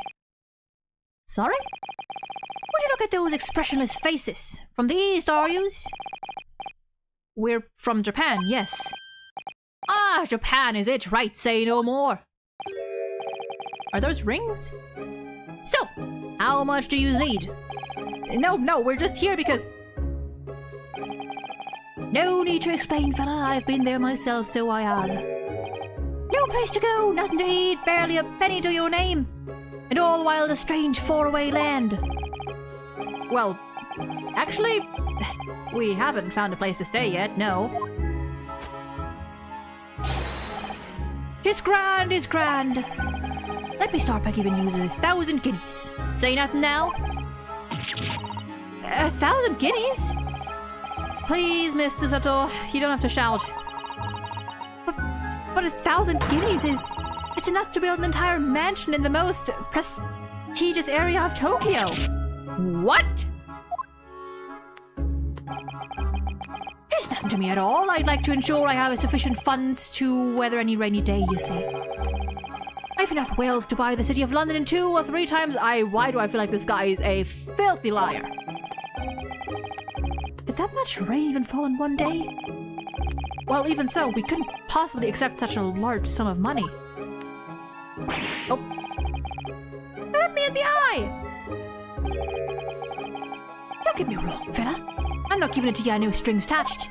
Sorry? Would you look at those expressionless faces? From the East, are yous? We're from Japan, yes. Ah, Japan is it, right, say no more. Are those rings? So, how much do you need? No, we're just here because... No need to explain, fella, I've been there myself, so I have. No place to go, nothing to eat, barely a penny to your name. And all the while in a strange faraway land. Well, actually, we haven't found a place to stay yet, no. It's grand, it's grand. Let me start by giving you 1,000 guineas. Say nothing now? 1,000 guineas? Please, Mr. Sato, you don't have to shout. But 1,000 guineas is... It's enough to build an entire mansion in the most prestigious area of Tokyo. What? It's nothing to me at all. I'd like to ensure I have sufficient funds to weather any rainy day, you see. I've enough wealth to buy the city of London in 2 or 3 times. Why do I feel like this guy is a filthy liar? Did that much rain even fall in one day? Well, even so, we couldn't possibly accept such a large sum of money. Oh. Hurt me in the eye! Don't get me wrong, fella. I'm not giving it to you, no strings attached.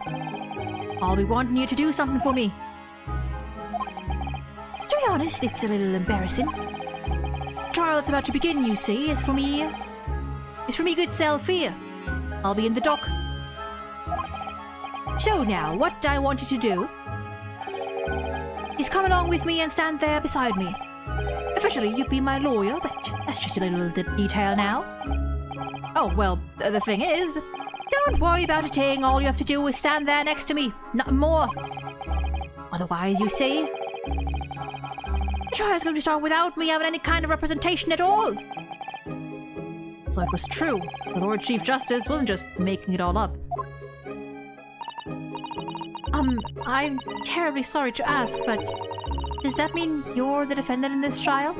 I'll be wanting you to do something for me. To be honest, it's a little embarrassing. The trial that's about to begin, you see, is for me good self here. I'll be in the dock. So now, what I want you to do is come along with me and stand there beside me. Officially, you'd be my lawyer, but that's just a little detail now. Oh, well, the thing is, don't worry about a thing. All you have to do is stand there next to me. Nothing more. Otherwise, you see, the trial's going to start without me having any kind of representation at all. So it was true. The Lord Chief Justice wasn't just making it all up. I'm terribly sorry to ask, but does that mean you're the defendant in this trial?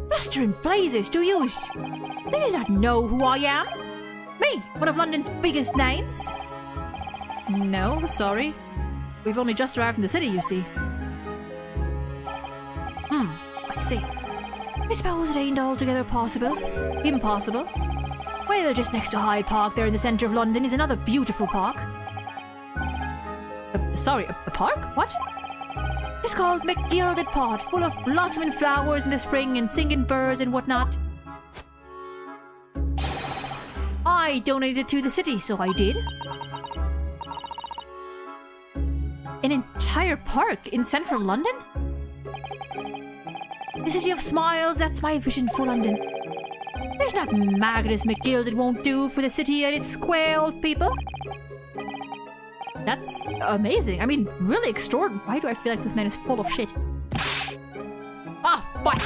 Blustering blazes, do yous? Do you not know who I am? Me, one of London's biggest names? No, sorry. We've only just arrived in the city, you see. I see. I suppose it ain't altogether possible. Impossible. Well, just next to Hyde Park there in the centre of London is another beautiful park. Sorry, a park? What? It's called McGilded Pot, full of blossoming flowers in the spring and singing birds and whatnot. I donated it to the city, so I did. An entire park in central London? The city of smiles, that's my vision for London. There's not Magnus McGilded won't do for the city and its square old people. That's amazing. I mean, really extraordinary. Why do I feel like this man is full of shit? Ah, what?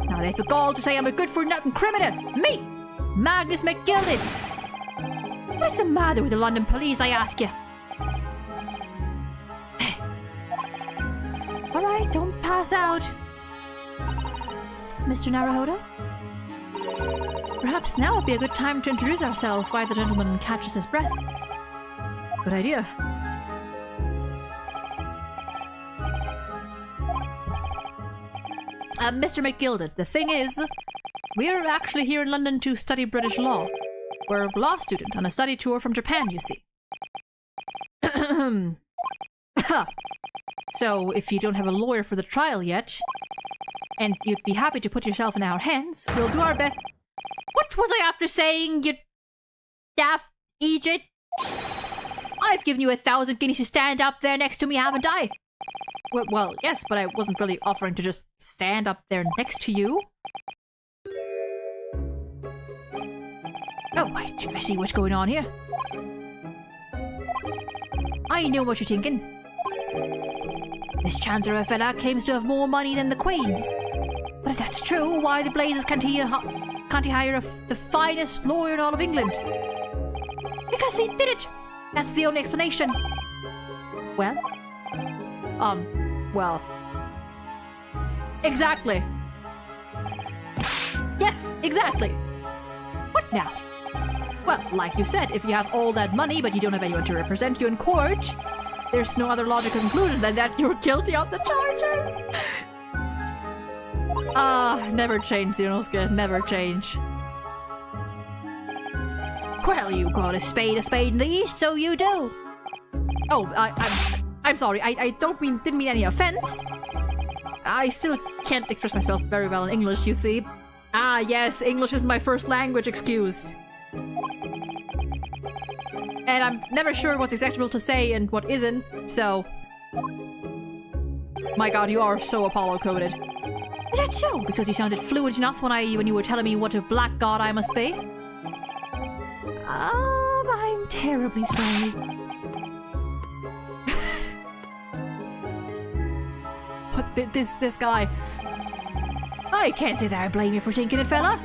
Now they have the gall to say I'm a good-for-nothing criminal. Me, Magnus McGilded. What's the matter with the London police, I ask you? Alright, don't pass out. Mr. Naruhodo? Perhaps now would be a good time to introduce ourselves while the gentleman catches his breath. Good idea. Mr. McGilded, the thing is, we're actually here in London to study British law. We're a law student on a study tour from Japan, you see. So, if you don't have a lawyer for the trial yet, and you'd be happy to put yourself in our hands, we'll do our best. What was I after saying, you daft Egypt? I've given you 1,000 guineas to stand up there next to me, haven't I? Well, yes, but I wasn't really offering to just stand up there next to you. Oh, I think I see what's going on here. I know what you're thinking. This Chancellor fella claims to have more money than the Queen. But if that's true, why the blazes can't he hire the finest lawyer in all of England? Because he did it! That's the only explanation. Well? Well. Exactly. Yes, exactly. What now? Well, like you said, if you have all that money but you don't have anyone to represent you in court, there's no other logical conclusion than that you're guilty of the charges. Never change, Zenosuke, never change. Well, you call a spade in the East, so you do. Oh, I'm sorry, I didn't mean any offense. I still can't express myself very well in English, you see. Ah, yes, English is my first language, excuse. And I'm never sure what's acceptable to say and what isn't, so... My god, you are so Apollo-coded. Is that so? Because you sounded fluent enough when you were telling me what a black god I must be. I'm terribly sorry. But this guy... I can't say that I blame you for thinking it, fella.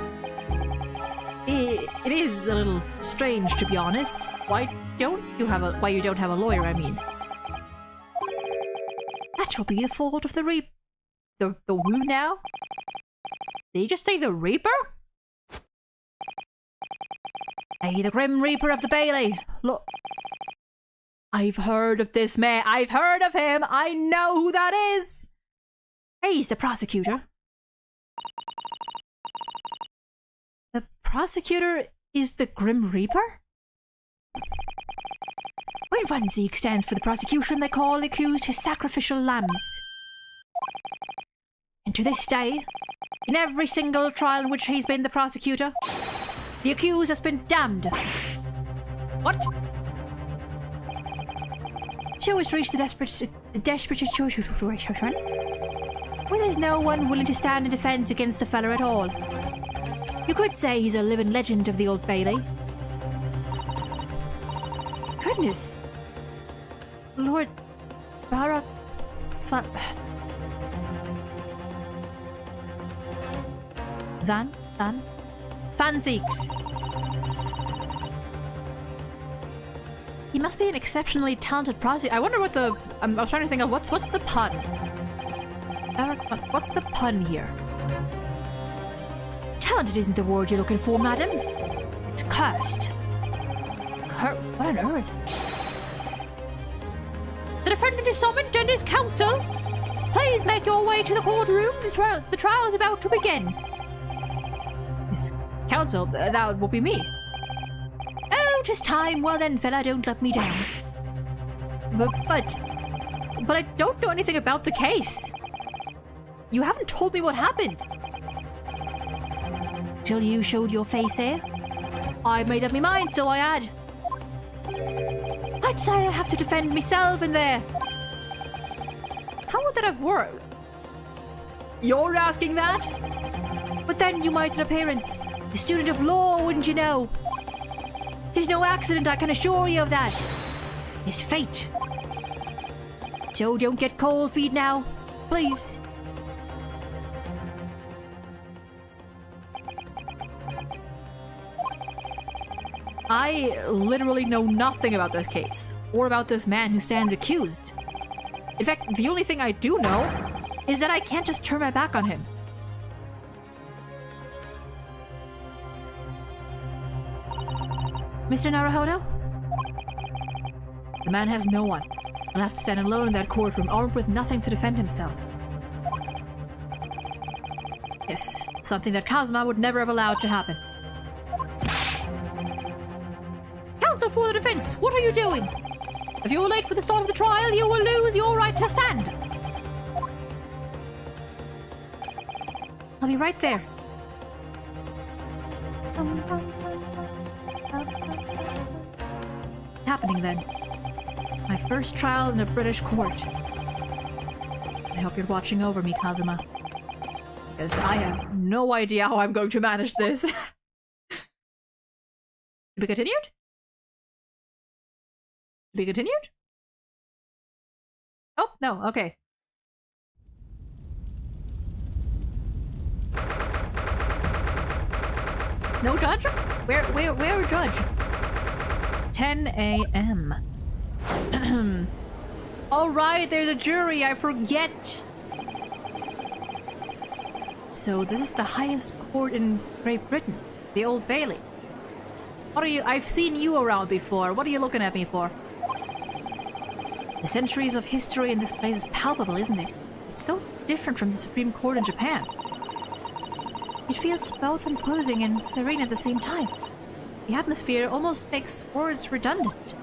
It is a little strange, to be honest. Why you don't have a lawyer, I mean. That will be the fault of the who now? Did you just say the Reaper? Hey, the Grim Reaper of the Bailey. Look. I've heard of this man. I've heard of him. I know who that is. Hey, he's the prosecutor. The prosecutor is the Grim Reaper? When Van Ziek stands for the prosecution, they call the accused his sacrificial lambs. And to this day, in every single trial in which he's been the prosecutor, the accused has been damned. What? So it's reached the desperate situation where there's no one willing to stand in defense against the fella at all. You could say he's a living legend of the Old Bailey. Goodness. Lord Barra... Van Zieks. He must be an exceptionally talented prosecutor. I wonder what the... I was trying to think of what's the pun? What's the pun here? Talented isn't the word you're looking for, madam. It's cursed. What on earth? The defendant is summoned and his counsel. Please make your way to the courtroom. The trial is about to begin. His counsel? That will be me. Oh, 'tis time. Well then, fella, don't let me down. But I don't know anything about the case. You haven't told me what happened. Till you showed your face here. I made up my mind, so I had. I decided I have to defend myself in there. How would that have worked? You're asking that? But then you made an appearance. A student of law, wouldn't you know? There's no accident, I can assure you of that. It's fate. So don't get cold feet now, please. I literally know nothing about this case, or about this man who stands accused. In fact, the only thing I do know is that I can't just turn my back on him. Mr. Naruhodo? The man has no one. He'll have to stand alone in that courtroom, armed with nothing to defend himself. Yes, something that Kazuma would never have allowed to happen. Counsel for the defense, what are you doing? If you are late for the start of the trial, you will lose your right to stand. I'll be right there. What's happening then? My first trial in a British court. I hope you're watching over me, Kazuma. Because I have no idea how I'm going to manage this. To be continued? To be continued? Oh, no, okay. No judge? Where judge? 10 a.m. Alright, there's a jury, I forget. So this is the highest court in Great Britain, the Old Bailey. What are you— I've seen you around before, what are you looking at me for? The centuries of history in this place is palpable, isn't it? It's so different from the Supreme Court in Japan. It feels both imposing and serene at the same time. The atmosphere almost makes words redundant.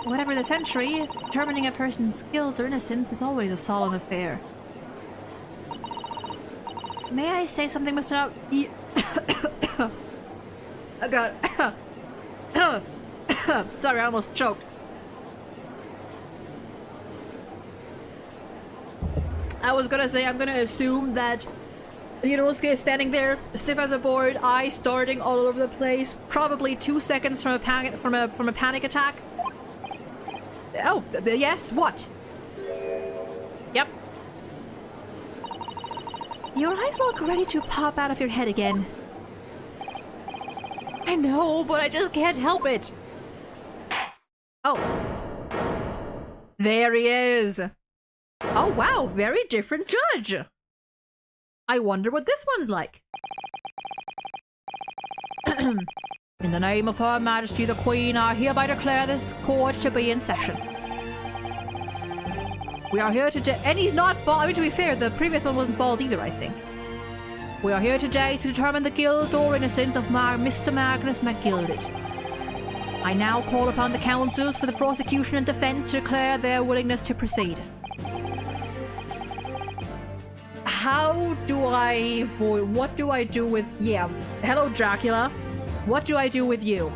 Whatever the century, determining a person's guilt or innocence is always a solemn affair. May I say something, Mr. Oh god. Sorry, I almost choked. I was gonna say, I'm gonna assume that Yunosuke is standing there, stiff as a board, eyes starting all over the place, probably 2 seconds from a panic attack. Oh, yes, what? Yep. Your eyes look ready to pop out of your head again. I know, but I just can't help it. Oh. There he is. Oh wow, very different judge. I wonder what this one's like. In the name of Her Majesty the Queen, I hereby declare this court to be in session. We are here today— and he's not bald— I mean, to be fair, the previous one wasn't bald either, I think. We are here today to determine the guilt or innocence of Mr. Magnus MacGilded. I now call upon the counsels for the prosecution and defense to declare their willingness to proceed. How do I avoid— what do I do with— yeah, hello Dracula. What do I do with you?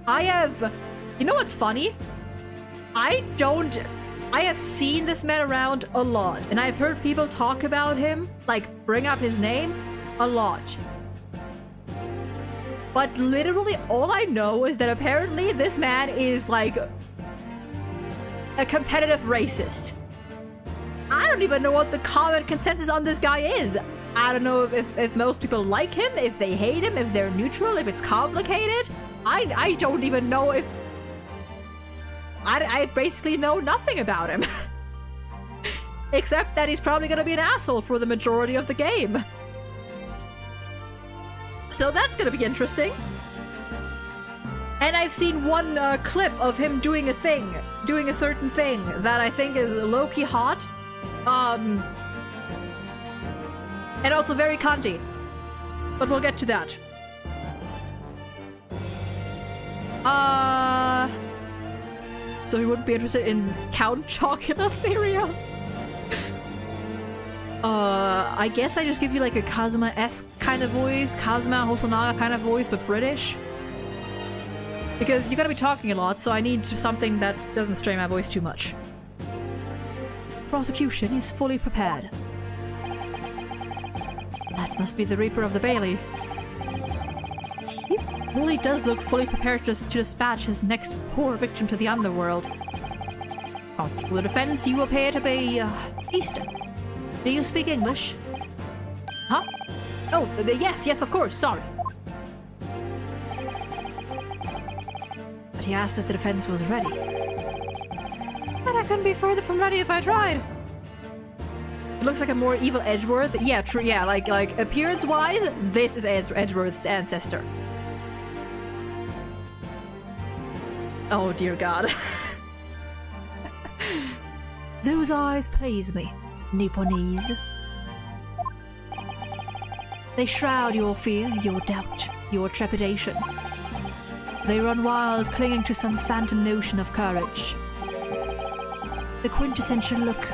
I have— you know what's funny? I have seen this man around a lot, and I've heard people talk about him, like bring up his name, a lot. But literally all I know is that apparently this man is like a competitive racist. I don't even know what the common consensus on this guy is. I don't know if most people like him, if they hate him, if they're neutral, if it's complicated. I don't even know if... I basically know nothing about him. Except that he's probably gonna be an asshole for the majority of the game. So that's gonna be interesting. And I've seen one clip of him doing a certain thing that I think is low-key hot. And also very cunty. But we'll get to that. So he wouldn't be interested in Count Chocula cereal? I guess I just give you like a Kazuma-esque kind of voice, Kazuma Hosonaga kind of voice, but British. Because you're gonna be talking a lot, so I need something that doesn't strain my voice too much. Prosecution is fully prepared. That must be the Reaper of the Bailey. He really does look fully prepared to dispatch his next poor victim to the underworld. For the defense, you appear to be Eastern. Do you speak English? Huh? Oh, yes, of course, sorry. But he asked if the defense was ready. And I couldn't be further from ready if I tried. It looks like a more evil Edgeworth. Yeah, true. Yeah, like appearance-wise, this is Edgeworth's ancestor. Oh dear God. Those eyes please me, Nipponese. They shroud your fear, your doubt, your trepidation. They run wild, clinging to some phantom notion of courage. The quintessential look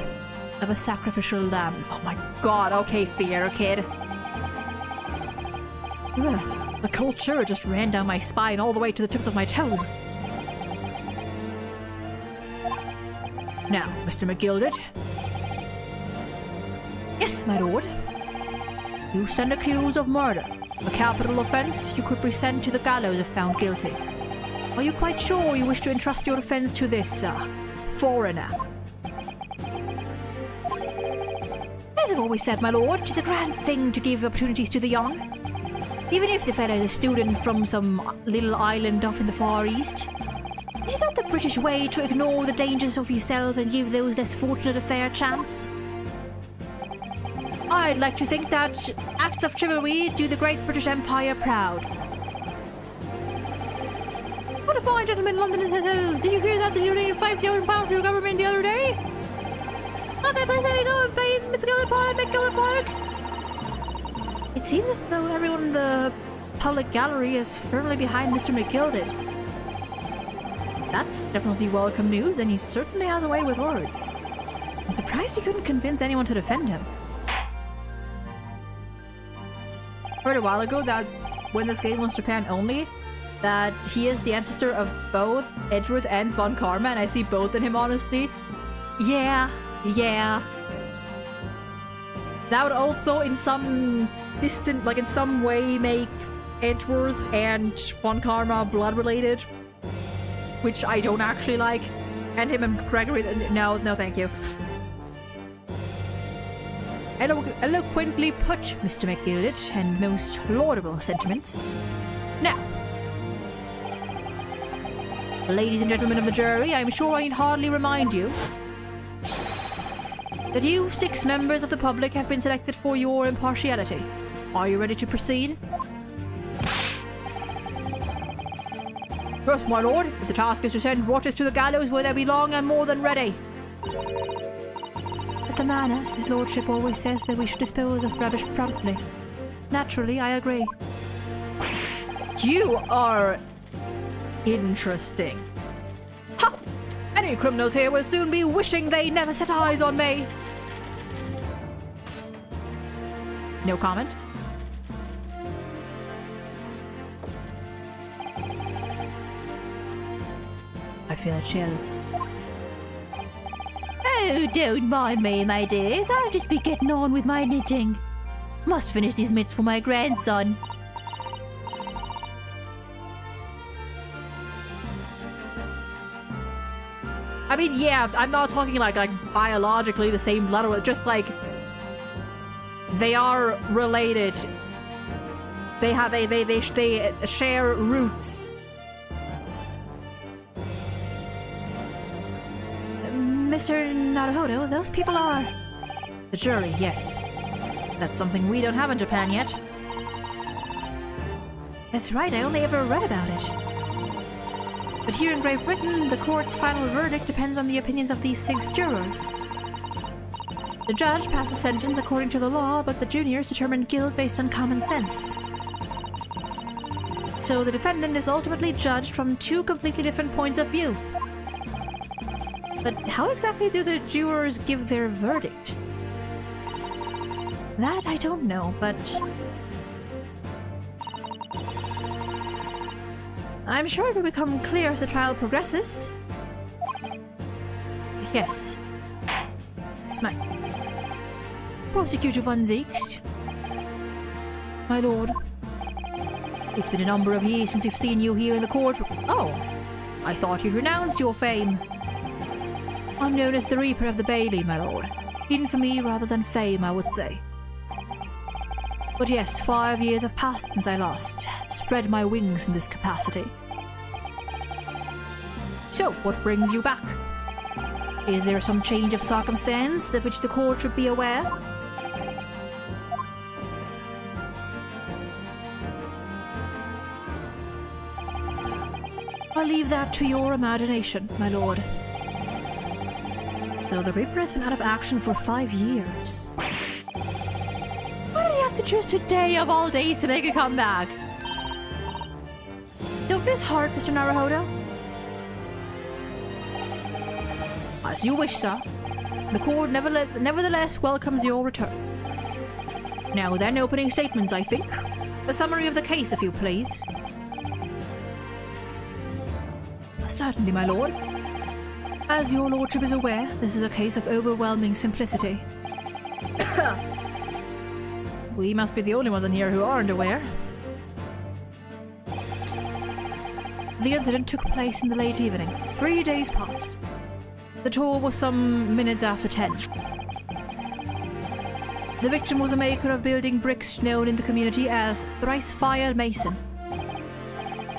of a sacrificial lamb. Oh my God, okay, theater kid. Ugh, the cold shiver just ran down my spine all the way to the tips of my toes. Now, Mr. McGilded. Yes, my lord. You stand accused of murder, a capital offense you could be sent to the gallows if found guilty. Are you quite sure you wish to entrust your offense to this, foreigner? As I've always said, my lord, 'tis a grand thing to give opportunities to the young. Even if the fellow is a student from some little island off in the Far East. Is it not the British way to ignore the dangers of yourself and give those less fortunate a fair chance? I'd like to think that acts of chivalry do the great British Empire proud. What a fine gentleman London has held. Did you hear that? They donated £5,000 to your government the other day? Not that place I go and play in McGillen Park. It seems as though everyone in the public gallery is firmly behind Mr. McGilded. That's definitely welcome news, and he certainly has a way with words. I'm surprised he couldn't convince anyone to defend him. Heard a while ago that when this game was Japan only, that he is the ancestor of both Edgeworth and Von Karma, and I see both in him, honestly. Yeah. That would also, in some distant, like in some way, make Edgeworth and Von Karma blood-related, which I don't actually like. And him and Gregory, no thank you. Eloquently put, Mr. McGilded, and most laudable sentiments. Now, ladies and gentlemen of the jury, I'm sure I need hardly remind you that you 6 members of the public have been selected for your impartiality. Are you ready to proceed? Yes, my lord. If the task is to send watchers to the gallows where they belong, I'm more than ready. At the manor, his lordship always says that we should dispose of rubbish promptly. Naturally, I agree. You are interesting. Ha! Any criminals here will soon be wishing they never set eyes on me. No comment. I feel a chill. Oh, don't mind me, my dears. I'll just be getting on with my knitting. Must finish these mitts for my grandson. I mean, yeah, I'm not talking like biologically the same blood, just like they are related. They share roots. Mr. Naruhodo, those people are... The jury, yes. That's something we don't have in Japan yet. That's right, I only ever read about it. But here in Great Britain, the court's final verdict depends on the opinions of these 6 jurors. The judge passes sentence according to the law, but the juniors determine guilt based on common sense. So the defendant is ultimately judged from 2 completely different points of view. But how exactly do the jurors give their verdict? That I don't know, but... I'm sure it will become clear as the trial progresses. Yes. Smack. Prosecutor Van Zieks. My lord. It's been a number of years since we've seen you here in the court. Oh, I thought you'd renounced your fame. I'm known as the Reaper of the Bailey, my lord. Infamy rather than fame, I would say. But yes, 5 years have passed since I last spread my wings in this capacity. So, what brings you back? Is there some change of circumstance of which the court should be aware? I'll leave that to your imagination, my lord. So the Reaper has been out of action for 5 years. Why did he have to choose today of all days to make a comeback? Don't lose heart, Mr. Naruhodo. As you wish, sir. The court nevertheless welcomes your return. Now then, opening statements, I think. A summary of the case, if you please. Certainly, my lord. As your lordship is aware, this is a case of overwhelming simplicity. We must be the only ones in here who aren't aware. The incident took place in the late evening, 3 days past. The tour was some minutes after 10. The victim was a maker of building bricks known in the community as Thrice Fire Mason.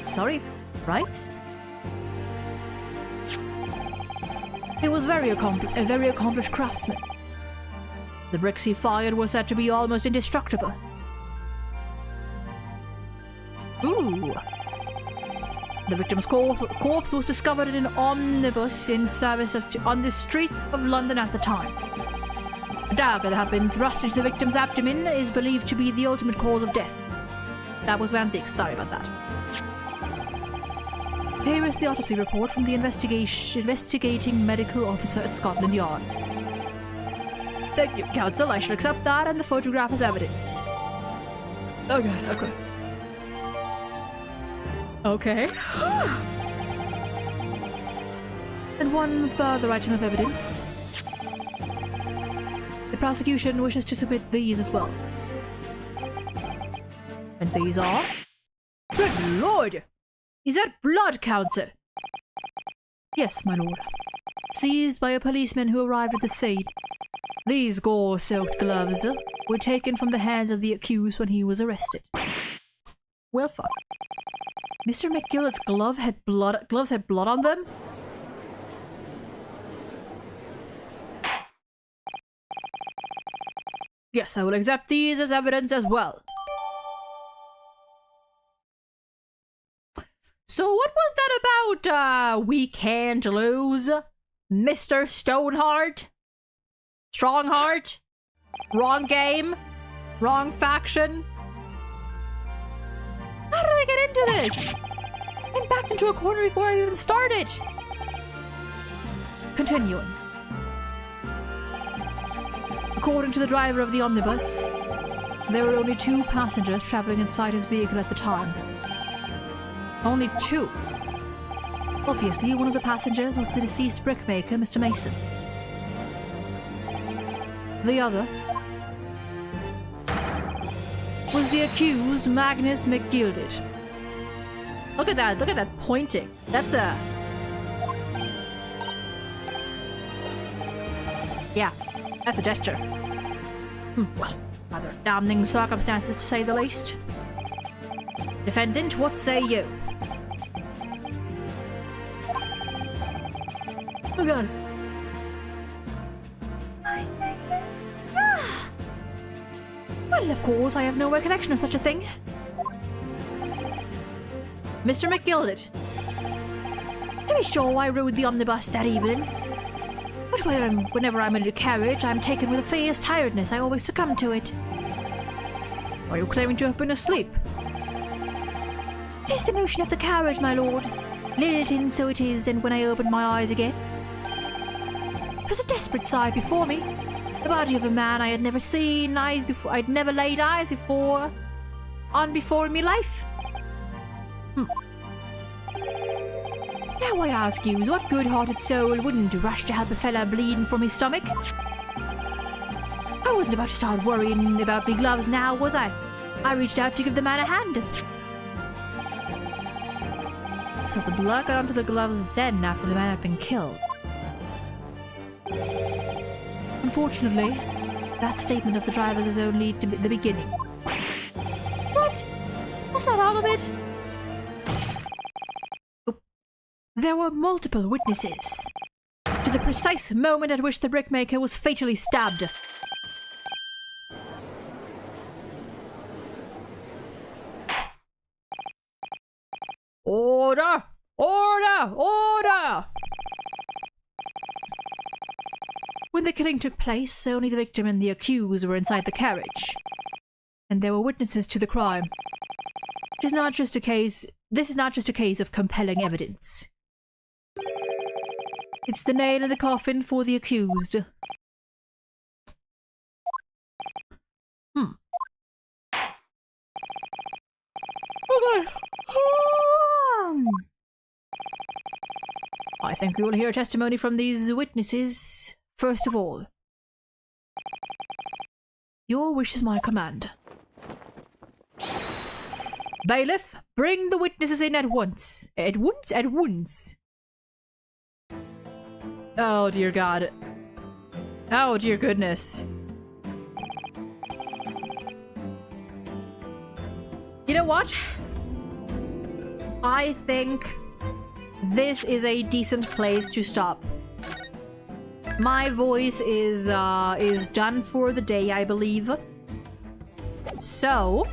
Sorry, Thrice? He was a very accomplished craftsman. The bricks he fired were said to be almost indestructible. Ooh. The victim's corpse was discovered in an omnibus in service on the streets of London at the time. A dagger that had been thrust into the victim's abdomen is believed to be the ultimate cause of death. That was Van Ziek, sorry about that. Here is the autopsy report from the investigating medical officer at Scotland Yard. Thank you, counsel. I shall accept that and the photograph as evidence. Okay. Okay. And one further item of evidence. The prosecution wishes to submit these as well. And these are... Good lord! Is that blood, counsel? Yes, my lord. Seized by a policeman who arrived at the scene. These gore-soaked gloves were taken from the hands of the accused when he was arrested. Well, fuck. Mr. McGillet's gloves had blood on them? Yes, I will accept these as evidence as well. So what was that about, we can't lose? Mr. Stoneheart? Strongheart? Wrong game? Wrong faction? How did I get into this? I'm backed into a corner before I even started. Continuing. According to the driver of the omnibus, there were only 2 passengers traveling inside his vehicle at the time. Only 2. Obviously, one of the passengers was the deceased brickmaker, Mr. Mason. The other was the accused, Magnus McGilded. Look at that pointing. That's a... Yeah, that's a gesture. Well, rather damning circumstances to say the least. Defendant, what say you? Oh god. Well, of course, I have no recollection of such a thing. Mr. McGilded. To be sure, I rode the omnibus that evening. But whenever I'm in a carriage, I'm taken with a fierce tiredness. I always succumb to it. Are you claiming to have been asleep? It is the motion of the carriage, my lord. Lilting, so it is, and when I opened my eyes again, it was a desperate sight before me. The body of a man I had never seen eyes before. I'd never laid eyes before in my life. Now I ask you, what good-hearted soul wouldn't rush to help a fella bleeding from his stomach? I wasn't about to start worrying about big gloves now, was I? I reached out to give the man a hand. So the blood got onto the gloves then after the man had been killed. Unfortunately, that statement of the driver's is only the beginning. What? That's not all of it. There were multiple witnesses. to the precise moment at which the brickmaker was fatally stabbed. Order! Order! Order! When the killing took place, only the victim and the accused were inside the carriage. And there were witnesses to the crime. This is not just a case of compelling evidence. It's the nail in the coffin for the accused. Oh god! I think we will hear testimony from these witnesses. First of all, your wish is my command. Bailiff, bring the witnesses in at once. At once? At once. Oh dear god. Oh dear goodness. You know what? I think this is a decent place to stop. My voice is done for the day, I believe. So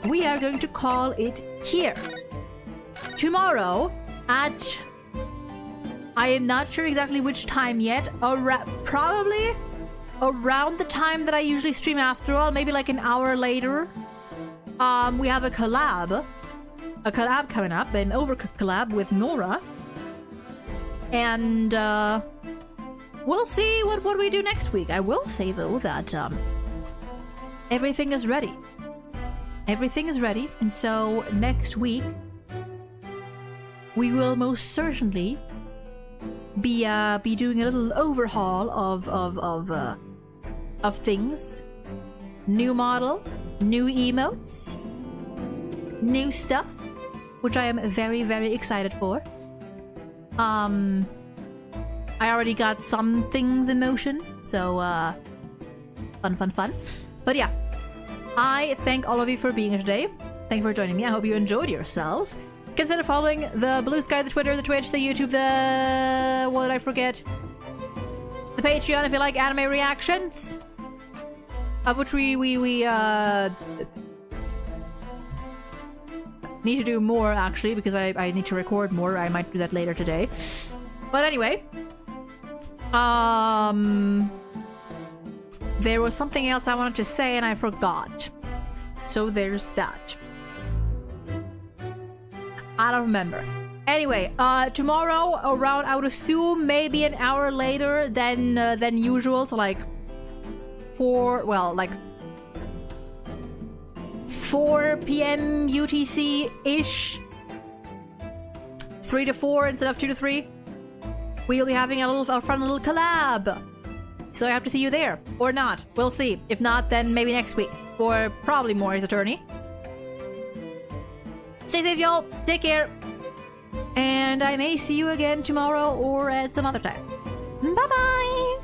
we are going to call it here. Tomorrow at, I am not sure exactly which time yet, probably around the time that I usually stream after all, maybe like an hour later. We have a collab coming up, an Overcooked collab with Nora. And we'll see what we do next week. I will say though that everything is ready. Everything is ready, and so next week we will most certainly be doing a little overhaul of things. New model, new emotes, new stuff, which I am very, very excited for. I already got some things in motion, so fun. But yeah, I thank all of you for being here today. Thank you for joining me. I hope you enjoyed yourselves. Consider following the Blue Sky, the Twitter, the Twitch, the YouTube, the... what did I forget? The Patreon if you like anime reactions. Of which we need to do more, actually, because I need to record more. I might do that later today. But anyway. There was something else I wanted to say and I forgot. So there's that. I don't remember. Anyway, tomorrow around, I would assume maybe an hour later than usual, so like 4 p.m. UTC-ish. 3 to 4 instead of 2 to 3. We'll be having a fun little collab. So I have to see you there. Or not. We'll see. If not, then maybe next week. Or probably more Ace Attorney. Stay safe, y'all. Take care. And I may see you again tomorrow or at some other time. Bye-bye!